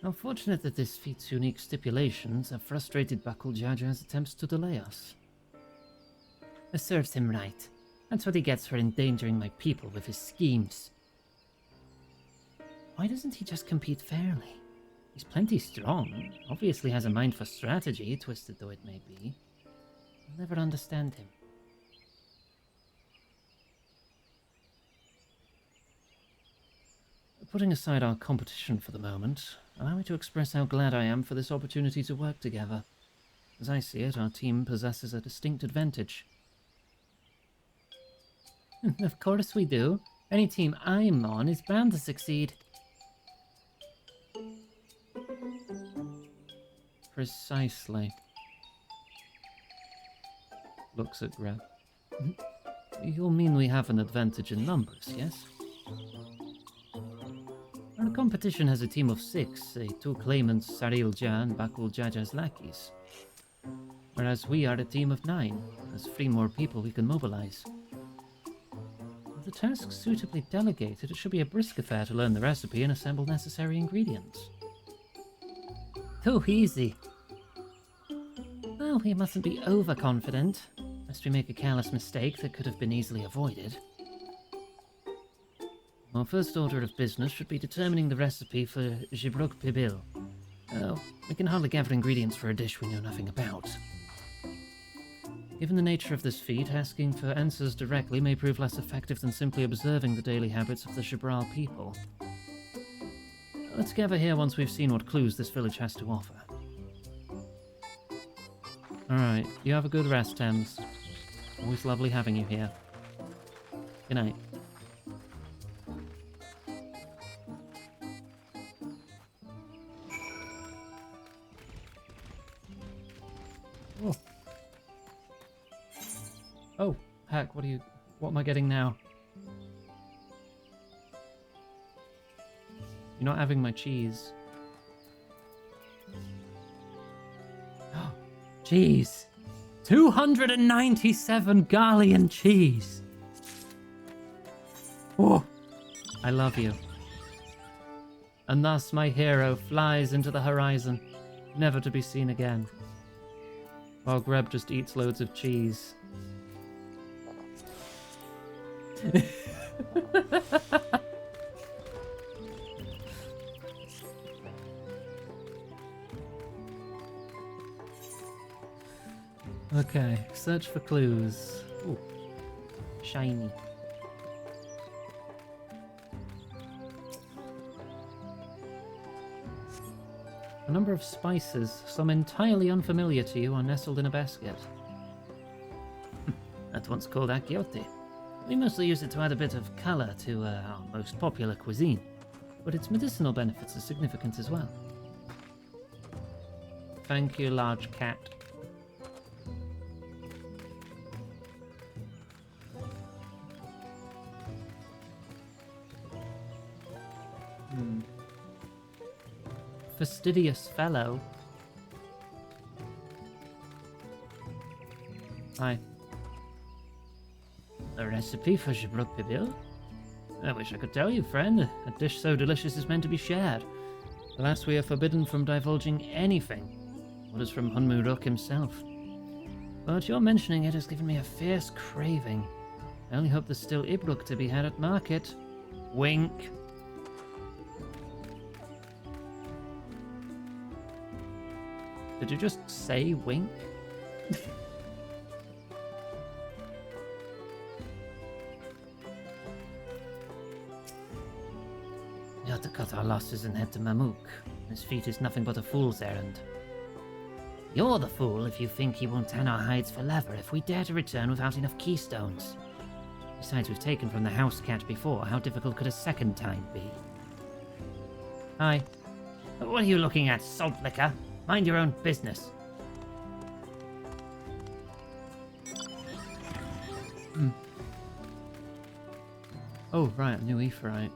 Unfortunate that this feat's unique stipulations have frustrated Bakul Jaja's attempts to delay us. It serves him right. That's what he gets for endangering my people with his schemes. Why doesn't he just compete fairly? He's plenty strong, obviously has a mind for strategy, twisted though it may be. I'll never understand him. Putting aside our competition for the moment, allow me to express how glad I am for this opportunity to work together. As I see it, our team possesses a distinct advantage. Of course we do. Any team I'm on is bound to succeed. Precisely. Looks at Greb. You'll mean we have an advantage in numbers, yes? Our competition has a team of 6, the 2 claimants Saril Jah and Bakul Jaja's lackeys. Whereas we are a team of 9, there's 3 more people we can mobilize. With the task suitably delegated, it should be a brisk affair to learn the recipe and assemble necessary ingredients. Too easy. Well, we mustn't be overconfident, lest we make a careless mistake that could have been easily avoided. Our first order of business should be determining the recipe for Shibruk Bibil. We can hardly gather ingredients for a dish we know nothing about. Given the nature of this feat, asking for answers directly may prove less effective than simply observing the daily habits of the Shibral people. Let's gather here once we've seen what clues this village has to offer. Alright, you have a good rest, Thames. Always lovely having you here. Good night. Oh. Oh, heck, what am I getting now? You're not having my cheese. Cheese! 297 Garlean cheese! Oh, I love you. And thus my hero flies into the horizon, never to be seen again. While Greb just eats loads of cheese. Okay, search for clues. Ooh, shiny. A number of spices, some entirely unfamiliar to you, are nestled in a basket. That's once called akiote. We mostly use it to add a bit of colour to our most popular cuisine, but its medicinal benefits are significant as well. Thank you, large cat. Fastidious fellow. Hi. A recipe for Shibruk Bibil? I wish I could tell you, friend. A dish so delicious is meant to be shared. Alas, we are forbidden from divulging anything. What is from Hunmuruk himself? But your mentioning it has given me a fierce craving. I only hope there's still Ibruk to be had at market. Wink. Did you just say wink? We ought to cut our losses and head to Mamuk. This feat is nothing but a fool's errand. You're the fool if you think he won't tan our hides for leather if we dare to return without enough keystones. Besides, we've taken from the house cat before. How difficult could a second time be? Hi. What are you looking at, salt liquor? Mind your own business. Oh, right, a new Aephorite.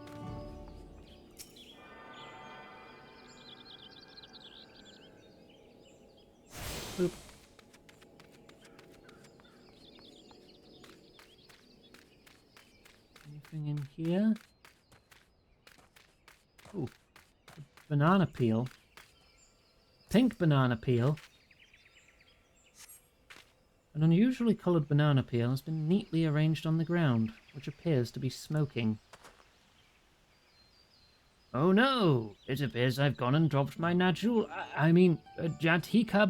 Boop. Anything in here? Ooh. Banana peel. Pink banana peel. An unusually coloured banana peel has been neatly arranged on the ground, which appears to be smoking. Oh no! It appears I've gone and dropped my Jatika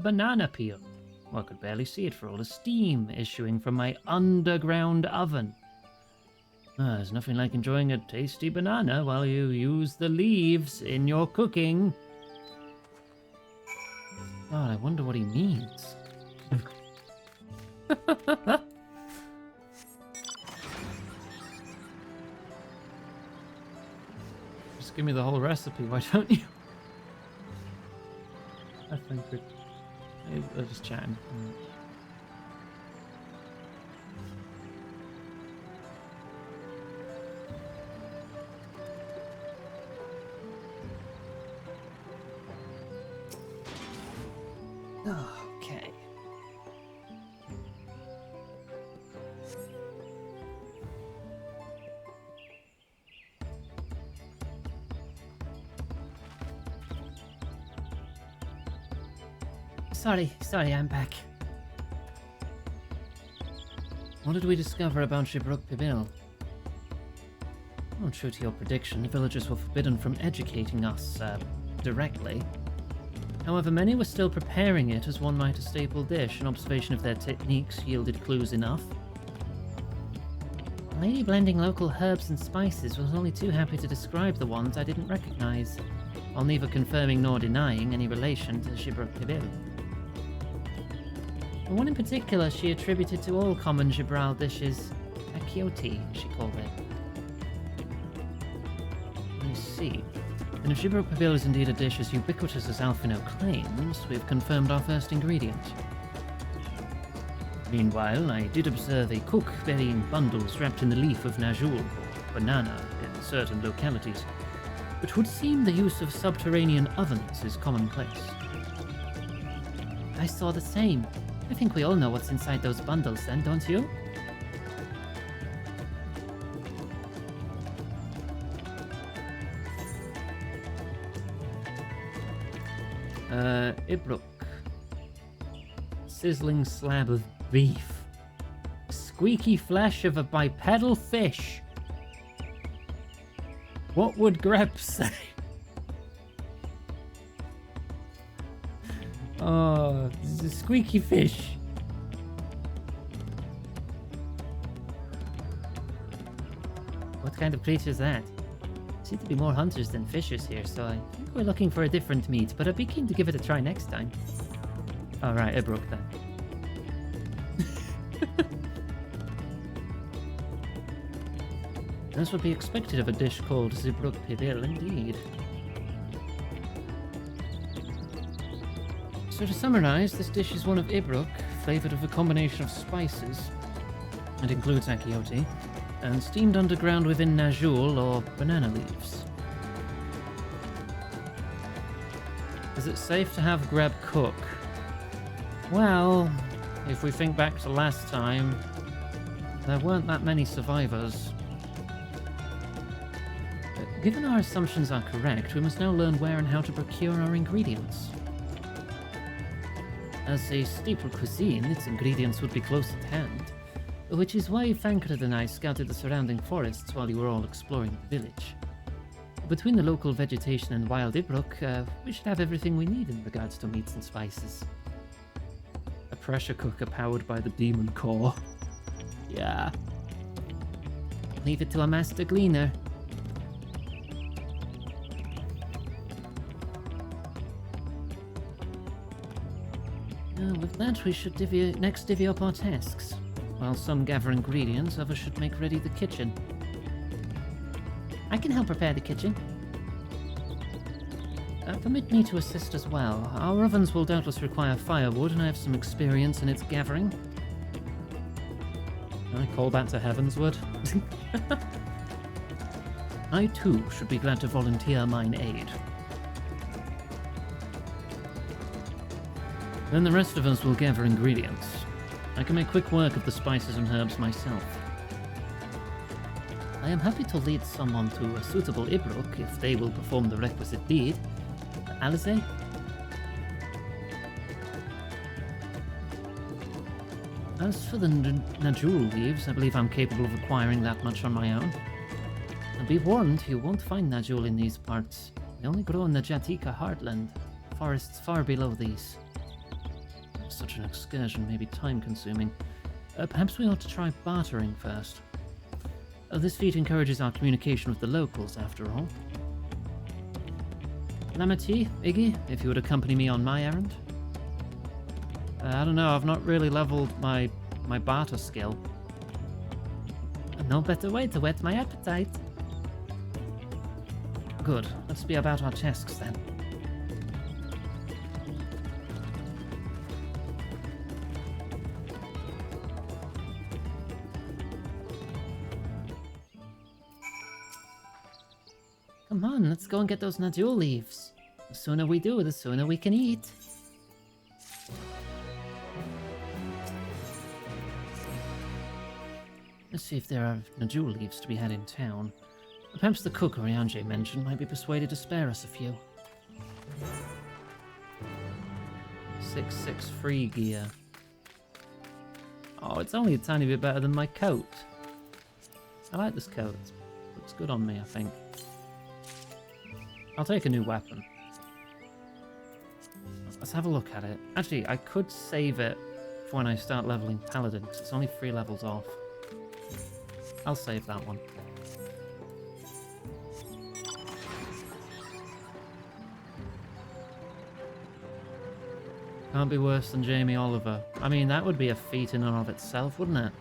banana peel. Well, I could barely see it for all the steam issuing from my underground oven. There's nothing like enjoying a tasty banana while you use the leaves in your cooking. God, I wonder what he means. Just give me the whole recipe, why don't you? I think they're just chatting. Okay. Sorry, I'm back. What did we discover about Shibruk Pibil? Well, true to your prediction, villagers were forbidden from educating us, directly. However, many were still preparing it as one might a staple dish. An observation of their techniques yielded clues enough. The lady blending local herbs and spices was only too happy to describe the ones I didn't recognize, while neither confirming nor denying any relation to Shibruk Pibil. The one in particular she attributed to all common Gibral dishes, Akioti, she called it. I see. And if Shibruk Pibil is indeed a dish as ubiquitous as Alphino claims, we've confirmed our first ingredient. Meanwhile, I did observe a cook burying bundles wrapped in the leaf of Najul, or banana, in certain localities. It would seem the use of subterranean ovens is commonplace. I saw the same. I think we all know what's inside those bundles then, don't you? Ibruk. Sizzling slab of beef. Squeaky flesh of a bipedal fish. What would Grep say? Oh, this is a squeaky fish. What kind of creature is that? Seem to be more hunters than fishers here, so I think we're looking for a different meat, but I'd be keen to give it a try next time. Alright, Ibruk then. This would be expected of a dish called Zibruk Pibil, indeed. So to summarize, this dish is one of Ibruk, flavoured with a combination of spices. It includes Akioti, and steamed underground within Najul or banana leaves. Is it safe to have Greb cook? Well, if we think back to last time, there weren't that many survivors. But given our assumptions are correct, we must now learn where and how to procure our ingredients. As a staple cuisine, its ingredients would be close at hand, which is why Fankred and I scouted the surrounding forests while you were all exploring the village. Between the local vegetation and wild Ibruk, we should have everything we need in regards to meats and spices. A pressure cooker powered by the demon core. Yeah. Leave it to a master gleaner. With that, we should divvy up our tasks. While some gather ingredients, others should make ready the kitchen. I can help prepare the kitchen. Permit me to assist as well. Our ovens will doubtless require firewood, and I have some experience in its gathering. Can I call back to Heavenswood? I too should be glad to volunteer mine aid. Then the rest of us will gather ingredients. I can make quick work of the spices and herbs myself. I am happy to lead someone to a suitable Ibruk if they will perform the requisite deed. Alize? As for the Najul leaves, I believe I'm capable of acquiring that much on my own. And be warned, you won't find Najul in these parts. They only grow in the Jatika heartland, forests far below these. Such an excursion may be time-consuming. Perhaps we ought to try bartering first. This feat encourages our communication with the locals, after all. Lamati, Iggy, if you would accompany me on my errand. I don't know, I've not really leveled my barter skill. No better way to whet my appetite. Good, let's be about our tasks then. Come on, let's go and get those Najul leaves. The sooner we do, the sooner we can eat. Let's see if there are Najul leaves to be had in town. Perhaps the cook Oriange mentioned might be persuaded to spare us a few. 6/6 free gear. Oh, it's only a tiny bit better than my coat. I like this coat. Looks good on me, I think. I'll take a new weapon. Let's have a look at it. Actually, I could save it for when I start leveling Paladin, because it's only 3 levels off. I'll save that one. Can't be worse than Jamie Oliver. I mean, that would be a feat in and of itself, wouldn't it?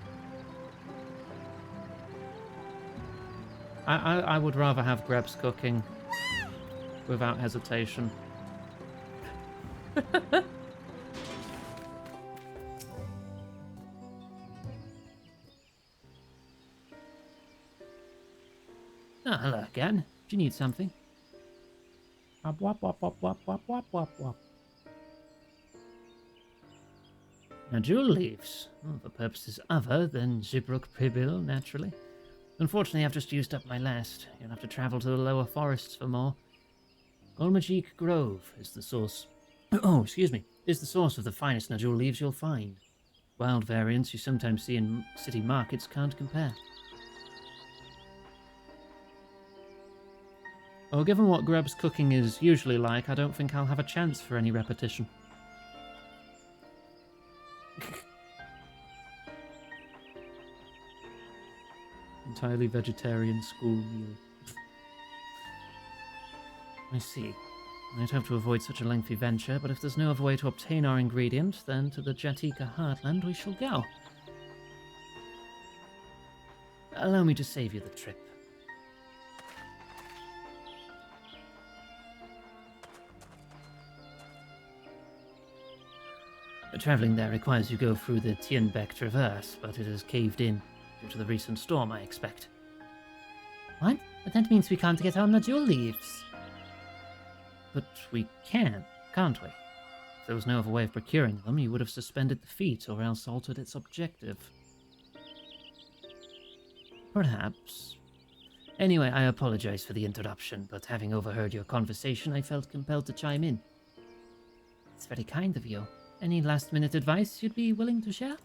I would rather have Greb's cooking. Without hesitation. Hello again. Do you need something? Wop, wop, wop, wop, wop, wop, wop, wop, wop. Najul leaves. For purposes other than Zibruk Pribil, naturally. Unfortunately, I've just used up my last. You'll have to travel to the lower forests for more. Golmajik Grove is the source. Oh, excuse me. Is the source of the finest Najul leaves you'll find. Wild variants you sometimes see in city markets can't compare. Oh, given what Greb's cooking is usually like, I don't think I'll have a chance for any repetition. Entirely vegetarian school meal. I see. I'd have to avoid such a lengthy venture, but if there's no other way to obtain our ingredient, then to the Jatika heartland we shall go. Allow me to save you the trip. Travelling there requires you go through the Tienbeck Traverse, but it is caved in due to the recent storm, I expect. What? But that means we can't get our Najul leaves. But we can, can't we? If there was no other way of procuring them, you would have suspended the feat or else altered its objective. Perhaps. Anyway, I apologize for the interruption, but having overheard your conversation, I felt compelled to chime in. It's very kind of you. Any last-minute advice you'd be willing to share?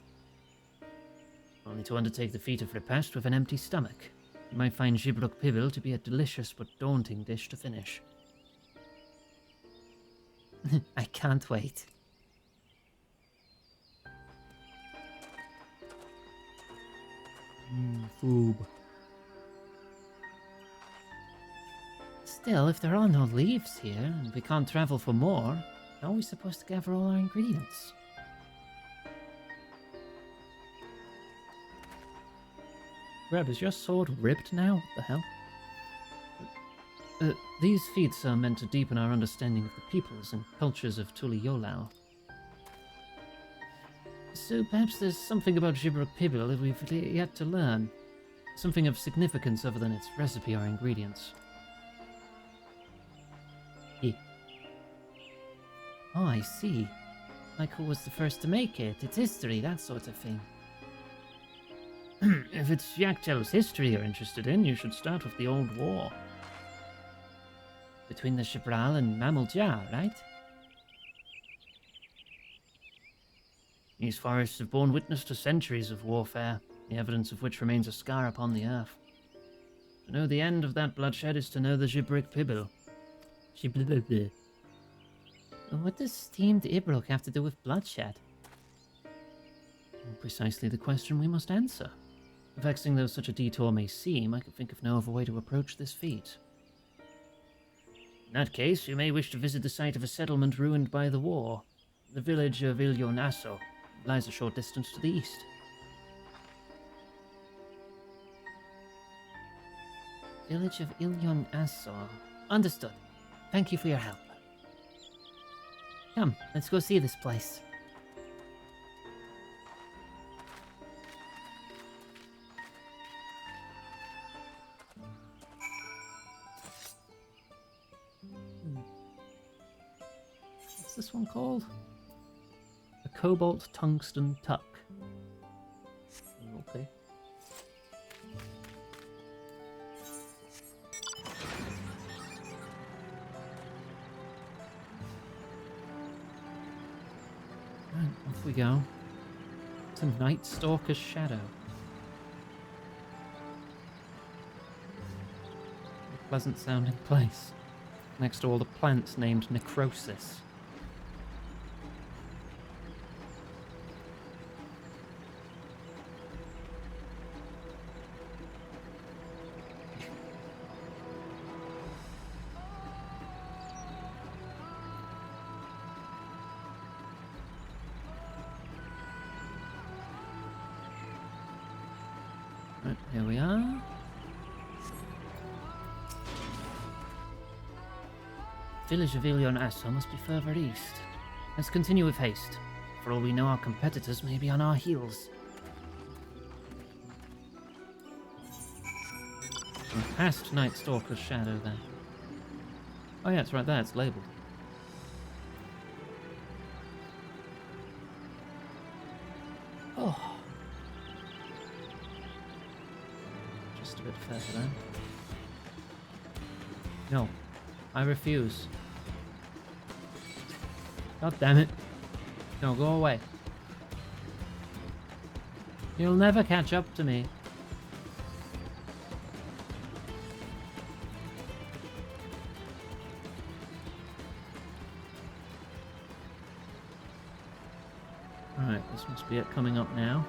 Only to undertake the feat of repast with an empty stomach. You might find Zibruk Pibil to be a delicious but daunting dish to finish. I can't wait. Foob. Still, if there are no leaves here, and we can't travel for more, how are we supposed to gather all our ingredients? Grab, is your sword ripped now? What the hell? These feats are meant to deepen our understanding of the peoples and cultures of Tuliyollal. So perhaps there's something about Gibruk Pibble that we've yet to learn. Something of significance other than its recipe or ingredients. Oh, I see. Like who was the first to make it, its history, that sort of thing. If it's Yaktel's history you're interested in, you should start with the Old War. Between the Shibral and Mamuljaa, right? These forests have borne witness to centuries of warfare, the evidence of which remains a scar upon the earth. To know the end of that bloodshed is to know the Gibruk Pibble. What does steamed Ibruk have to do with bloodshed? Precisely the question we must answer. Vexing though such a detour may seem, I could think of no other way to approach this feat. In that case, you may wish to visit the site of a settlement ruined by the war. The village of Ilyonasso lies a short distance to the east. Village of Ilyonasso. Understood. Thank you for your help. Come, let's go see this place. What's this one called? A Cobalt Tungsten Tuck. Okay. Right, off we go. To Night Stalker's Shadow. A pleasant sounding place. Next to all the plants named Necrosis. Right, here we are. Village of Ilyonasso must be further east. Let's continue with haste. For all we know, our competitors may be on our heels. We're past Night Stalker's Shadow then. Oh yeah, it's right there, it's labelled. Oh. Just a bit further then. No, I refuse. God damn it. No, go away. You'll never catch up to me. Right, this must be it coming up now.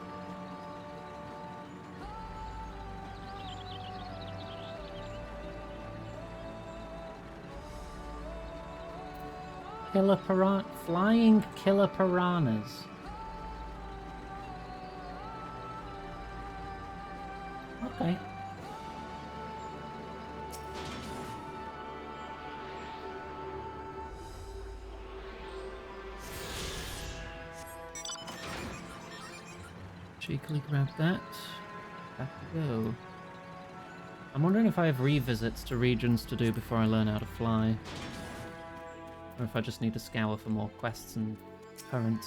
Flying killer piranhas. Okay. Cheekily grab that. Back we go. I'm wondering if I have revisits to regions to do before I learn how to fly. Or if I just need to scour for more quests and currents.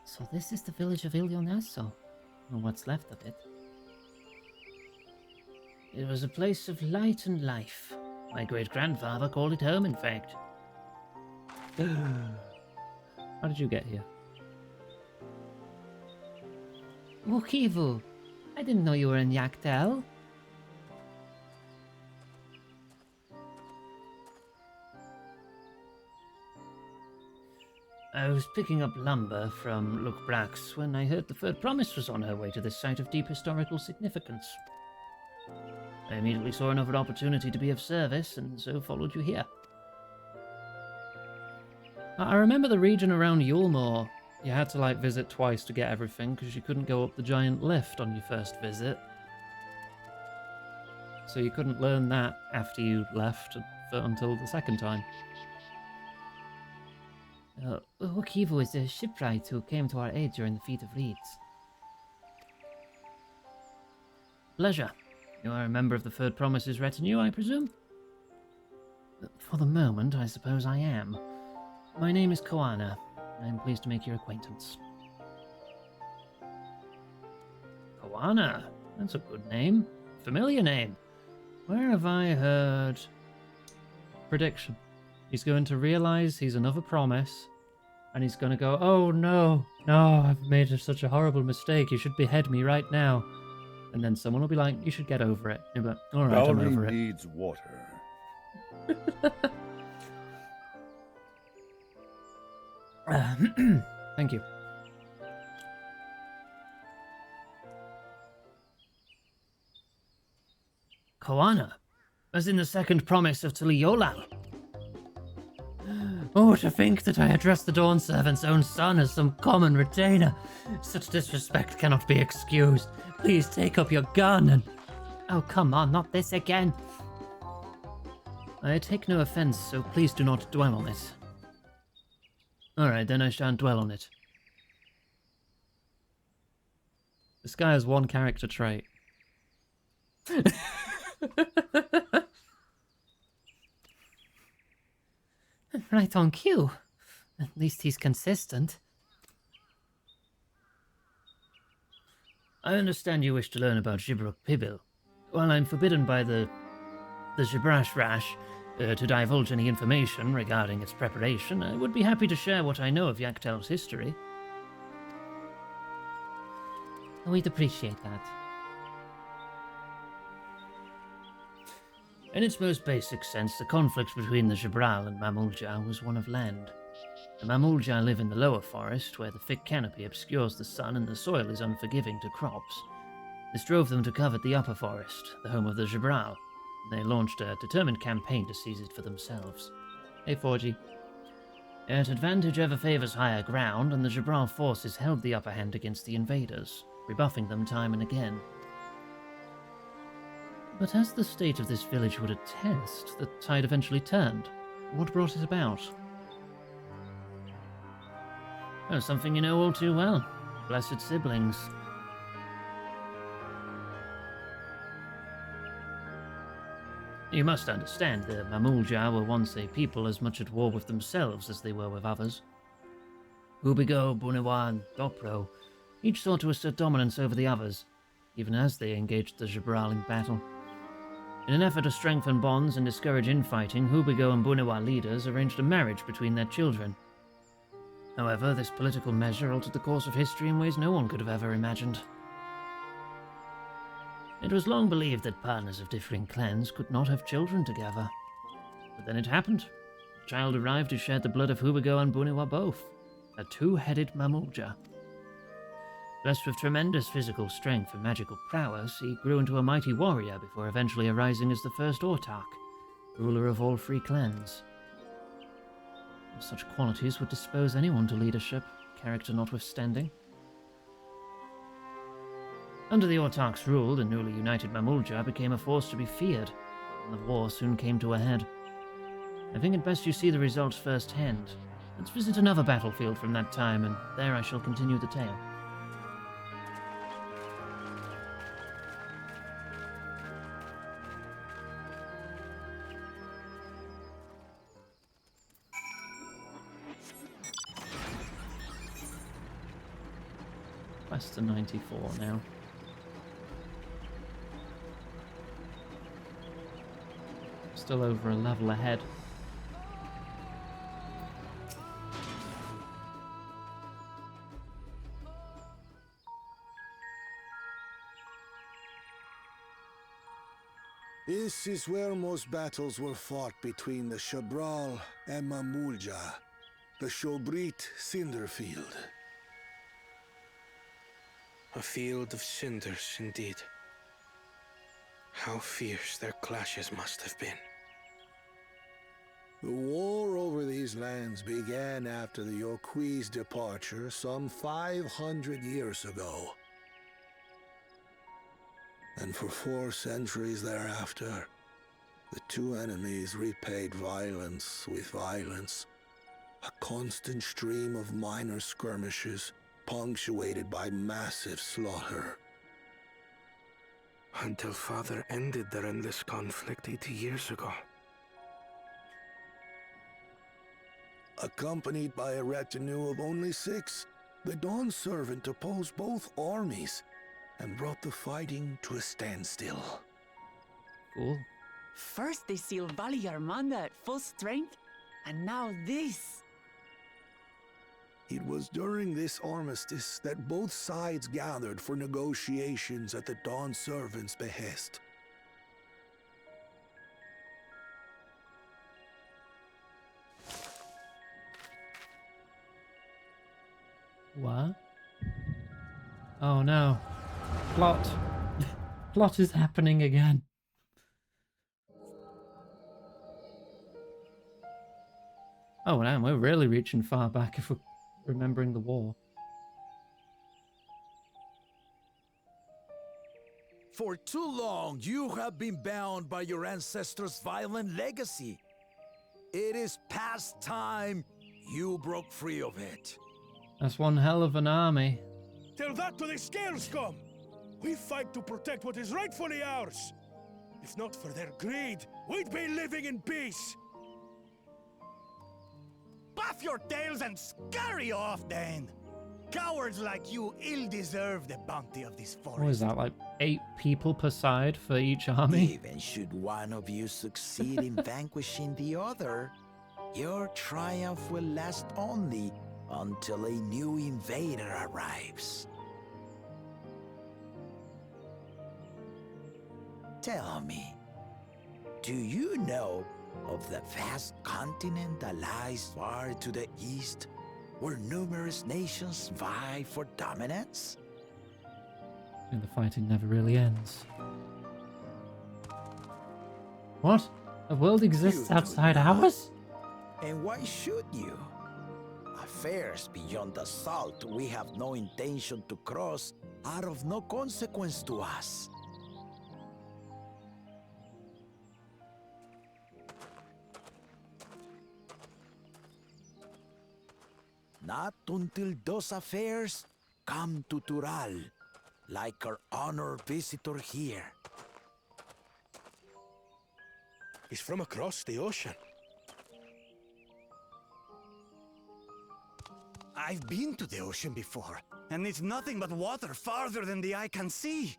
So this is the village of Ilyonasso, or what's left of it. It was a place of light and life. My great-grandfather called it home, in fact. How did you get here? Wukivu, I didn't know you were in Yaktel. I was picking up lumber from Lukbrax when I heard the third promise was on her way to this site of deep historical significance. I immediately saw another opportunity to be of service, and so followed you here. I remember the region around Yulmore, you had to like visit twice to get everything because you couldn't go up the giant lift on your first visit. So you couldn't learn that after you left until the second time. Okivo is a shipwright who came to our aid during the Feat of Reeds. Pleasure. You are a member of the Third Promise's retinue, I presume? For the moment, I suppose I am. My name is Koana. I am pleased to make your acquaintance. Koana? That's a good name. Familiar name. Where have I heard... Prediction. He's going to realise he's another promise, and he's going to go, oh no, I've made such a horrible mistake, you should behead me right now. And then someone will be like, you should get over it. And you'll be like, alright, I'm over it. Needs water. Thank you. Koana, as in the second promise of Tuliyollal. Oh, to think that I addressed the Dawn Servant's own son as some common retainer. Such disrespect cannot be excused. Please take up your gun and... Oh, come on, not this again. I take no offense, so please do not dwell on it. Alright, then I shan't dwell on it. This guy has one character trait. Right on cue. At least he's consistent. I understand you wish to learn about Gibruk Pibil. While I'm forbidden by the Gibrash Rash to divulge any information regarding its preparation, I would be happy to share what I know of Yaktel's history. We'd appreciate that. In its most basic sense, the conflict between the Jibral and Mamulja was one of land. The Mamulja live in the lower forest, where the thick canopy obscures the sun and the soil is unforgiving to crops. This drove them to covet the upper forest, the home of the Jibral. They launched a determined campaign to seize it for themselves. Hey, 4G. Yet advantage ever favors higher ground, and the Jibral forces held the upper hand against the invaders, rebuffing them time and again. But as the state of this village would attest, the tide eventually turned. What brought it about? Oh, something you know all too well. Blessed siblings. You must understand, the Mamulja were once a people as much at war with themselves as they were with others. Hubigo, Bunewa, and Dopro each sought to assert dominance over the others, even as they engaged the Jibral in battle. In an effort to strengthen bonds and discourage infighting, Hubigo and Bunewa leaders arranged a marriage between their children. However, this political measure altered the course of history in ways no one could have ever imagined. It was long believed that partners of differing clans could not have children together. But then it happened. A child arrived who shared the blood of Hubigo and Bunewa both. A two-headed Mamulja. Blessed with tremendous physical strength and magical prowess, he grew into a mighty warrior before eventually arising as the first Autarch, ruler of all three clans. Such qualities would dispose anyone to leadership, character notwithstanding. Under the Autarch's rule, the newly united Mamulja became a force to be feared, and the war soon came to a head. I think it best you see the results firsthand. Let's visit another battlefield from that time, and there I shall continue the tale. Quest to 94 now. Still over a level ahead. This is where most battles were fought between the Shabral and Mamulja, the Shobrit Cinderfield. A field of cinders, indeed. How fierce their clashes must have been. The war over these lands began after the Yokui's departure some 500 years ago. And for 4 centuries thereafter, the two enemies repaid violence with violence. A constant stream of minor skirmishes, punctuated by massive slaughter. Until Father ended their endless conflict 80 years ago. Accompanied by a retinue of only 6, the Dawn Servant opposed both armies and brought the fighting to a standstill. Cool. First they sealed Valley Armanda at full strength, and now this. It was during this armistice that both sides gathered for negotiations at the Dawn Servant's behest. What? Oh no. Plot. Plot is happening again. Oh, damn, we're really reaching far back if we're remembering the war. For too long, you have been bound by your ancestors' violent legacy. It is past time you broke free of it. That's one hell of an army. Tell that to the Scale Scum! We fight to protect what is rightfully ours. If not for their greed, we'd be living in peace. Puff your tails and scurry off, then! Cowards like you ill-deserve the bounty of this forest. What is that, like 8 people per side for each army? Even should one of you succeed in vanquishing the other, your triumph will last only until a new invader arrives. Tell me, do you know of the vast continent that lies far to the east, where numerous nations vie for dominance? And the fighting never really ends. What? A world exists outside ours? And why should you? Affairs beyond the salt we have no intention to cross are of no consequence to us. Not until those affairs come to Tural, like our honored visitor here. He's from across the ocean. I've been to the ocean before, and it's nothing but water farther than the eye can see.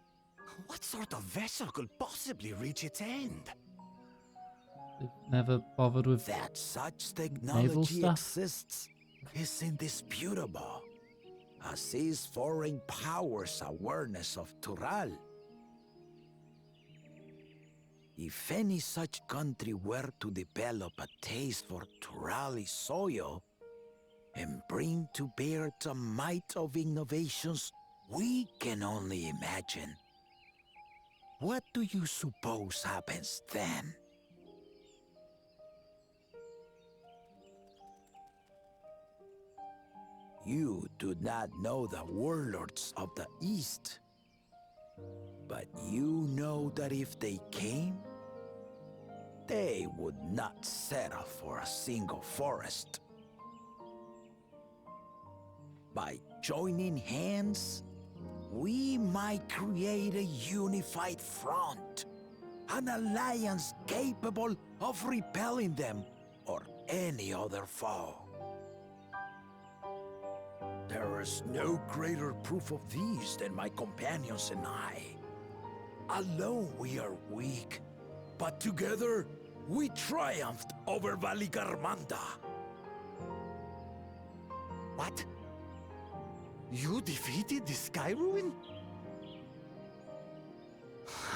What sort of vessel could possibly reach its end? They've never bothered with that such naval technology stuff. exists is indisputable, as is foreign powers' awareness of Tural. If any such country were to develop a taste for Turali soil and bring to bear the might of innovations we can only imagine, what do you suppose happens then? You do not know the warlords of the East, but you know that if they came, they would not settle for a single forest. By joining hands, we might create a unified front, an alliance capable of repelling them or any other foe. There is no greater proof of these than my companions and I. Alone we are weak, but together we triumphed over Valigarmanda. What? You defeated the Sky Ruin?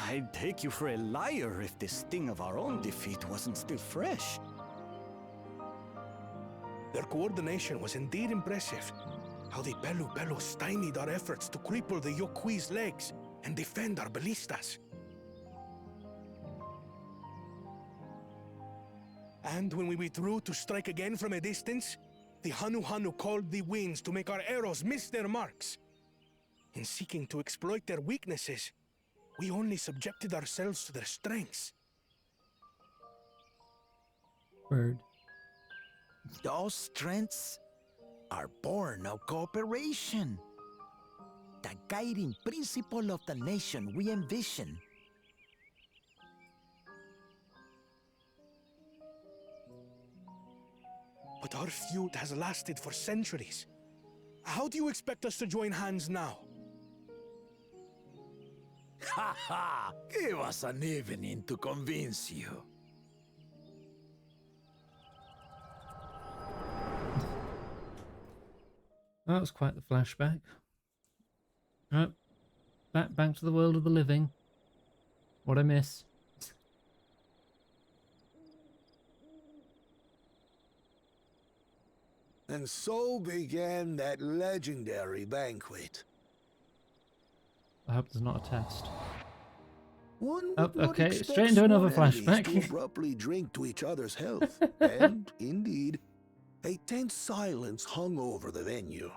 I'd take you for a liar if the sting of our own defeat wasn't still fresh. Their coordination was indeed impressive. How they bellow stymied our efforts to cripple the Yokui's legs and defend our ballistas. And when we withdrew to strike again from a distance, the Hanu called the winds to make our arrows miss their marks. In seeking to exploit their weaknesses, we only subjected ourselves to their strengths. Word. Those strengths are born of cooperation. The guiding principle of the nation we envision. But our feud has lasted for centuries. How do you expect us to join hands now? Ha ha! Give us an evening to convince you. That was quite the flashback. Right, back to the world of the living. What I miss. And so began that legendary banquet. I hope there's not a test. One Oh, would not okay, expect straight into another sworn enemies flashback. to abruptly drink to each other's health, and indeed, a tense silence hung over the venue.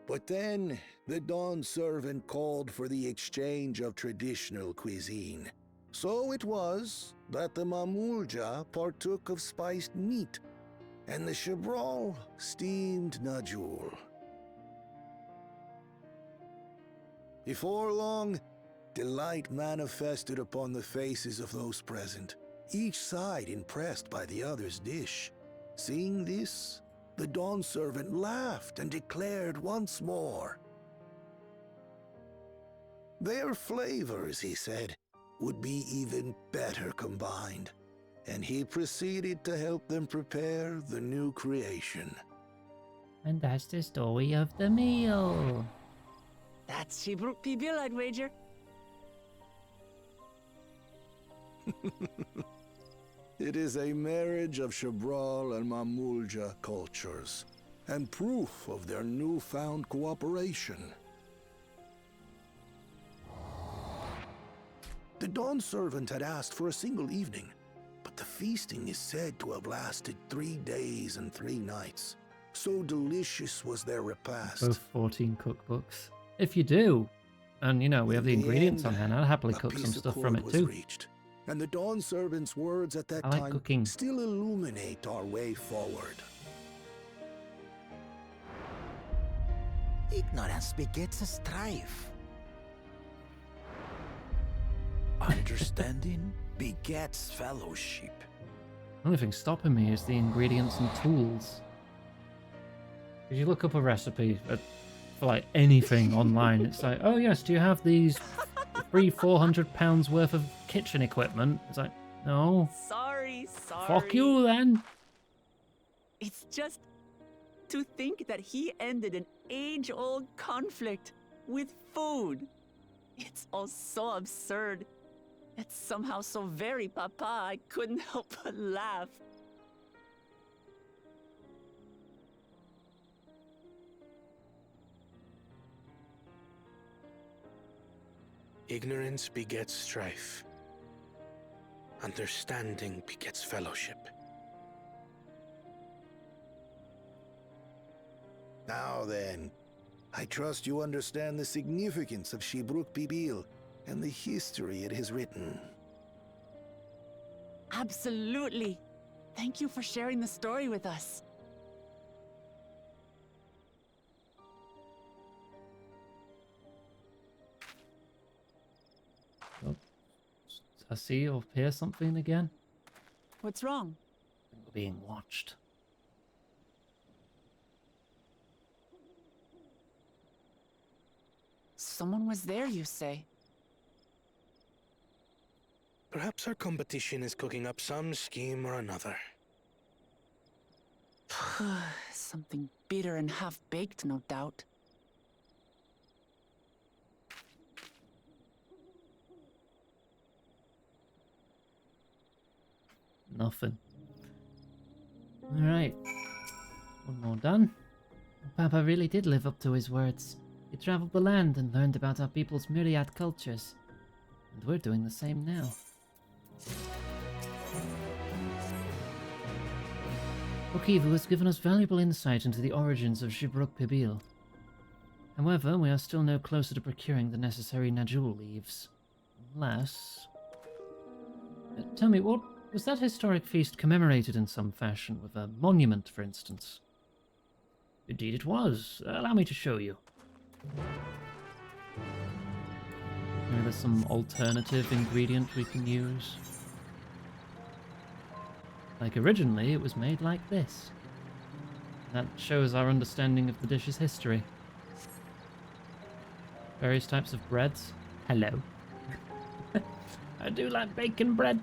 But then, the Dawn servant called for the exchange of traditional cuisine. So it was that the Mamulja partook of spiced meat, and the Chibral steamed najul. Before long, delight manifested upon the faces of those present, each side impressed by the other's dish. Seeing this, the Dawn servant laughed and declared once more. Their flavors, he said, would be even better combined, and he proceeded to help them prepare the new creation. And that's the story of the meal. That's Shibruk Pibil, I'd wager. It is a marriage of Chibral and Mamulja cultures, and proof of their newfound cooperation. The Dawn servant had asked for a single evening, but the feasting is said to have lasted 3 days and 3 nights. So delicious was their repast. Both 14 cookbooks. If you do, and you know, we have the ingredients on hand, I'd happily cook some stuff from it too. Reached, and the Dawn servant's words at that I like time cooking. still illuminate our way forward. Ignorance begets a strife. Understanding begets fellowship. The only thing stopping me is the ingredients and tools. If you look up a recipe for like anything online, it's like, oh yes, do you have these free 400 pounds worth of kitchen equipment? It's like, no. Sorry. Fuck you then. It's just to think that he ended an age-old conflict with food. It's all so absurd. It's somehow so very papa, I couldn't help but laugh. Ignorance begets strife. Understanding begets fellowship. Now then, I trust you understand the significance of Shibruk Pibil and the history it has written. Absolutely. Thank you for sharing the story with us. Oh, I see or hear something again. What's wrong? We're being watched. Someone was there, you say? Perhaps our competition is cooking up some scheme or another. Something bitter and half-baked, no doubt. Nothing. Alright. One more done. Papa really did live up to his words. He traveled the land and learned about our people's myriad cultures. And we're doing the same now. Okivu has given us valuable insight into the origins of Shibruk Pibil. However, we are still no closer to procuring the necessary Najul leaves. Unless... tell me, what was that historic feast commemorated in some fashion, with a monument, for instance? Indeed it was. Allow me to show you. Maybe there's some alternative ingredient we can use. Like originally, it was made like this. That shows our understanding of the dish's history. Various types of breads. Hello. I do like bacon bread.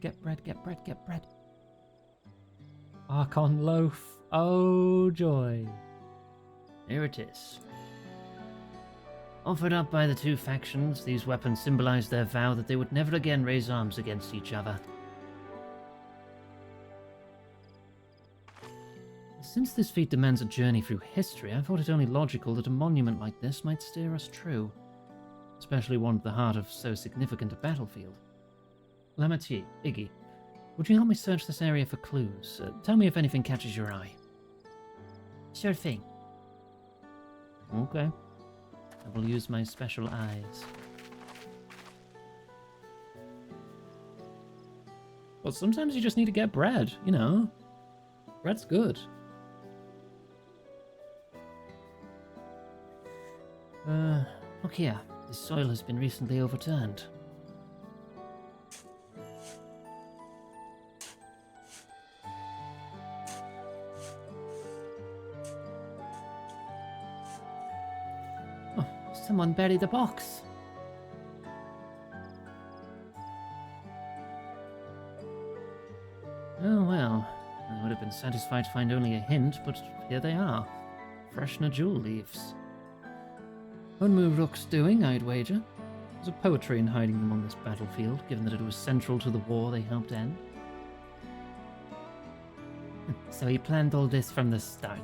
Get bread, get bread, get bread. Archon loaf. Oh, joy. Here it is. Offered up by the two factions, these weapons symbolize their vow that they would never again raise arms against each other. Since this feat demands a journey through history, I thought it only logical that a monument like this might steer us true. Especially one at the heart of so significant a battlefield. Lamatier, Iggy, would you help me search this area for clues? Tell me if anything catches your eye. Sure thing. Okay. I will use my special eyes. Well, sometimes you just need to get bread, you know. Bread's good. Look here. The soil has been recently overturned. Someone buried the box. Oh well, I would have been satisfied to find only a hint, but here they are. Fresh Najul leaves. Unmu Rook's doing, I'd wager. There's a poetry in hiding them on this battlefield, given that it was central to the war they helped end. So he planned all this from the start.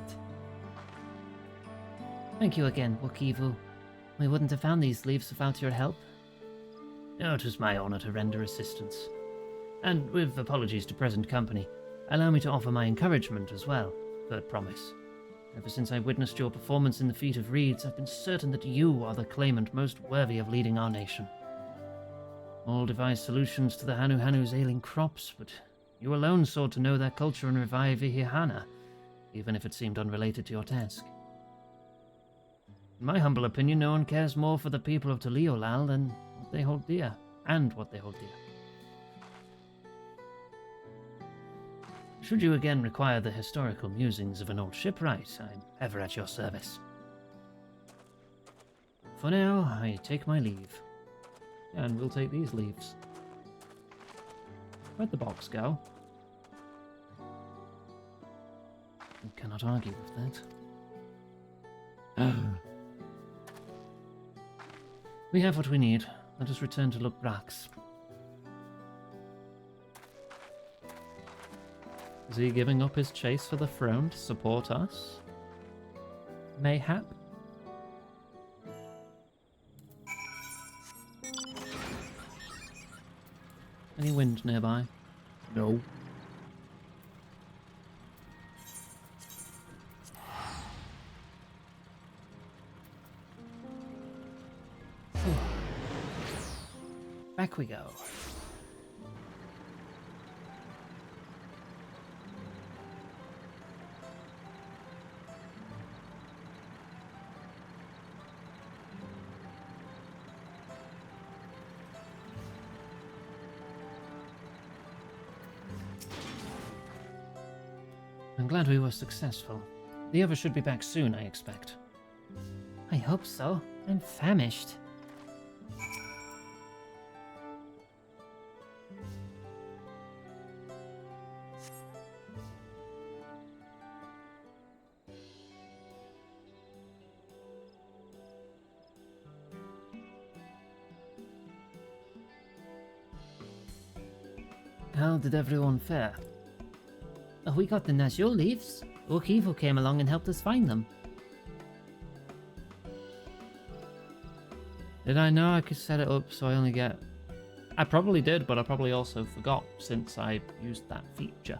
Thank you again, Wokivu. We wouldn't have found these leaves without your help. Oh, it was my honor to render assistance. And with apologies to present company, allow me to offer my encouragement as well, third promise. Ever since I witnessed your performance in the Feat of Reeds, I've been certain that you are the claimant most worthy of leading our nation. All devised solutions to the Hanu Hanu's ailing crops, but you alone sought to know their culture and revive Ihihana, even if it seemed unrelated to your task. In my humble opinion, no one cares more for the people of Tuliolal than what they hold dear, and what they hold dear. Should you again require the historical musings of an old shipwright, I'm ever at your service. For now, I take my leave. And we'll take these leaves. Where'd the box go? I cannot argue with that. We have what we need. Let us return to Lukbrax. Is he giving up his chase for the throne to support us? Mayhap? Any wind nearby? No. Back we go. I'm glad we were successful. The others should be back soon, I expect. I hope so. I'm famished. How did everyone fare? Oh, we got the Najul leaves. Wokivu came along and helped us find them. Did I know I could set it up so I only get... I probably did, but I probably also forgot since I used that feature.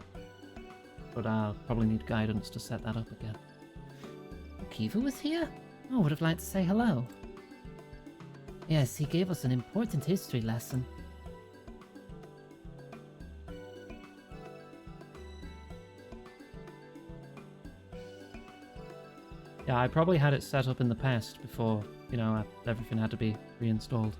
But I'll probably need guidance to set that up again. Kiva was here? Oh, would have liked to say hello. Yes, he gave us an important history lesson. Yeah, I probably had it set up in the past before, you know, everything had to be reinstalled.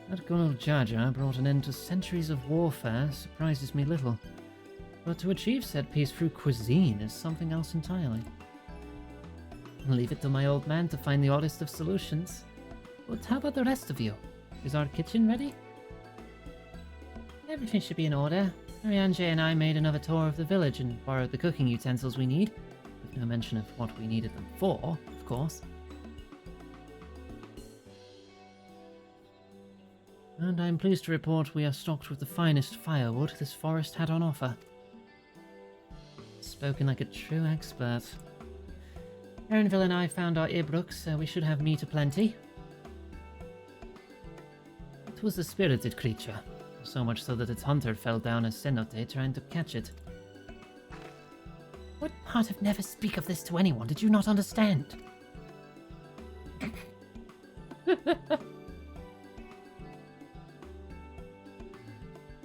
That good old Jar Jar brought an end to centuries of warfare surprises me little. But to achieve said peace through cuisine is something else entirely. I'll leave it to my old man to find the oddest of solutions. But how about the rest of you? Is our kitchen ready? Everything should be in order. Ariane and I made another tour of the village and borrowed the cooking utensils we need. With no mention of what we needed them for, of course. And I'm pleased to report we are stocked with the finest firewood this forest had on offer. Spoken like a true expert. Erinville and I found our Ibrooks, so we should have meat aplenty. It was a spirited creature, so much so that its hunter fell down a cenote trying to catch it. What part of never speak of this to anyone did you not understand?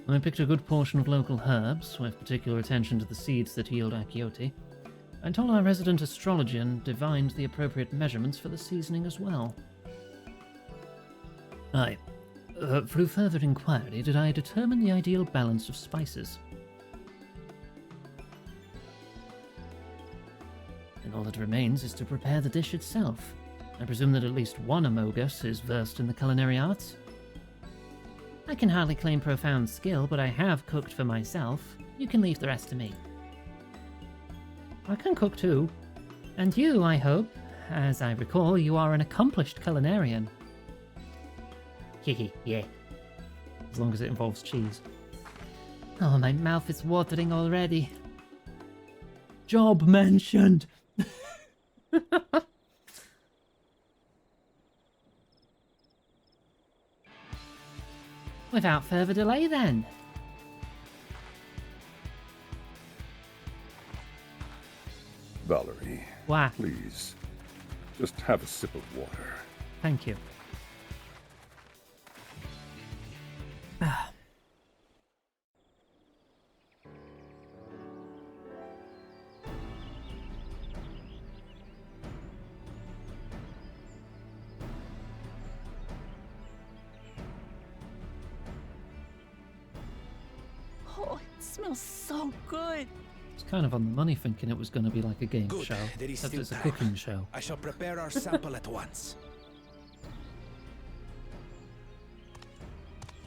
I picked a good portion of local herbs, with particular attention to the seeds that yield akiote. I told our resident astrologer and divined the appropriate measurements for the seasoning as well. Aye. Through further inquiry, did I determine the ideal balance of spices? And all that remains is to prepare the dish itself. I presume that at least one Amogus is versed in the culinary arts? I can hardly claim profound skill, but I have cooked for myself. You can leave the rest to me. I can cook too. And you, I hope. As I recall, you are an accomplished culinarian. Hehe, yeah. As long as it involves cheese. Oh, my mouth is watering already. Job mentioned! Without further delay then. Valerie, Why? please, just have a sip of water. Thank you. Oh, it smells so good. It's kind of on the money thinking it was going to be like a game Good, show, there is except still it's a time. cooking show. I shall prepare our sample at once.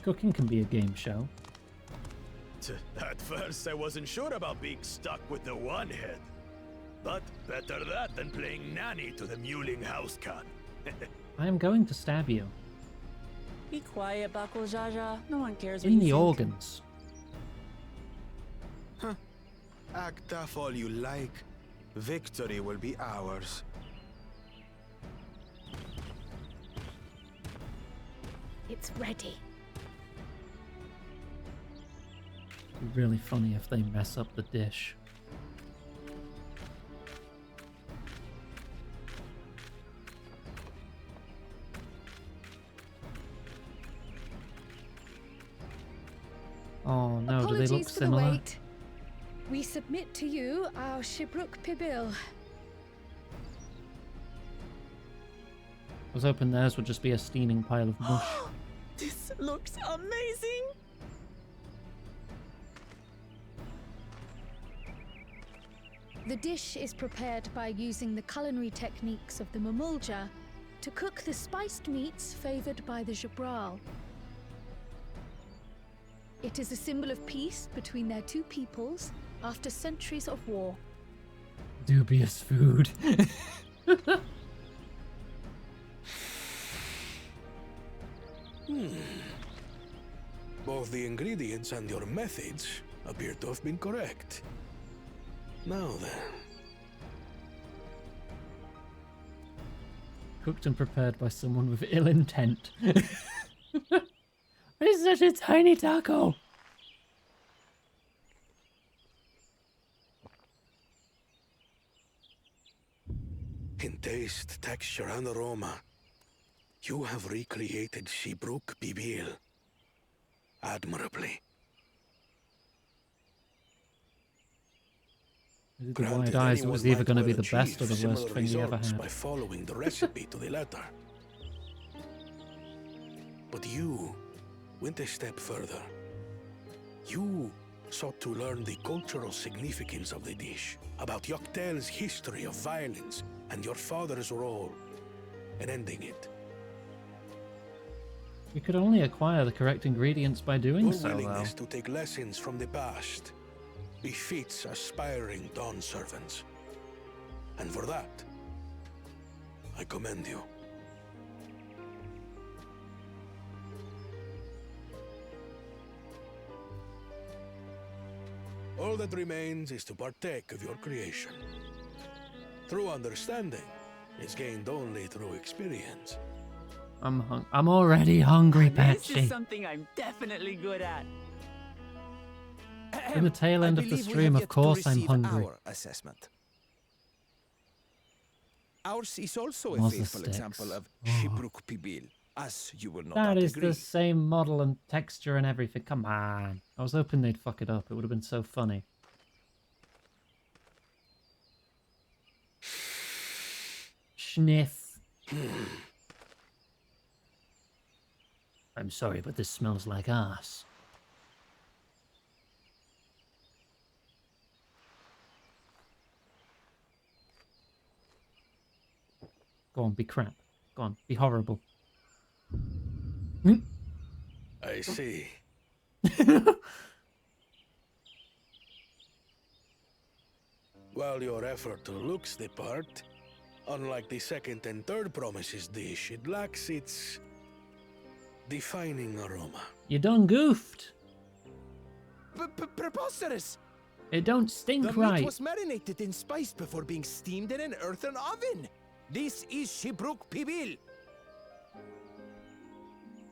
Cooking can be a game show. At first, I wasn't sure about being stuck with the one head. But better that than playing nanny to the mewling house cat. I am going to stab you. Be quiet, Bakul Jaja. No one cares what In you the think. organs. Huh. Act tough all you like. Victory will be ours. It's ready. It'd be really funny if they mess up the dish. Oh no, do they look Apologies for the similar? wait. We submit to you our Shibruk Pibil. I was hoping theirs would just be a steaming pile of mush. This looks amazing. The dish is prepared by using the culinary techniques of the Mamulja to cook the spiced meats favored by the Jabral. It is a symbol of peace between their two peoples after centuries of war. Dubious food. Both the ingredients and your methods appear to have been correct. Now then. Cooked and prepared by someone with ill intent. It's such a tiny taco. In taste, texture, and aroma, you have recreated Shibruk Bibil admirably. The wide eyes was either going to be the best or the worst thing you ever had. By following the recipe to the letter. But you went a step further. You sought to learn the cultural significance of the dish, about Yoctel's history of violence and your father's role in ending it. You could only acquire the correct ingredients by doing Your so, though. willingness to take lessons from the past befits aspiring Dawn servants. And for that, I commend you. All that remains is to partake of your creation. True understanding is gained only through experience. I'm already hungry, Patsy. This is something I'm definitely good at. In the tail end of the stream, of course I'm hungry. Our assessment. Ours is also a Mozza faithful sticks. example of Oh. Shibruk Pibil, as you will not That is agree. the same model and texture and everything. Come on. I was hoping they'd fuck it up. It would have been so funny. Sniff. I'm sorry, but this smells like ass. Go on, be crap. Go on, be horrible. I see. While your effort looks the part, unlike the second and third promises dish, it lacks its defining aroma. You done goofed. Preposterous! It don't stink The right. meat was marinated in spice before being steamed in an earthen oven. This is Shibruk Pibil.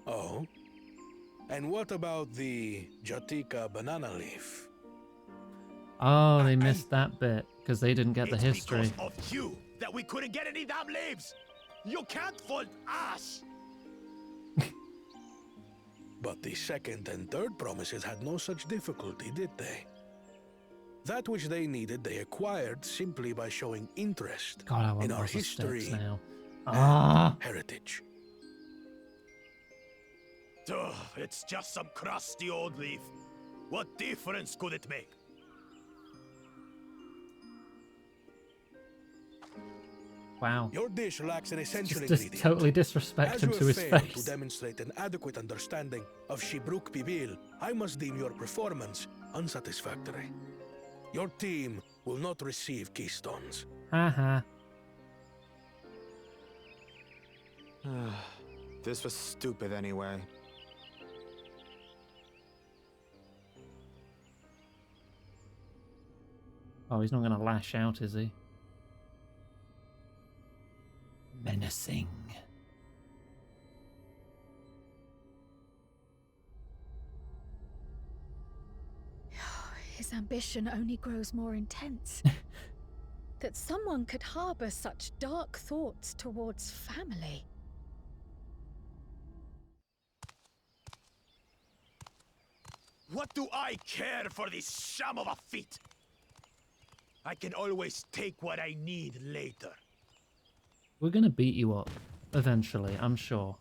Oh? And what about the Jatika banana leaf? Oh, they missed that bit because they didn't get the history. Because of you that we couldn't get any damn leaves. You can't fault us. But the second and third promises had no such difficulty, did they? That which they needed, they acquired simply by showing interest God, I want in our Mozza history sticks now. and heritage. Ugh, it's just some crusty old leaf. What difference could it make? Wow. Your dish lacks an essential Just ingredient. totally disrespect As him you to have his failed face. to demonstrate an adequate understanding of Shibruk Pibil, I must deem your performance unsatisfactory. Your team will not receive keystones. Haha. This was stupid anyway. Oh, he's not going to lash out, is he? Menacing. His ambition only grows more intense. That someone could harbor such dark thoughts towards family. What do I care for this sham of a feat? I can always take what I need later. We're going to beat you up. Eventually, I'm sure.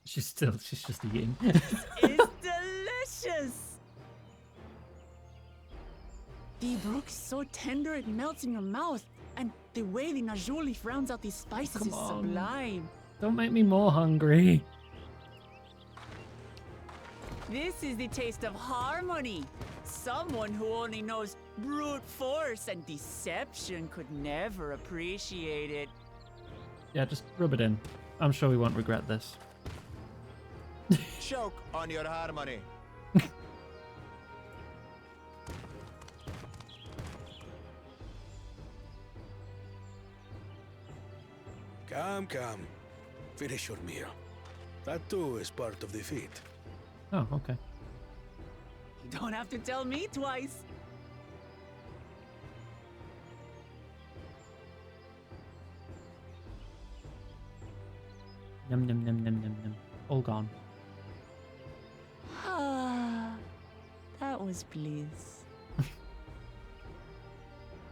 She's just eating. It's delicious! The brook is so tender it melts in your mouth, and the way the najou leaf rounds out these spices Come is on. sublime. Don't make me more hungry. This is the taste of harmony. Someone who only knows brute force and deception could never appreciate it. Yeah, just rub it in. I'm sure we won't regret this. Choke on your harmony. Come, come. Finish your meal. That too is part of the feat. Oh, okay. You don't have to tell me twice. Num num num num num num. All gone. Ah, that was bliss.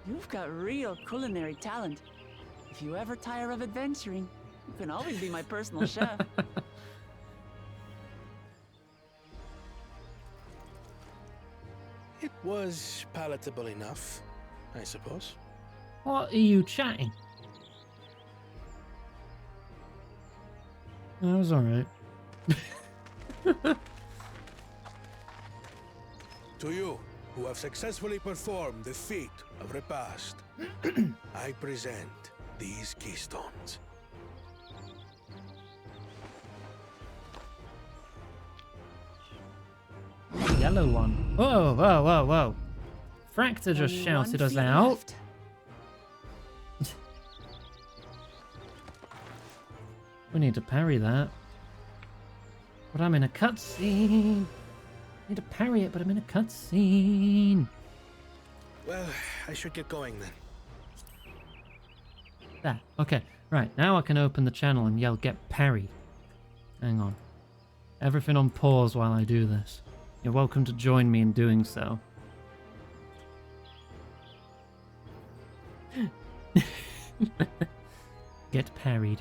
You've got real culinary talent. If you ever tire of adventuring, you can always be my personal chef. It was palatable enough, I suppose. What are you chatting? That was alright. To you, who have successfully performed the feat of repast, I present these keystones. Yellow one. Whoa, whoa, whoa, whoa. Fractor just shouted us out. We need to parry that. But I'm in a cutscene. I need to parry it, but I'm in a cutscene. Well, I should get going then. There. Okay. Right. Now I can open the channel and yell "Get parried." Hang on. Everything on pause while I do this. You're welcome to join me in doing so. Get parried.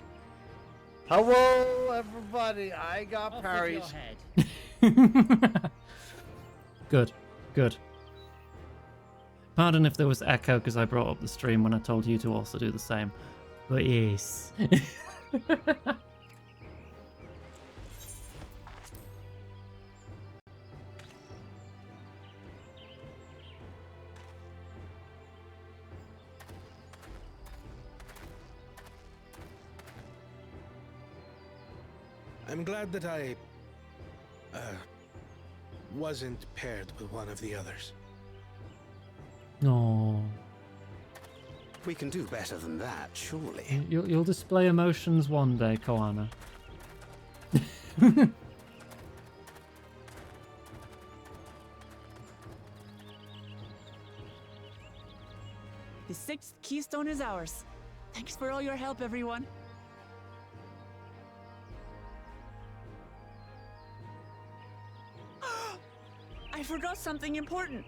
Hello, everybody. I got parried. Good. Good. Pardon if there was echo because I brought up the stream when I told you to also do the same. But yes. I'm glad that I wasn't paired with one of the others. No. We can do better than that, surely. You'll display emotions one day, Koana. The 6th keystone is ours. Thanks for all your help, everyone. I forgot something important.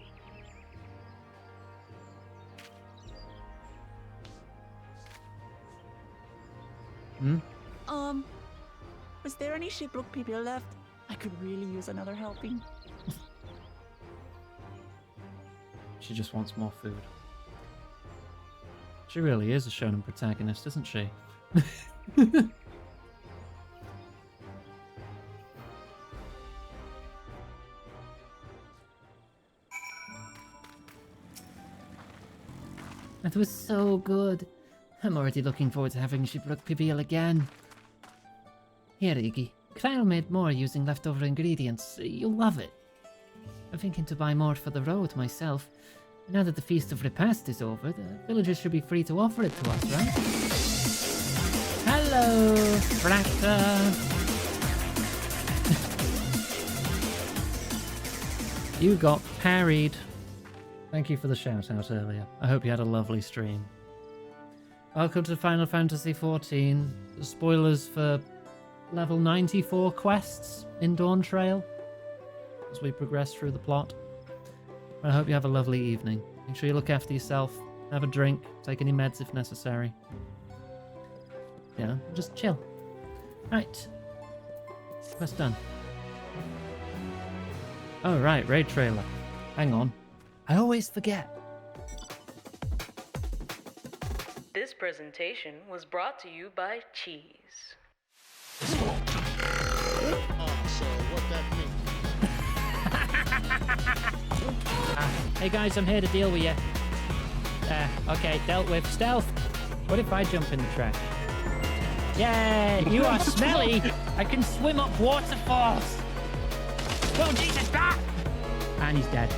Hmm? Was there any shipwreck people left? I could really use another helping. She just wants more food. She really is a shonen protagonist, isn't she? That was so good. I'm already looking forward to having Shipwreck Pibiel again. Here, Iggy. Kyle made more using leftover ingredients. You'll love it. I'm thinking to buy more for the road myself. Now that the Feast of Repast is over, the villagers should be free to offer it to us, right? Hello, Fractor! You got parried. Thank you for the shout out earlier. I hope you had a lovely stream. Welcome to Final Fantasy XIV. Spoilers for level 94 quests in Dawntrail as we progress through the plot. I hope you have a lovely evening. Make sure you look after yourself, have a drink, take any meds if necessary. Yeah, just chill. Right. Quest done. Oh right, raid trailer. Hang on. I always forget. This presentation was brought to you by Cheese. Oh, so what that means? Hey guys, I'm here to deal with you. Okay, dealt with. Stealth! What if I jump in the trash? Yay! You are smelly! I can swim up waterfalls! Oh, Jesus! Ah! And he's dead.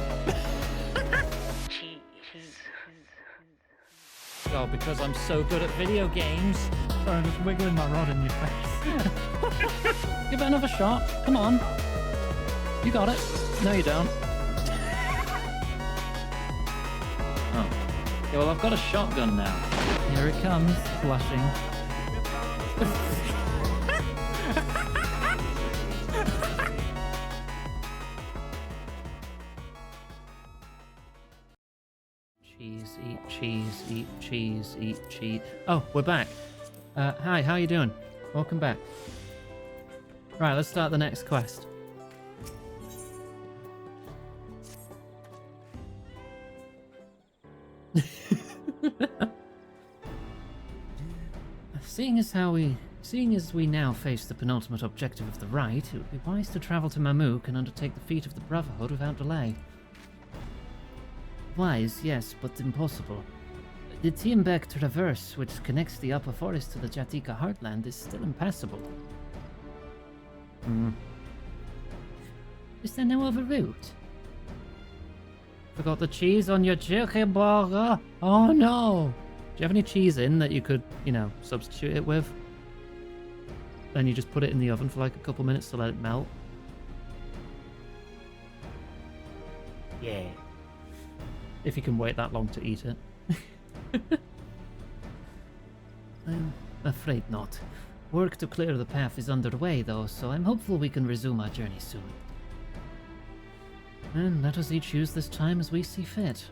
Oh, because I'm so good at video games. Sorry, I'm just wiggling my rod in your face. Give it another shot. Come on. You got it. No, you don't. Oh. Yeah, well, I've got a shotgun now. Here it comes, blushing. Cheese, eat cheese, eat cheese, eat cheese. Oh, we're back. Hi, how you doing? Welcome back. Right, let's start the next quest. Seeing as we now face the penultimate objective of the rite, it would be wise to travel to Mamook and undertake the feat of the Brotherhood without delay. Wise, yes, but impossible. The Tiembek traverse, which connects the upper forest to the Jatika heartland, is still impassable. Is there no other route? Forgot the cheese on your chicken burger? Oh no! Do you have any cheese in that you could, you know, substitute it with? Then you just put it in the oven for like a couple minutes to let it melt. Yeah. If you can wait that long to eat it. I'm afraid not. Work to clear the path is underway though, so I'm hopeful we can resume our journey soon. And let us each use this time as we see fit.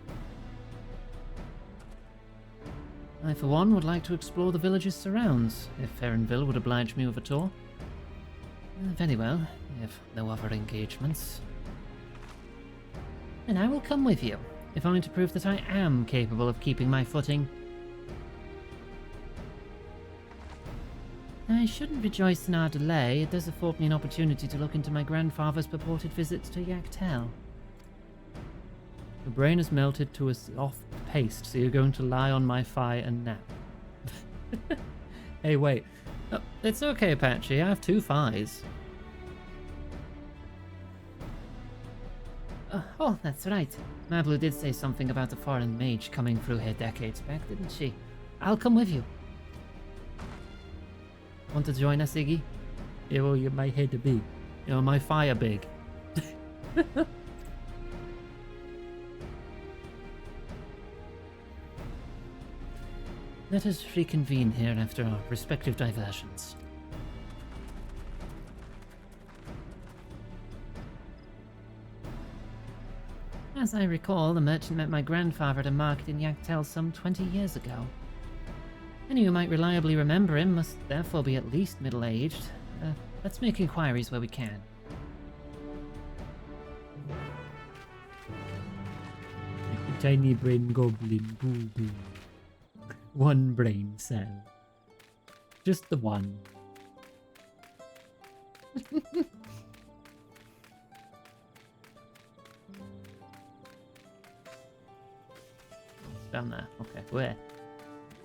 I, for one, would like to explore the village's surrounds, if Farronville would oblige me with a tour. Very well, if no other engagements. Then I will come with you, if only to prove that I am capable of keeping my footing. I shouldn't rejoice in our delay. It does afford me an opportunity to look into my grandfather's purported visits to Yaktel. Your brain is melted to a soft paste, so you're going to lie on my thigh and nap. Hey, wait. Oh, it's okay, Apache. I have 2 thighs. Oh, that's right. Mablu did say something about a foreign mage coming through here decades back, didn't she? I'll come with you. Want to join us, Iggy? Yeah, well, my head are big. You know, my thigh are big. Let us reconvene here after our respective diversions. As I recall, the merchant met my grandfather at a market in Yaktel some 20 years ago. Any who might reliably remember him must therefore be at least middle-aged. Let's make inquiries where we can. Like a tiny brain goblin, boo-boo. 1 brain cell. Just the one. Down there. Okay, where?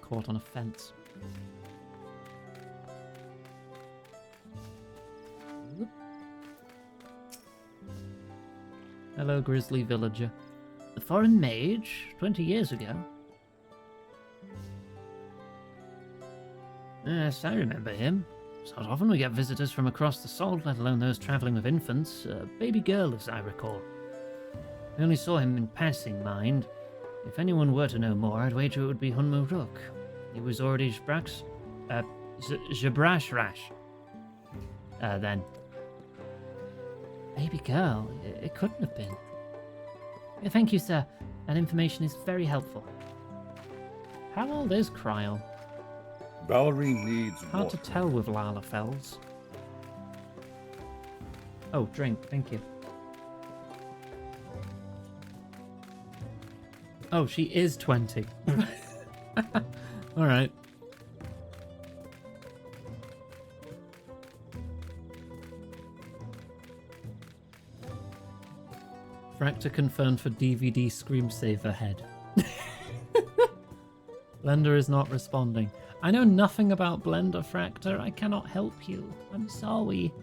Caught on a fence. Whoop. Hello, grizzly villager. The foreign mage, 20 years ago. Yes, I remember him. It's not often we get visitors from across the salt, let alone those travelling with infants. A baby girl, as I recall. I only saw him in passing, mind. If anyone were to know more, I'd wager it would be Hunmu Rook. He was already Jabrashrash. Then. Baby girl? It couldn't have been. Thank you, sir. That information is very helpful. How old is Kryl? Valerie needs Hard water. to tell with Lalafells. Oh, drink. Thank you. Oh, she is 20. Alright. Fractor confirmed for DVD screensaver head. Blender is not responding. I know nothing about Blender Fractor. I cannot help you. I'm sorry.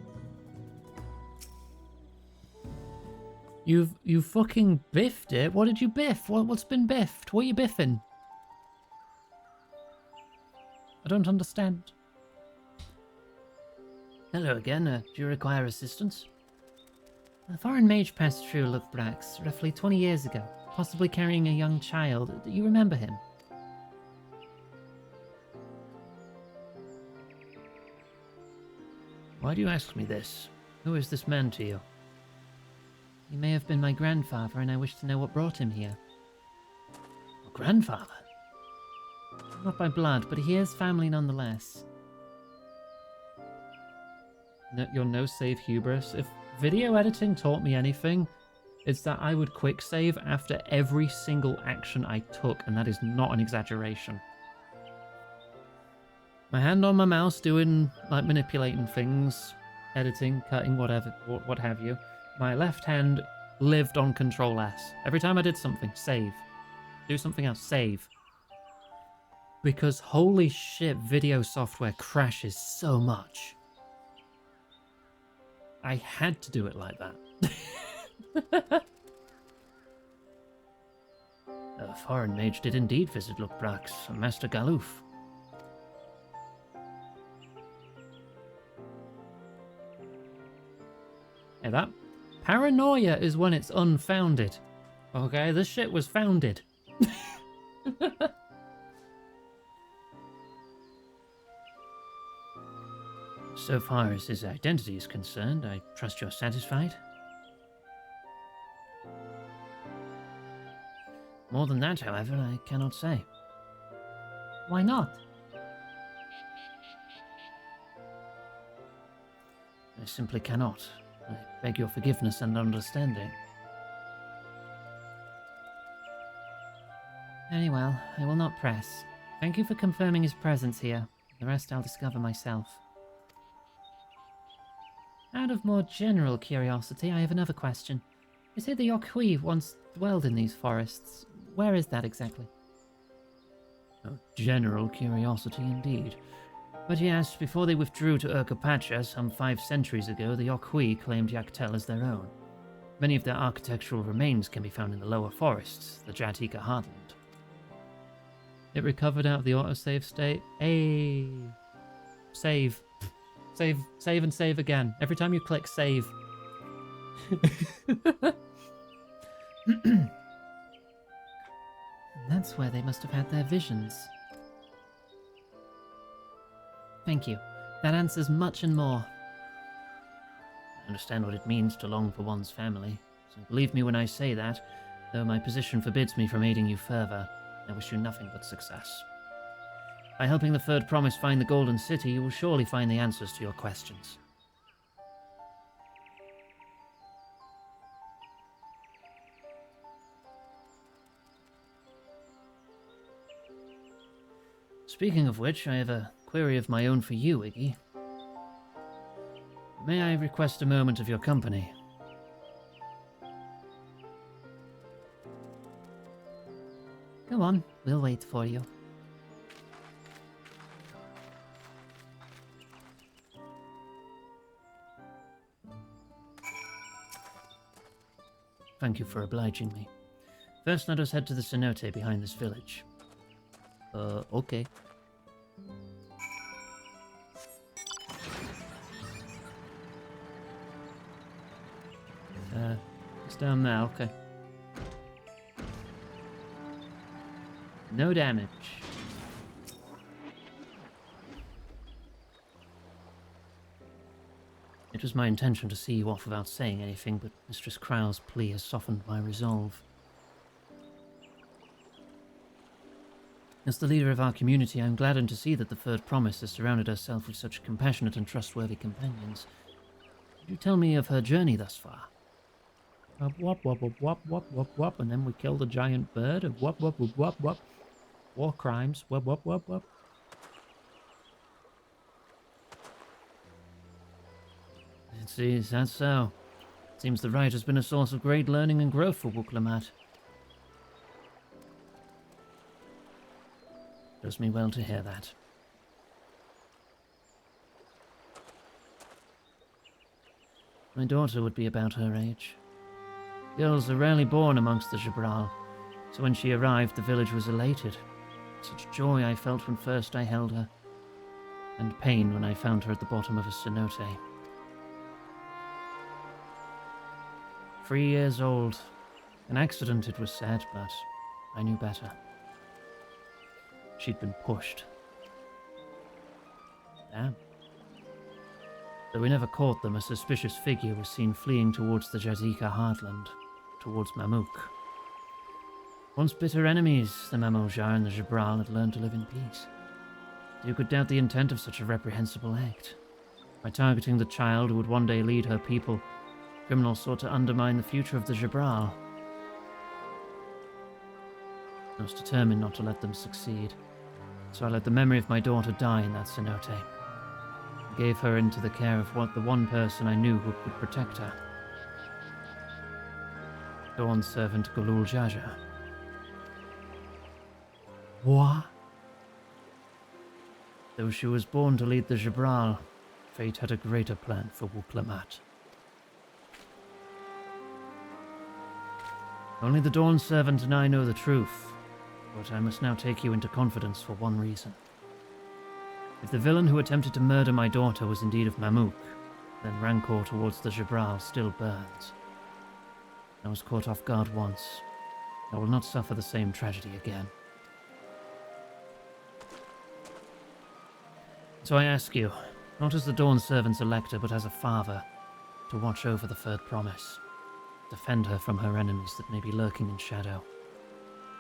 You fucking biffed it? What did you biff? What's been biffed? What are you biffing? I don't understand. Hello again. Do you require assistance? A foreign mage passed through Lookbrax roughly 20 years ago, possibly carrying a young child. Do you remember him? Why do you ask me this? Who is this man to you? He may have been my grandfather, and I wish to know what brought him here. Your grandfather? Not by blood, but he is family nonetheless. No, your no save hubris. If video editing taught me anything, it's that I would quick save after every single action I took, and that is not an exaggeration. My hand on my mouse doing, like, manipulating things, editing, cutting, whatever, what have you. My left hand lived on Control S. Every time I did something, save. Do something else, save. Because holy shit, video software crashes so much. I had to do it like that. A foreign mage did indeed visit Lookbrax, Master Galoof. Hey, that paranoia is when it's unfounded. Okay, this shit was founded. So far as his identity is concerned, I trust you're satisfied? More than that, however, I cannot say. Why not? I simply cannot. I beg your forgiveness and understanding. Very well, I will not press. Thank you for confirming his presence here. The rest I'll discover myself. Out of more general curiosity, I have another question. You say the Yokhui once dwelled in these forests. Where is that exactly? A general curiosity indeed. But yes, before they withdrew to Urkapacha some 5 centuries ago, the Yokhui claimed Yaktel as their own. Many of their architectural remains can be found in the lower forests, the Jatika heartland. It recovered out of the autosave state. Hey. Save. Save, save, and save again. Every time you click save. And that's where they must have had their visions. Thank you. That answers much and more. I understand what it means to long for one's family, so believe me when I say that, though my position forbids me from aiding you further, I wish you nothing but success. By helping the Third Promise find the Golden City, you will surely find the answers to your questions. Speaking of which, I have a query of my own for you, Iggy. May I request a moment of your company? Go on, we'll wait for you. Thank you for obliging me. First, let us head to the cenote behind this village. Okay. It's down there, okay. No damage. It was my intention to see you off without saying anything, but Mistress Krau's plea has softened my resolve. As the leader of our community, I am gladdened to see that the Third Promise has surrounded herself with such compassionate and trustworthy companions. Could you tell me of her journey thus far? Wop, wop, wop, wop, wop, wop, wop, and then we killed a giant bird, and wop, wop, wop, wop, wop. War crimes, wop, wop, wop, wop. Is that so? Seems the rite has been a source of great learning and growth for Wuklamat. Does me well to hear that. My daughter would be about her age. Girls are rarely born amongst the Jabral, so when she arrived, the village was elated. Such joy I felt when first I held her, and pain when I found her at the bottom of a cenote. 3 years old. An accident, it was said, but I knew better. She'd been pushed. Damn. Though we never caught them, a suspicious figure was seen fleeing towards the Jazika heartland, towards Mamouk. Once bitter enemies, the Mamoujar and the Jabral had learned to live in peace. Who could doubt the intent of such a reprehensible act? By targeting the child who would one day lead her people, criminals sought to undermine the future of the Jabral. I was determined not to let them succeed, so I let the memory of my daughter die in that cenote. I gave her into the care of the one person I knew who could protect her. Dawn's servant Gulul Jaja. What? Though she was born to lead the Jabral, fate had a greater plan for Wuklamat. Only the Dawn servant and I know the truth, but I must now take you into confidence for one reason. If the villain who attempted to murder my daughter was indeed of Mamouk, then rancor towards the Jabral still burns. I was caught off guard once. I will not suffer the same tragedy again. So I ask you, not as the Dawn servant's elector, but as a father, to watch over the third promise. Defend her from her enemies that may be lurking in shadow.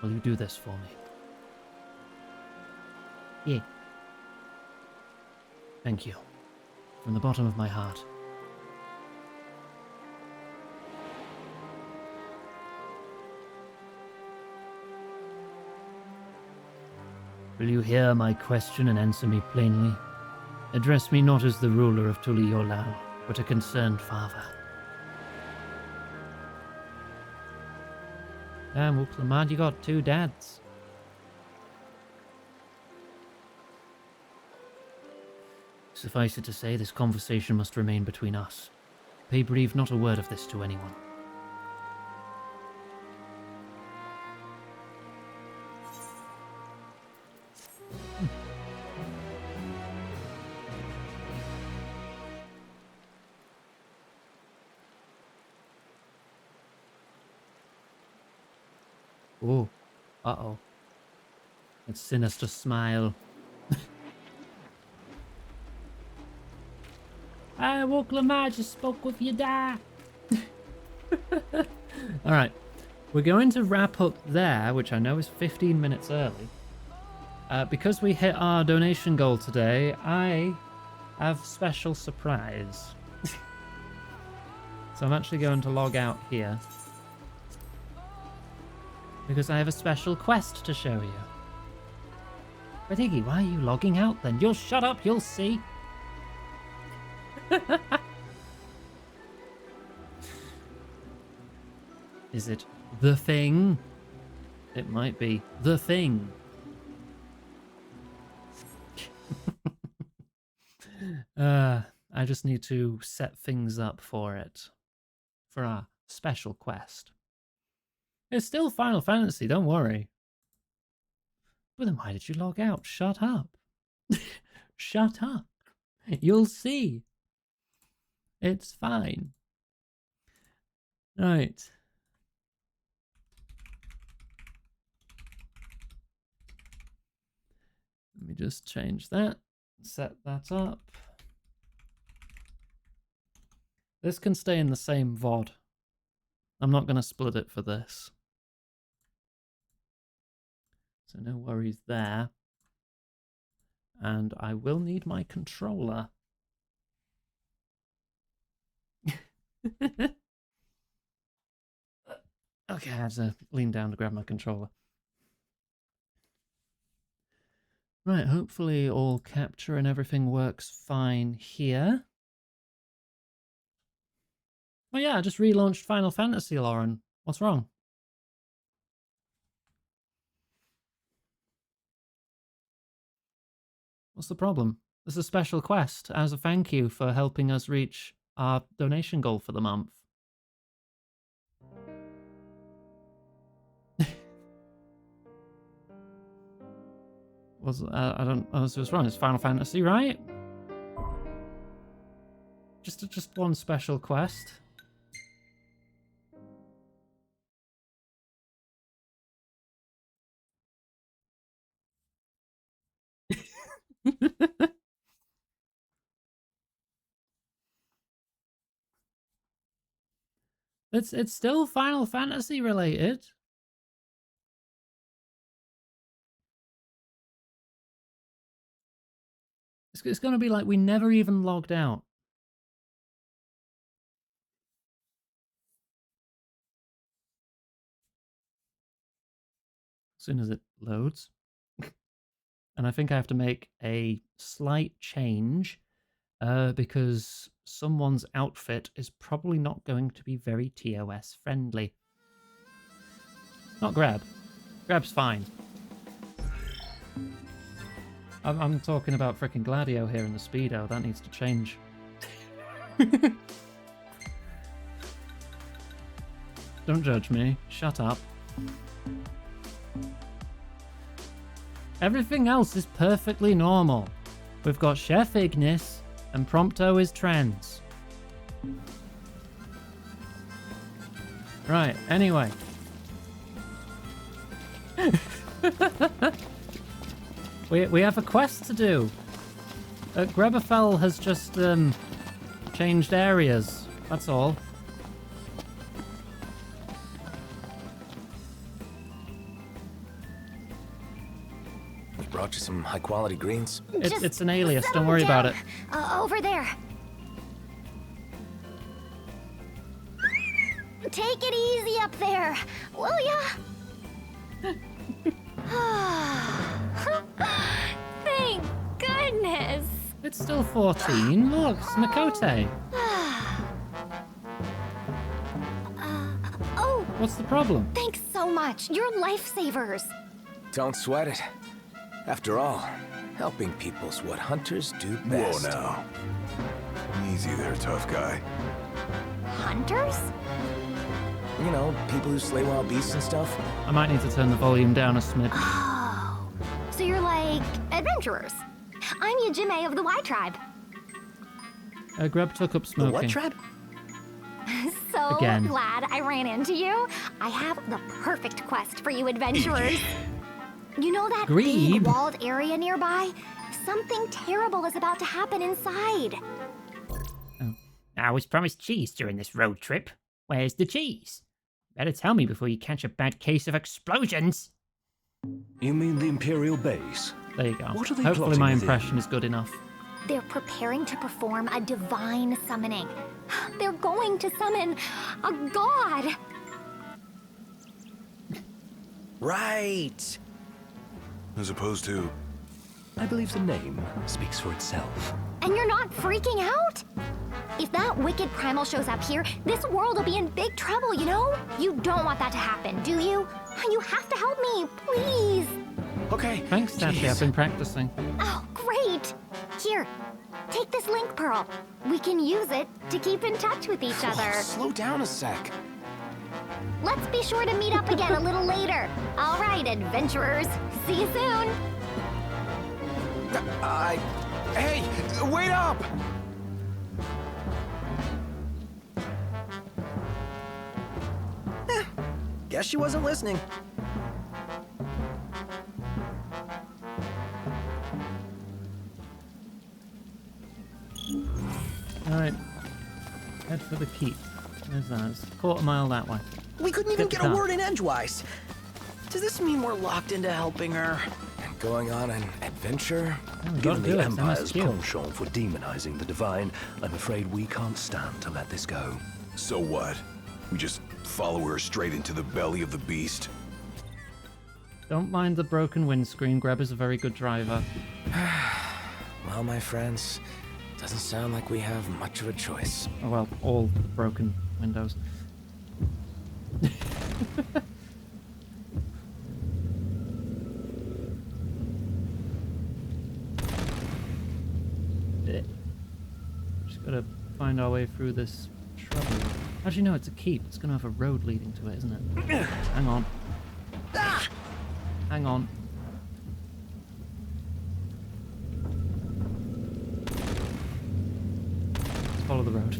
Will you do this for me? Yeah. Thank you. From the bottom of my heart. Will you hear my question and answer me plainly? Address me not as the ruler of Tuliyolal, but a concerned father. Damn, Wuklamat, you got 2 dads. Suffice it to say, this conversation must remain between us. Pray breathe not a word of this to anyone. Oh, uh-oh. It's sinister smile. I woke Lamar, just spoke with your dad. Alright, we're going to wrap up there, which I know is 15 minutes early. Because we hit our donation goal today, I have special surprise. So I'm actually going to log out here. Because I have a special quest to show you. But Iggy, why are you logging out then? You'll shut up, you'll see. Is it the thing? It might be the thing. I just need to set things up for it. For our special quest. It's still Final Fantasy, don't worry. But then why did you log out? Shut up. Shut up. You'll see. It's fine. Right. Let me just change that. Set that up. This can stay in the same VOD. I'm not going to split it for this. So no worries there. And I will need my controller. Okay, I had to lean down to grab my controller. Right, hopefully all capture and everything works fine here. Oh yeah, I just relaunched Final Fantasy, Lauren. What's wrong? What's the problem? This is a special quest as a thank you for helping us reach our donation goal for the month. I don't know if it was wrong. It's Final Fantasy, right? Just one special quest. It's still Final Fantasy related. It's going to be like we never even logged out. As soon as it loads. And I think I have to make a slight change because someone's outfit is probably not going to be very TOS friendly. Not Grab. Grab's fine. I'm talking about frickin' Gladio here in the Speedo. That needs to change. Don't judge me. Shut up. Everything else is perfectly normal. We've got Chef Ignis and Prompto is trans. Right, anyway. We have a quest to do. Grebafel has just changed areas. That's all. We brought you some high-quality greens. It's an alias. Don't worry about it. Over there. Take it easy up there, will ya? Thank goodness. It's still 14. Look, it's Makote. Oh. What's the problem? Thanks so much. You're lifesavers. Don't sweat it. After all, helping people's what hunters do best. Whoa now. Easy there, tough guy. Hunters? You know, people who slay wild beasts and stuff. I might need to turn the volume down a smidge. Oh. So you're like adventurers. I'm Yajime of the Y Tribe. Grub took up smoking. The what tribe? So Again. glad I ran into you. I have the perfect quest for you adventurers. You know that big walled area nearby? Something terrible is about to happen inside. Oh. I was promised cheese during this road trip. Where's the cheese? Better tell me before you catch a bad case of explosions. You mean the Imperial base? There you go. What are they Hopefully plotting my with impression is good enough. They're preparing to perform a divine summoning. They're going to summon a god. Right. As opposed to... I believe the name speaks for itself. And you're not freaking out? If that wicked primal shows up here, this world will be in big trouble, you know? You don't want that to happen, do you? You have to help me, please. Okay. Thanks, Tashi. I've been practicing. Oh, great. Here, take this link pearl. We can use it to keep in touch with each other. Slow down a sec. Let's be sure to meet up again a little later. All right, adventurers. See you soon. Hey, wait up! Guess she wasn't listening. Alright. Head for the keep. There's that. It's a quarter mile that way. We couldn't even Get get the a car. word in edgewise. Does this mean we're locked into helping her? And going on an adventure? Given the it, Empire's MSQ. penchant for demonizing the divine, I'm afraid we can't stand to let this go. So what? We just follow her straight into the belly of the beast? Don't mind the broken windscreen. Greb is a very good driver. Well, my friends, doesn't sound like we have much of a choice. Oh, well, all broken windows. Just gotta find find our way through this shrubbery. How'd you know it's a keep? It's going to have a road leading to it, isn't it? Hang on. Hang on. Let's follow the road.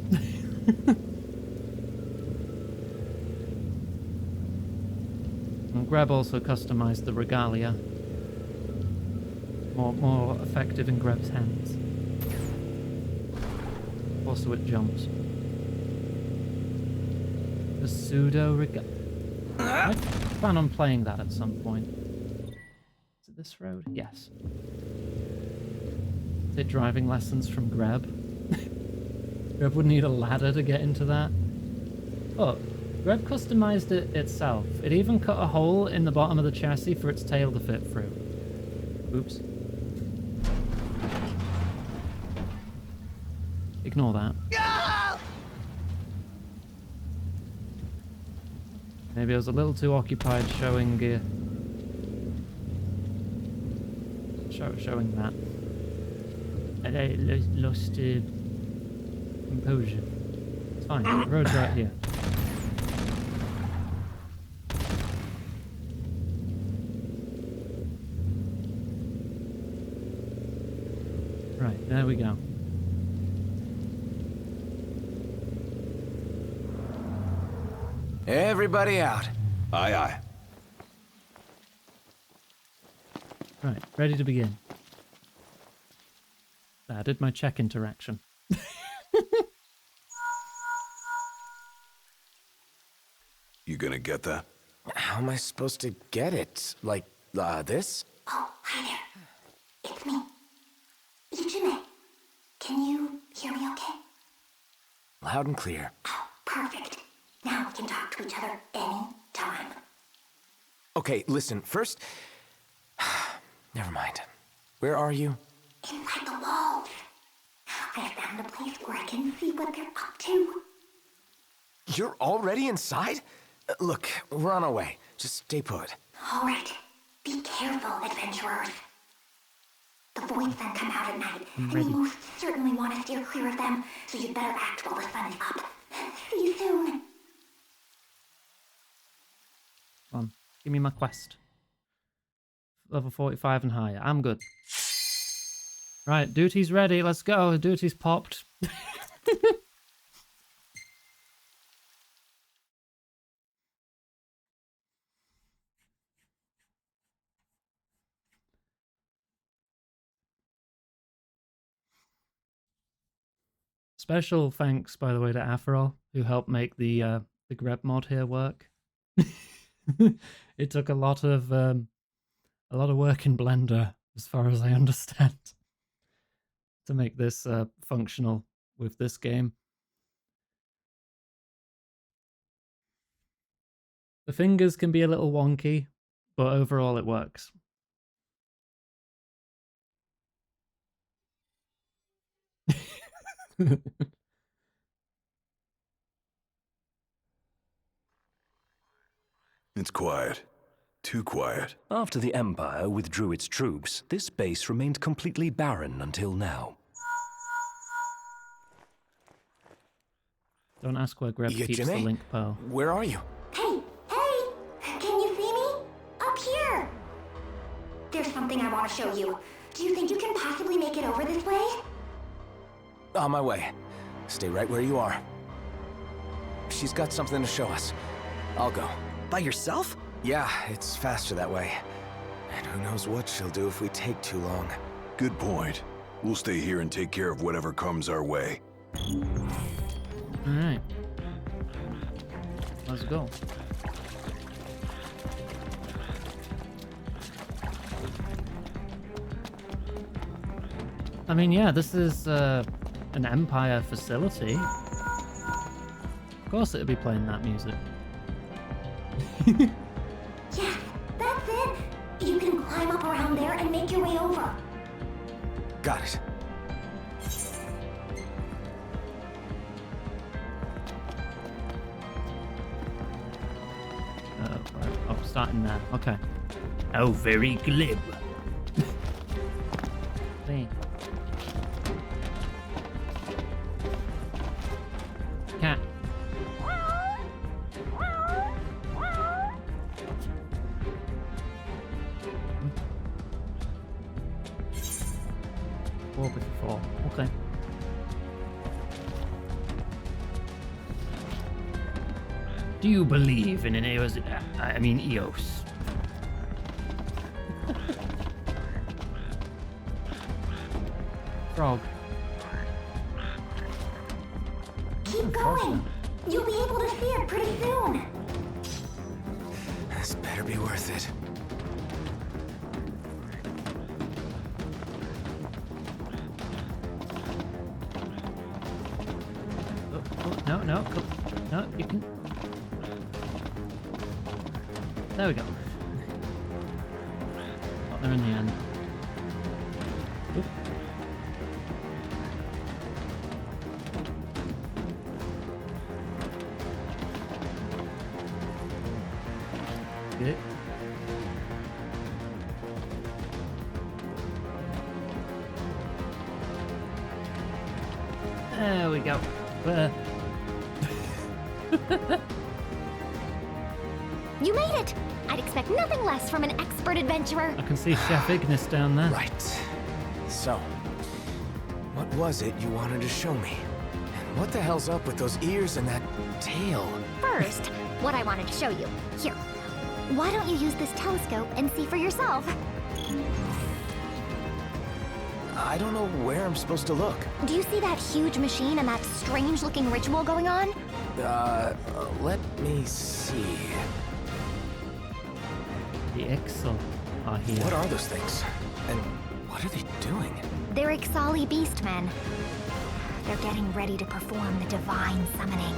And Greb also customized the regalia. More effective in Greb's hands. Also it jumps. The pseudo regalia. I plan on playing that at some point. Is it this road? Yes. Is it driving lessons from Greb? Greb would need a ladder to get into that. Look, Greb customized it itself. It even cut a hole in the bottom of the chassis for its tail to fit through. Oops. Ignore that. Maybe I was a little too occupied showing showing that. I lost composure. It's fine. The road's right here. Right, there we go. Everybody out. Aye, aye. Right, ready to begin. I did my check interaction. You gonna get that? How am I supposed to get it? Like, this? Oh, hi there. It's me. Ichime. Can you hear me okay? Loud and clear. Oh, perfect. Now we can talk to each other anytime. Okay, listen, first... Never mind. Where are you? Inside the walls. I found a place where I can see what they're up to. You're already inside? Look, we're on our way. Just stay put. All right. Be careful, adventurers. The voids then come out at night, and you most certainly want to steer clear of them, so you'd better act while the sun is up. See you soon. Come on, give me my quest. Level 45 and higher. I'm good. Right, duty's ready. Let's go. Duty's popped. Special thanks, by the way, to Aferol, who helped make the Greb mod here work. It took a lot of work in Blender, as far as I understand, to make this functional with this game. The fingers can be a little wonky, but overall it works. It's quiet. Too quiet. After the Empire withdrew its troops, this base remained completely barren until now. Don't ask where Greb keeps the link pearl. Where are you? Hey! Can you see me? Up here! There's something I want to show you. Do you think you can possibly make it over this way? On my way. Stay right where you are. She's got something to show us. I'll go. By yourself? Yeah, it's faster that way. And who knows what she'll do if we take too long. Good point. We'll stay here and take care of whatever comes our way. Alright. Let's go. I mean, yeah, this is an Empire facility. Of course it'll be playing that music. Yeah, that's it. You can climb up around there and make your way over. Got it. Right. Oh, starting now. Okay. Oh, very glib. Walk with the fall. Okay. Do you believe in an Eos? I mean Eos. Frog. Keep going. You'll be able to see it pretty soon. This better be worth it. No, no, no, you can. There we go. Got there in the end. Oop. Good. There we go. You made it! I'd expect nothing less from an expert adventurer. I can see Chef Ignis down there. Right. So, what was it you wanted to show me? And what the hell's up with those ears and that tail? First, what I wanted to show you. Here. Why don't you use this telescope and see for yourself? I don't know where I'm supposed to look. Do you see that huge machine and that strange-looking ritual going on? Let me see. The Ixal are here. What are those things? And what are they doing? They're Ixali beastmen. They're getting ready to perform the divine summoning.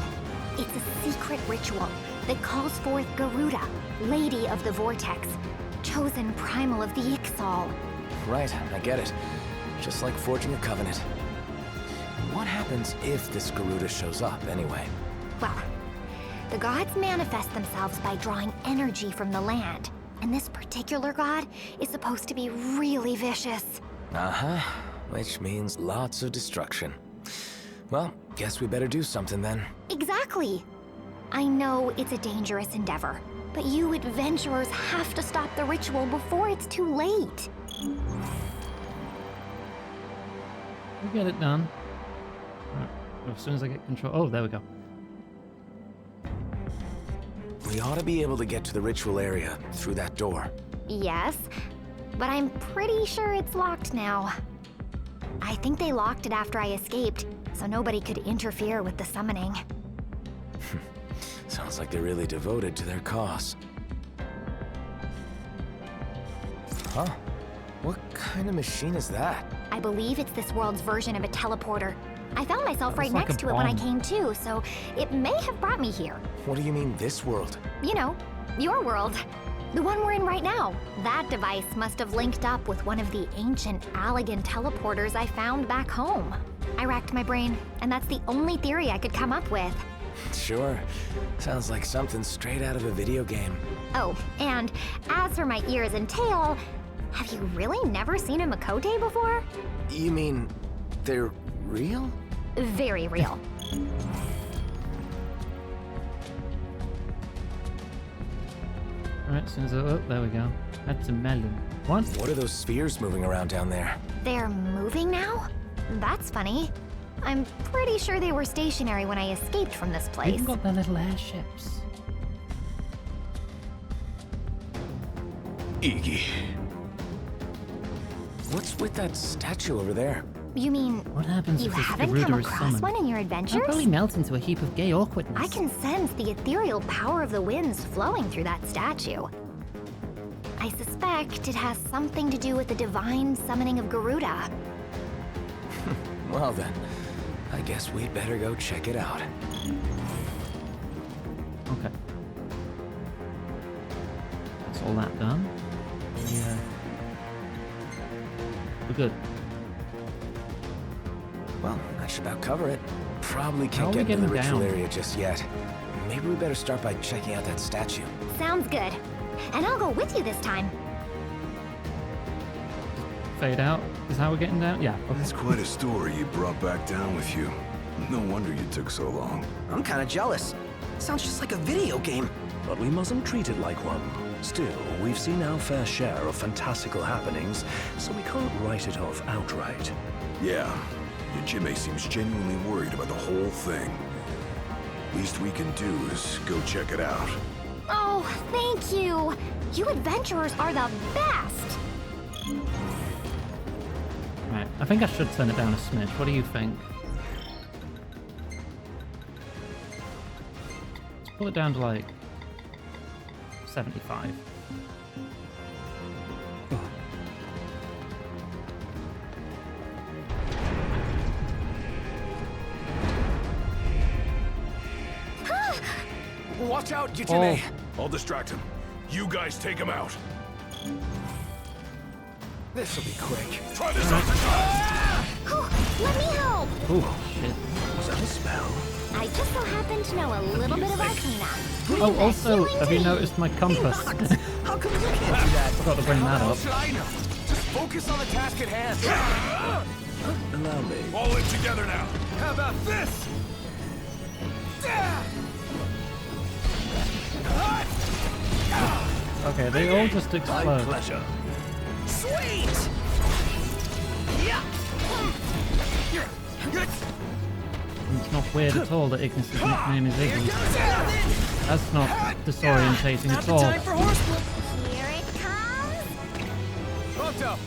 It's a secret ritual that calls forth Garuda, Lady of the Vortex, chosen primal of the Ixal. Right, I get it. Just like forging a covenant. What happens if this Garuda shows up, anyway? Well, the gods manifest themselves by drawing energy from the land. And this particular god is supposed to be really vicious. Uh-huh. Which means lots of destruction. Well, guess we better do something then. Exactly. I know it's a dangerous endeavor, but you adventurers have to stop the ritual before it's too late. We'll get it done. Right. As soon as I get control. Oh, there we go. We ought to be able to get to the ritual area through that door. Yes, but I'm pretty sure it's locked now. I think they locked it after I escaped, so nobody could interfere with the summoning. Sounds like they're really devoted to their cause. Huh? What kind of machine is that? I believe it's this world's version of a teleporter. I found myself right like next a to it when I bomb. came to, so it may have brought me here. What do you mean, this world? You know, your world. The one we're in right now. That device must have linked up with one of the ancient Allegan teleporters I found back home. I racked my brain, and that's the only theory I could come up with. Sure. Sounds like something straight out of a video game. Oh, and as for my ears and tail, have you really never seen a Makote before? You mean they're real? Very real. Alright, as soon as oh, there we go. That's a melon. What? What are those spheres moving around down there? They're moving now? That's funny. I'm pretty sure they were stationary when I escaped from this They've place. even got their little airships. Iggy. What's with that statue over there? You mean What happens you if this haven't Garuda come is across summoned? one in your I'll adventures? probably melt into a heap of gay awkwardness. I can sense the ethereal power of the winds flowing through that statue. I suspect it has something to do with the divine summoning of Garuda. Well then, I guess we'd better go check it out. Okay. That's all that done. Yeah. We're good. Well, that should about cover it. Probably How can't are we get into the getting ritual down? area just yet. Maybe we better start by checking out that statue. Sounds good. And I'll go with you this time. Fade out is how we're getting down? Yeah. Okay. That's quite a story you brought back down with you. No wonder you took so long. I'm kind of jealous. Sounds just like a video game. But we mustn't treat it like one. Still, we've seen our fair share of fantastical happenings, so we can't write it off outright. Yeah, Yajime seems genuinely worried about the whole thing. Least we can do is go check it out. Oh, thank you! You adventurers are the best! Right, I think I should turn it down a smidge. What do you think? Let's pull it down to like 75. Watch out, Yajime! I'll distract him. You guys take him out. This'll be quick. Try this out. Let me help! Oh, shit. Was that a spell? I just so happen to know a little bit of Arcana. Oh, also, have you noticed my compass? How come you can't do that? Forgot to bring that How up. should I know? Just focus on the task at hand. Allow me. All in together now. How about this? Okay, they all just explode. My pleasure. Sweet! Yeah. It's not weird at all that Ignis's nickname is Ignis. That's not disorientating at all. Here it comes! Prompto!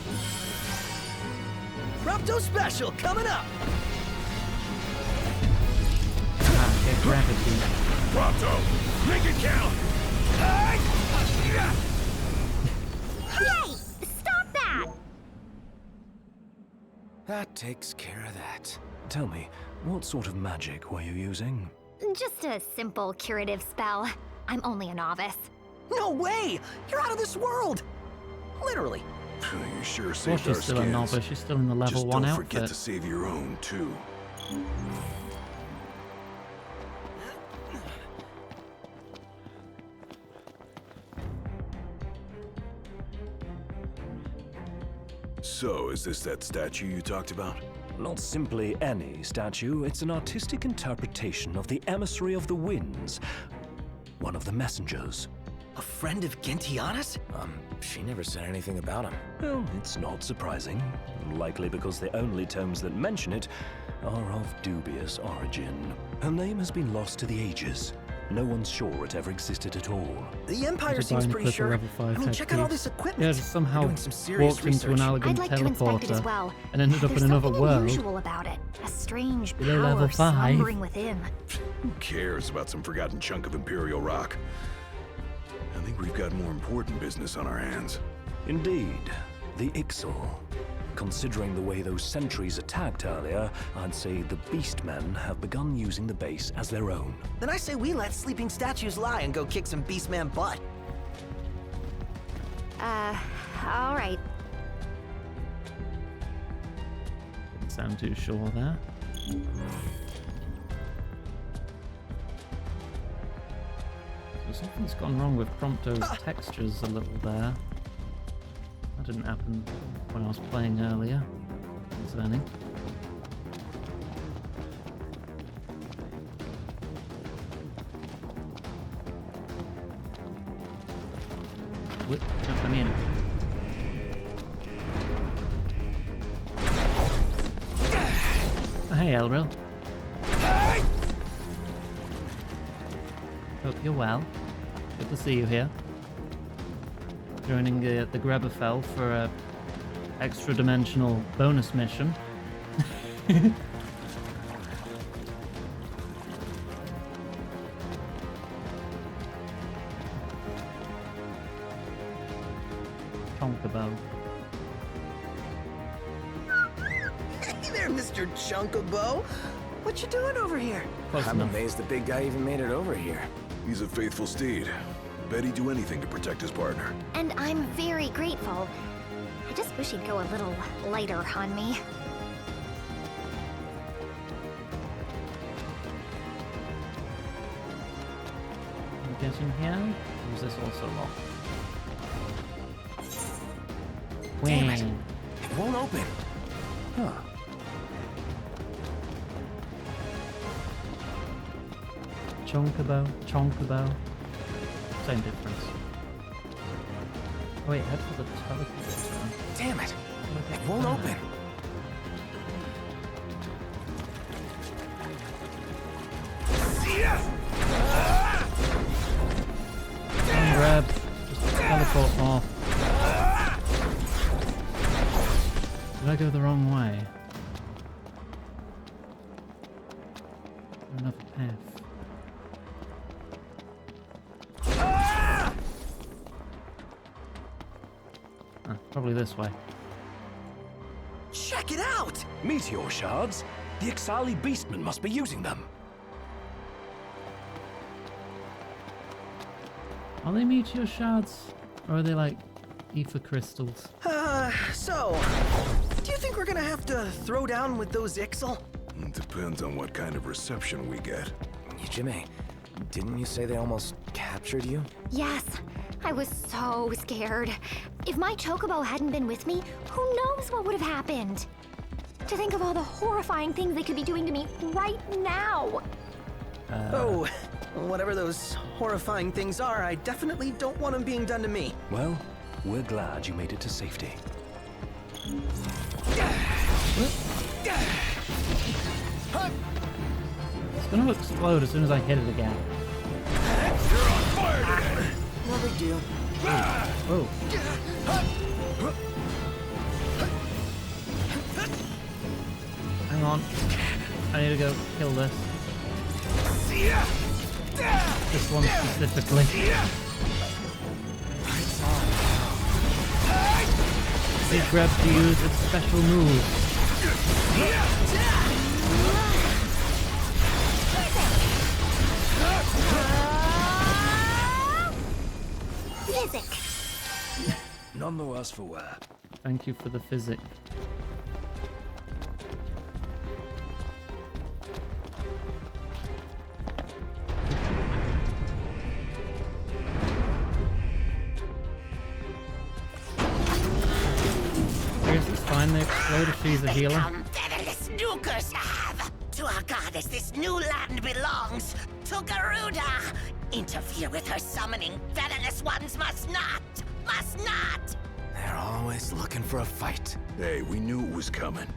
Prompto special coming up! Ah, get gravity. Prompto! Make it count! Hey! Stop that! That takes care of that. Tell me, what sort of magic were you using? Just a simple curative spell. I'm only a novice. No way! You're out of this world! Literally. You sure Well, saved our she's still a skins. novice. She's still in the level Just 1 don't outfit. forget to save your own, too. So, is this that statue you talked about? Not simply any statue, it's an artistic interpretation of the emissary of the winds. One of the messengers. A friend of Gentiana's? She never said anything about him. Well, it's not surprising. Likely because the only tomes that mention it are of dubious origin. Her name has been lost to the ages. No one's sure it ever existed at all. The Empire seems pretty sure. I mean, check out all this equipment. Yeah, just somehow Doing some serious walked into an research. elegant I'd like to inspect it as teleporter well. and ended up There's in another something world. unusual about it. A strange Below level power 5. slumbering within. Who cares about some forgotten chunk of Imperial rock? I think we've got more important business on our hands. Indeed, the Ixal. Considering the way those sentries attacked earlier, I'd say the Beastmen have begun using the base as their own. Then I say we let sleeping statues lie and go kick some Beastman butt. All right. Didn't sound too sure there. So something's gone wrong with Prompto's textures a little there. That didn't happen when I was playing earlier. Concerning. Whip, jump them in. Oh, hey, Elril. Hope you're well. Good to see you here. Joining the Grabberfell for a extra-dimensional bonus mission. Chonkabo. Hey there, Mr. Chunkabo. What you doing over here? I'm amazed the big guy even made it over here. He's a faithful steed. Bet he'd do anything to protect his partner. And I'm very grateful. I just wish he'd go a little lighter on me. Get in here? Or is this also locked? Damn it. Wing. It won't open. Huh. Chonkabo, Chonkabo. Same difference. Oh wait, head for the teleporter. Damn it. It won't open. One grab. Just teleport more. Did I go the wrong way? Another path. Probably this way. Check it out! Meteor shards? The Ixali beastmen must be using them. Are they meteor shards? Or are they like ether crystals? So, do you think we're gonna have to throw down with those Ixal? Depends on what kind of reception we get. Jimmy, didn't you say they almost captured you? Yes, I was so scared. If my chocobo hadn't been with me, who knows what would have happened? To think of all the horrifying things they could be doing to me right now. Oh, whatever those horrifying things are, I definitely don't want them being done to me. Well, we're glad you made it to safety. It's gonna explode as soon as I hit it again. You're on fire today! No big deal. Oh. Hang on. I need to go kill this. This one specifically. Big grab to use its special move. Physic. None the worse for wear. Thank you for the physic. I guess it's fine, they explode if she's a healer. Come, featherless nukers have. To our goddess, this new land belongs. To Garuda. Interfere with her summoning. Featherless ones must not. Must not. They're always looking for a fight. Hey, we knew it was coming.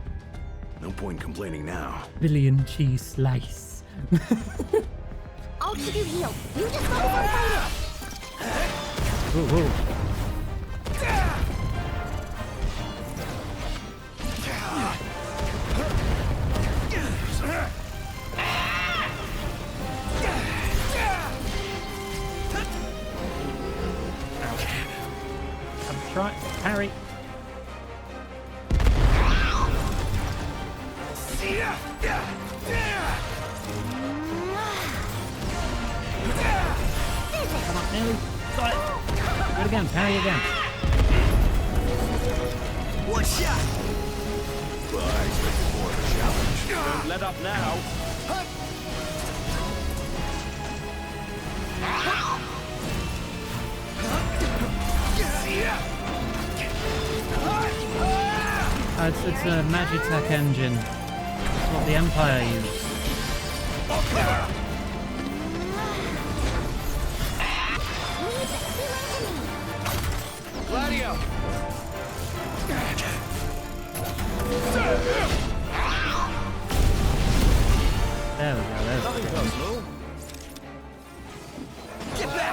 No point complaining now. Billion cheese slice. I'll keep you healed. You just go and fight it. Whoa, whoa. Try, parry. Come on, nearly. Got it. Do it again, parry again. One shot. Well, I expected more of a challenge. Don't let up now. It's a Magitech engine. It's what the Empire used. Gladio! There we go, there's Nothing the personal. Get back!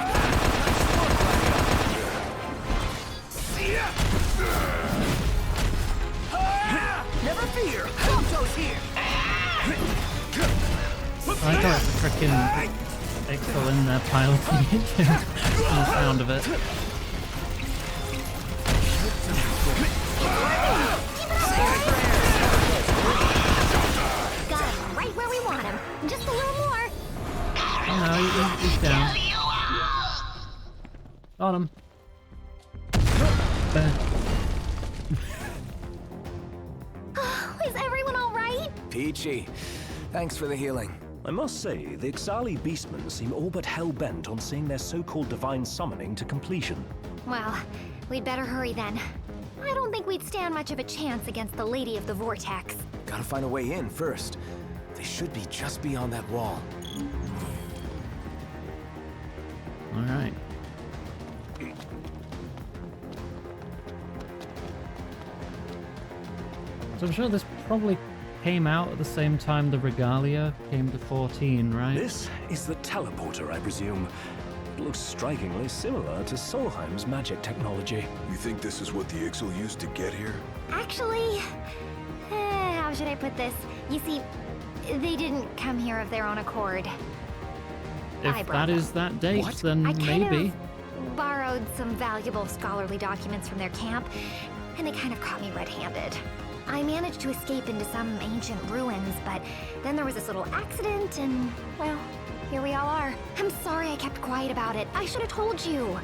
Never fear. Ponto's here. I thought it's a frickin' Ixal in there piloting it too. From the sound of it. Got him right where we want him. Just a little more. Oh no, he's down. Got him. Is everyone alright? Peachy, thanks for the healing. I must say, the Ixali beastmen seem all but hell-bent on seeing their so-called divine summoning to completion. Well, we'd better hurry then. I don't think we'd stand much of a chance against the Lady of the Vortex. Gotta find a way in first. They should be just beyond that wall. Alright. So I'm sure there's probably came out at the same time the Regalia came to 14, right? This is the teleporter, I presume. It looks strikingly similar to Solheim's magic technology. You think this is what the Ixal used to get here? Actually, how should I put this? You see, they didn't come here of their own accord. If that is that date, then I maybe. Borrowed some valuable scholarly documents from their camp, and they kind of caught me red-handed. I managed to escape into some ancient ruins, but then there was this little accident, and, well, here we all are. I'm sorry I kept quiet about it. I should have told you.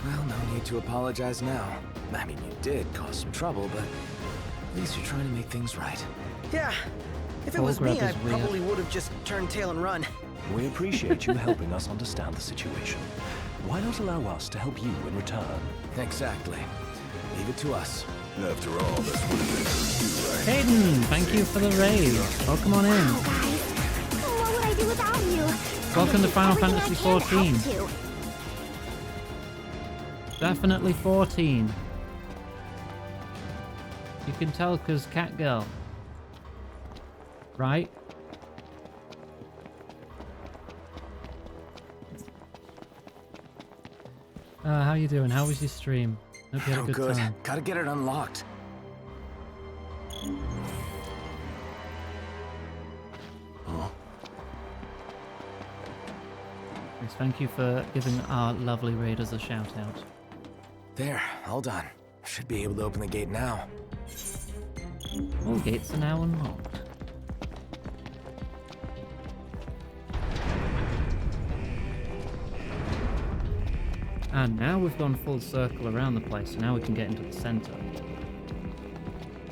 Well, no need to apologize now. I mean, you did cause some trouble, but at least you're trying to make things right. Yeah, if it was me, I probably would have just turned tail and run. We appreciate you helping us understand the situation. Why not allow us to help you in return? Exactly. Leave it to us. After all, that's what adventurers do, right? Hayden, thank you for the raid. Welcome on in. Wow, guys. What would I do without you? Welcome to Final Fantasy XIV. Definitely 14. You can tell because cat girl. Right? How you doing? How was your stream? Hope you had a good good. time. Gotta get it unlocked. Huh? Yes, thank you for giving our lovely raiders a shout out. There, all done. Should be able to open the gate now. All gates are now unlocked. And now we've gone full circle around the place, so now we can get into the center.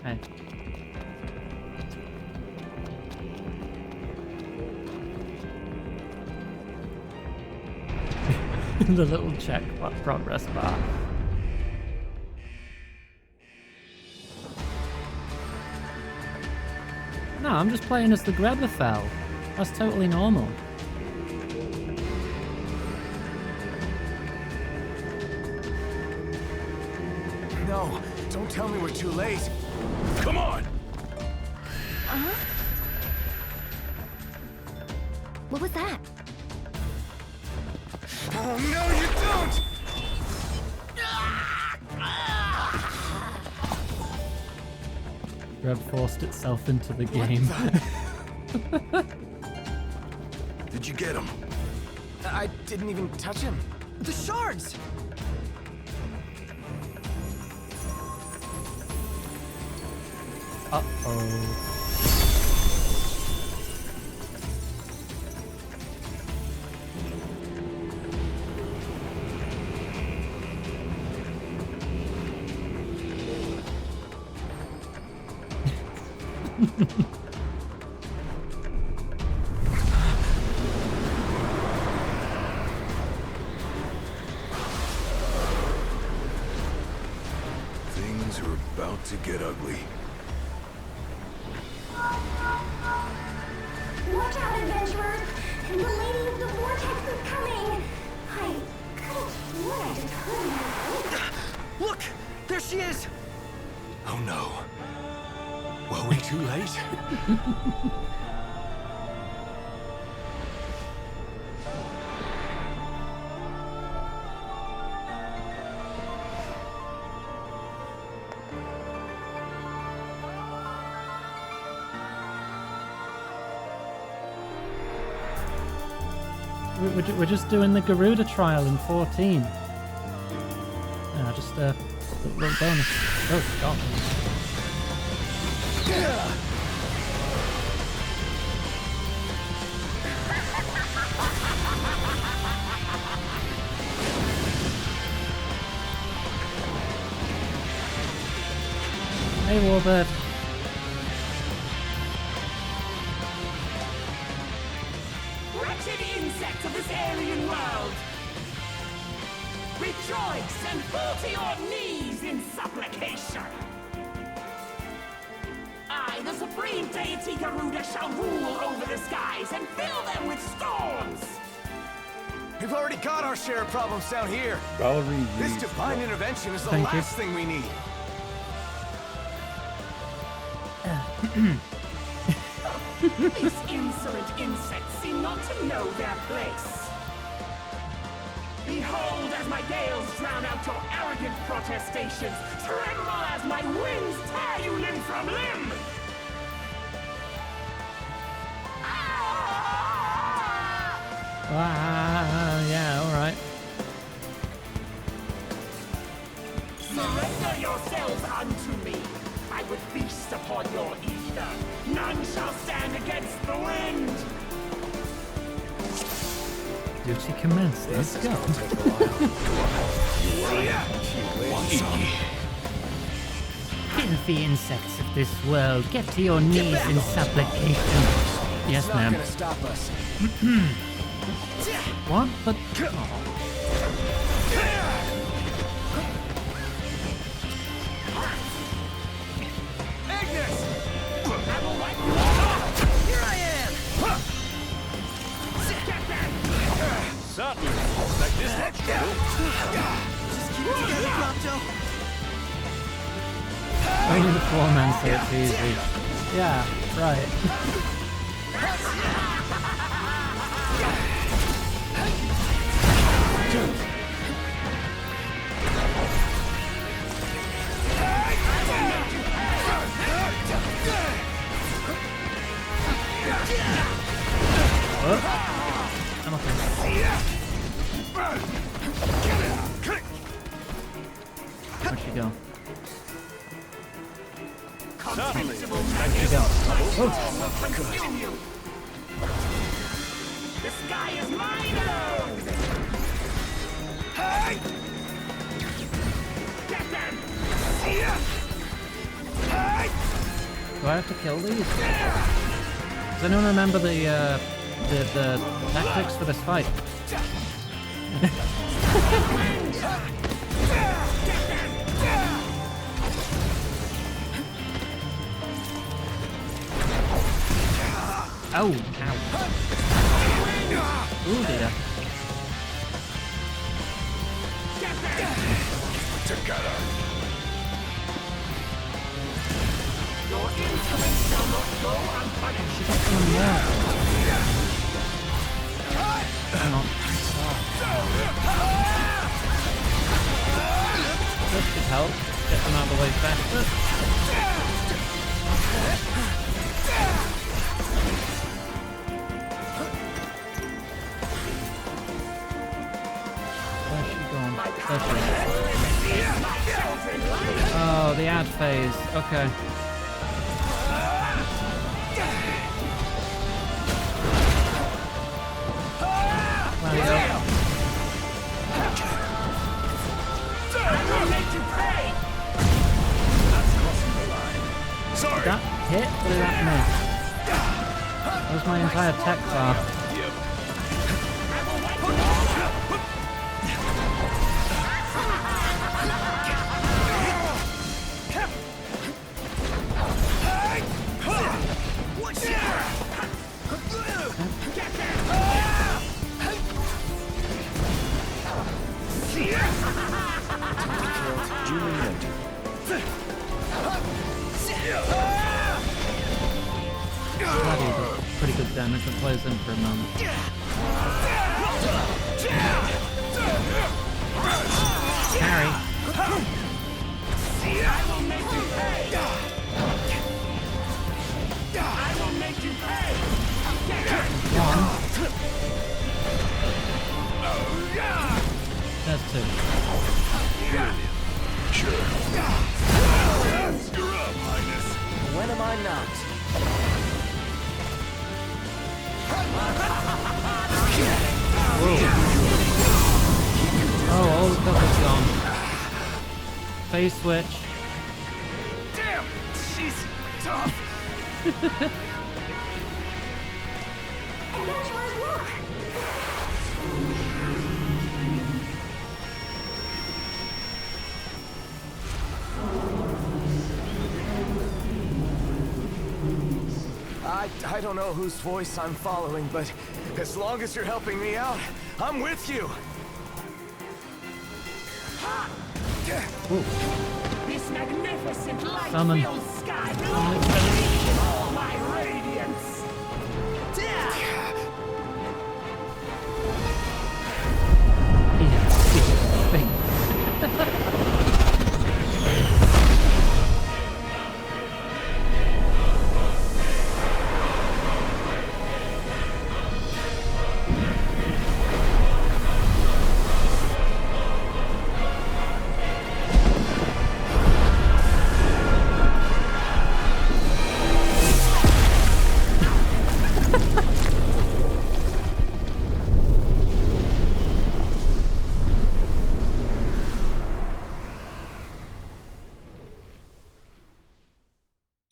Hey. The little check progress bar. No, I'm just playing as the Grebefell. That's totally normal. No, don't tell me we're too late. Come on! What was that? Oh, no, you don't! Greb forced itself into the game. Did you get him? I didn't even touch him. The shards! Uh-oh. Things are about to get ugly. Watch out, adventurers! The Lady of the Vortex is coming! I could have sworn I just heard her. Look! There she is! Oh no. Were we too late? We're just doing the Garuda trial in 14. Just a little bonus. Oh, God. Hey, Warbird. Wretched insects of this alien world! Rejoice and fall to your knees in supplication! I, the supreme deity Garuda, shall rule over the skies and fill them with storms! We've already got our share of problems down here. Valerie This reads divine well. intervention is the Thank you. last thing we need. These insolent insects seem not to know their place. Behold as my gales drown out your arrogant protestations. Tremble as my winds tear you limb from limb. Yeah, alright. Surrender yourselves unto me. I would feast upon your ether. None shall stand against the wind. Duty commenced. Let's go. Filthy insects of this world, get to your knees in supplication. Yes, It's not ma'am. gonna stop us. What? But. Here I am! Certainly. Like this much trouble. Just keep it together, Prompto. Only the poor man say it's easy. Yeah, right. I'm okay. Where'd she go? Certainly. Where'd she go? Oh, The sky is mine alone! Hey! Get them! Hey! do I have to kill these? Does anyone remember the tactics for this fight? Oh, ow. Ooh, dear. Together. Your insolence shall not go unpunished! She got someone there. Come on. This could help. Get them out of the way faster. Where's she gone? There she is. Oh, the ad phase. Okay. There you go. I will make you pay! Did that hit or did that miss? Where's my entire tech bar? Bloody does pretty good damage and plays in for a moment. Carry. I will make you pay! I will make you pay! One. That's two. Sure. You're up, Highness. When am I not? Oh, all the stuff is gone. Phase switch. Damn! She's tough! I don't know whose voice I'm following, but as long as you're helping me out, I'm with you. This magnificent magnificent Summon. light-filled sky in all my radiance.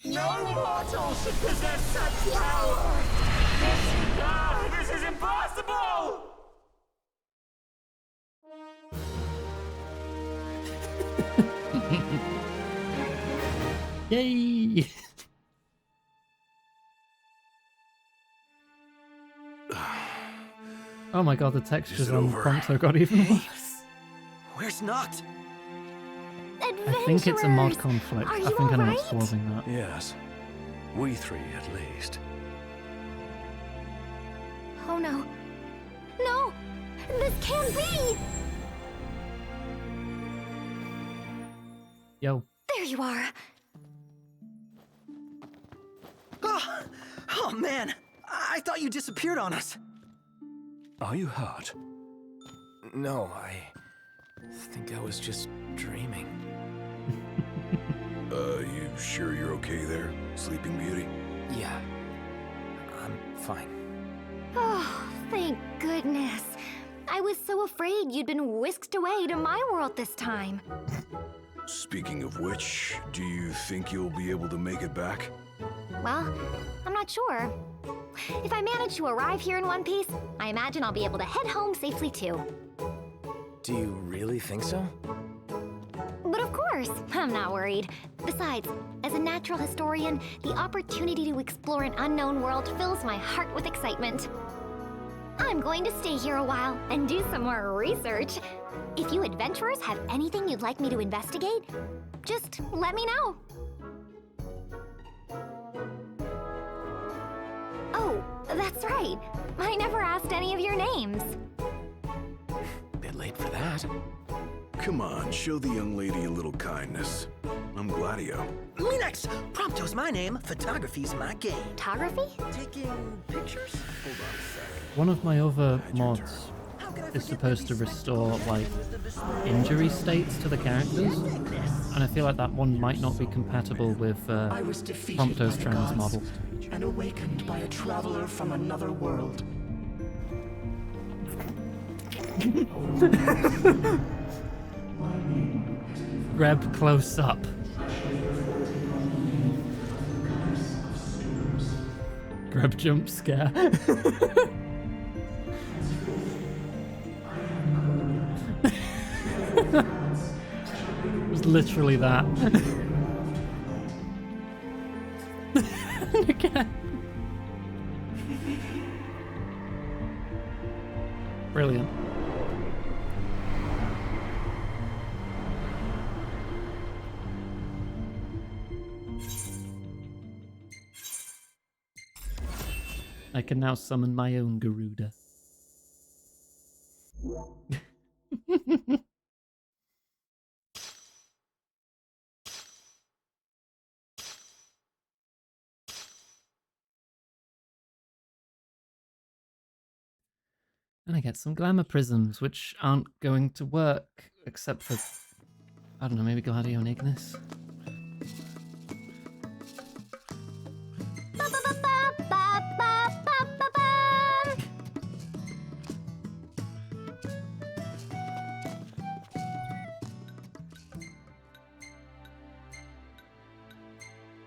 No mortal should possess such power! This is impossible! Yay! Oh my god, the textures on Prompto got even worse. Where's Noct? I think it's a mod conflict. I think I know what's causing that. Yes. We three, at least. Oh no. No! This can't be! Yo. There you are. Oh man! I thought you disappeared on us. Are you hurt? No, I think I was just dreaming. You sure you're okay there, Sleeping Beauty? Yeah, I'm fine. Oh, thank goodness. I was so afraid you'd been whisked away to my world this time. Speaking of which, do you think you'll be able to make it back? Well, I'm not sure. If I manage to arrive here in one piece, I imagine I'll be able to head home safely too. Do you really think so? But of course, I'm not worried. Besides, as a natural historian, the opportunity to explore an unknown world fills my heart with excitement. I'm going to stay here a while and do some more research. If you adventurers have anything you'd like me to investigate, just let me know. Oh, that's right. I never asked any of your names. Bit late for that. Come on, show the young lady a little kindness. I'm Gladio. Minex! Prompto's my name, photography's my game. Photography? Taking pictures? Hold on a sec. One of my other mods is supposed to restore, like, injury states to the characters, and I feel like that one might not be compatible with Prompto's trans model. And awakened by a traveler from another world. Grab close up. Grab jump scare. It was literally that. Again. Brilliant. I can now summon my own Garuda. And I get some glamour prisms, which aren't going to work, except for, I don't know, maybe Gladio and Ignis.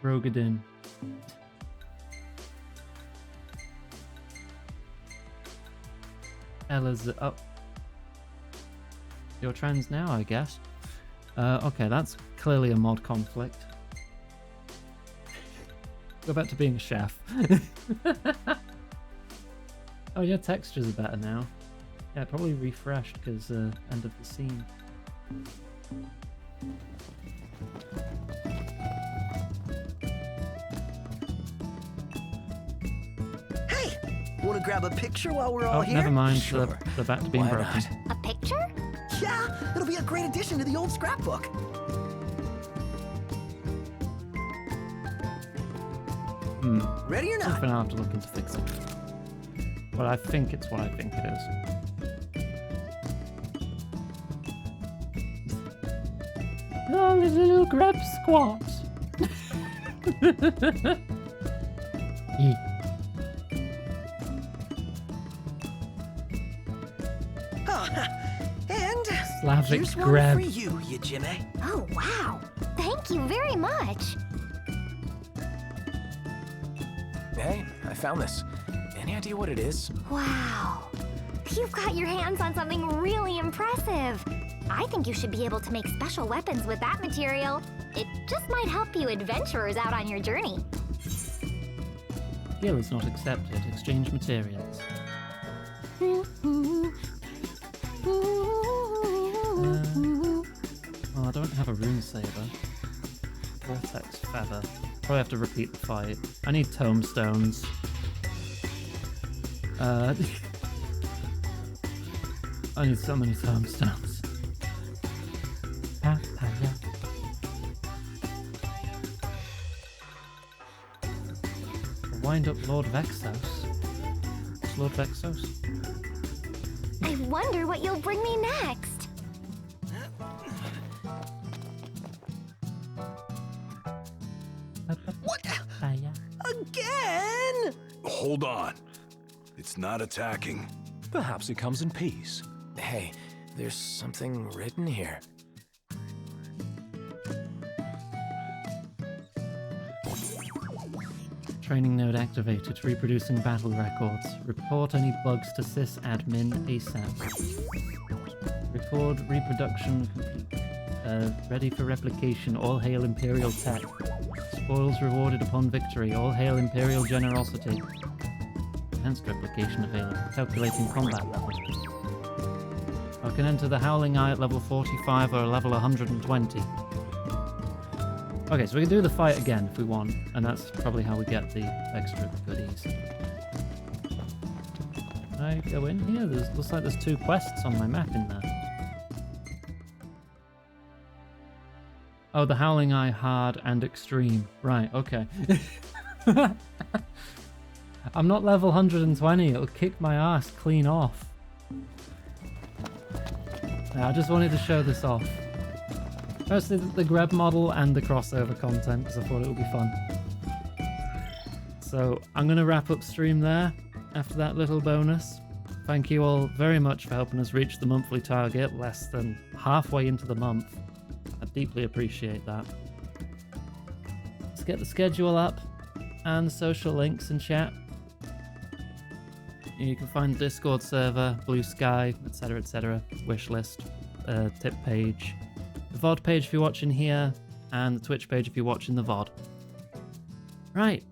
Rogadin. Ella's up. You're trans now, I guess. Okay, that's clearly a mod conflict. Go back to being a chef. Oh, your textures are better now. Yeah, probably refreshed because end of the scene. grab a picture while we're all Oh, here? never mind. Sure. They're back to being Why broken. not? A picture? Yeah, it'll be a great addition to the old scrapbook. Ready or not? Something I'll have to look into fixing. But I think it's what I think it is. Oh, little grab squat. Oh, and Slavic here's one grab. for you, Jimmy. Oh, wow. Thank you very much. Hey, I found this. Any idea what it is? Wow. You've got your hands on something really impressive. I think you should be able to make special weapons with that material. It just might help you adventurers out on your journey. Skill is not accepted. Exchange materials. Well, I don't have a rune saber. Vortex feather. Probably have to repeat the fight. I need tomestones. I need so many tomestones. Wind up Lord Vexos. It's Lord Vexos? I wonder what you'll bring me next. What? Again? Hold on. It's not attacking. Perhaps it comes in peace. Hey, there's something written here. Training node activated, reproducing battle records. Report any bugs to sysadmin ASAP. Record reproduction complete. Ready for replication, all hail Imperial tech. Spoils rewarded upon victory, all hail Imperial generosity. Enhanced replication available, calculating combat level. I can enter the Howling Eye at level 45 or level 120. Okay, so we can do the fight again if we want, and that's probably how we get the extra goodies. Can I go in here? Looks like there's 2 quests on my map in there. Oh, the Howling Eye, Hard, and Extreme. Right, okay. I'm not level 120, it'll kick my ass clean off. Yeah, I just wanted to show this off. Mostly the grab model and the crossover content, because I thought it would be fun. So I'm going to wrap up stream there after that little bonus. Thank you all very much for helping us reach the monthly target, less than halfway into the month. I deeply appreciate that. Let's get the schedule up and social links in chat. You can find the Discord server, Blue Sky, etc., wishlist, tip page, the VOD page if you're watching here, and the Twitch page if you're watching the VOD. Right,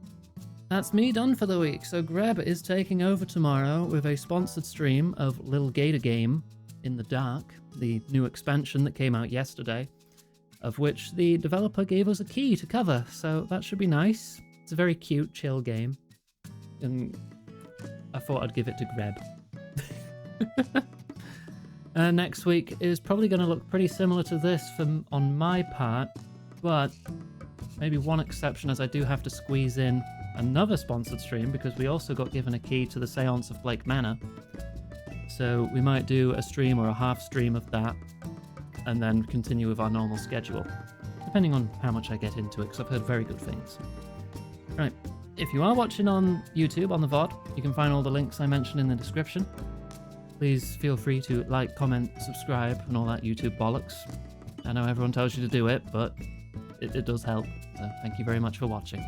that's me done for the week. So Greb is taking over tomorrow with a sponsored stream of Little Gator Game in the Dark, the new expansion that came out yesterday, of which the developer gave us a key to cover, so that should be nice. It's a very cute, chill game, and I thought I'd give it to Greb. Next week is probably going to look pretty similar to this on my part, but maybe one exception, as I do have to squeeze in another sponsored stream because we also got given a key to the Seance of Blake Manor. So we might do a stream or a half stream of that and then continue with our normal schedule, depending on how much I get into it, because I've heard very good things. Right, if you are watching on YouTube, on the VOD, you can find all the links I mentioned in the description. Please feel free to like, comment, subscribe, and all that YouTube bollocks. I know everyone tells you to do it, but it does help, so thank you very much for watching.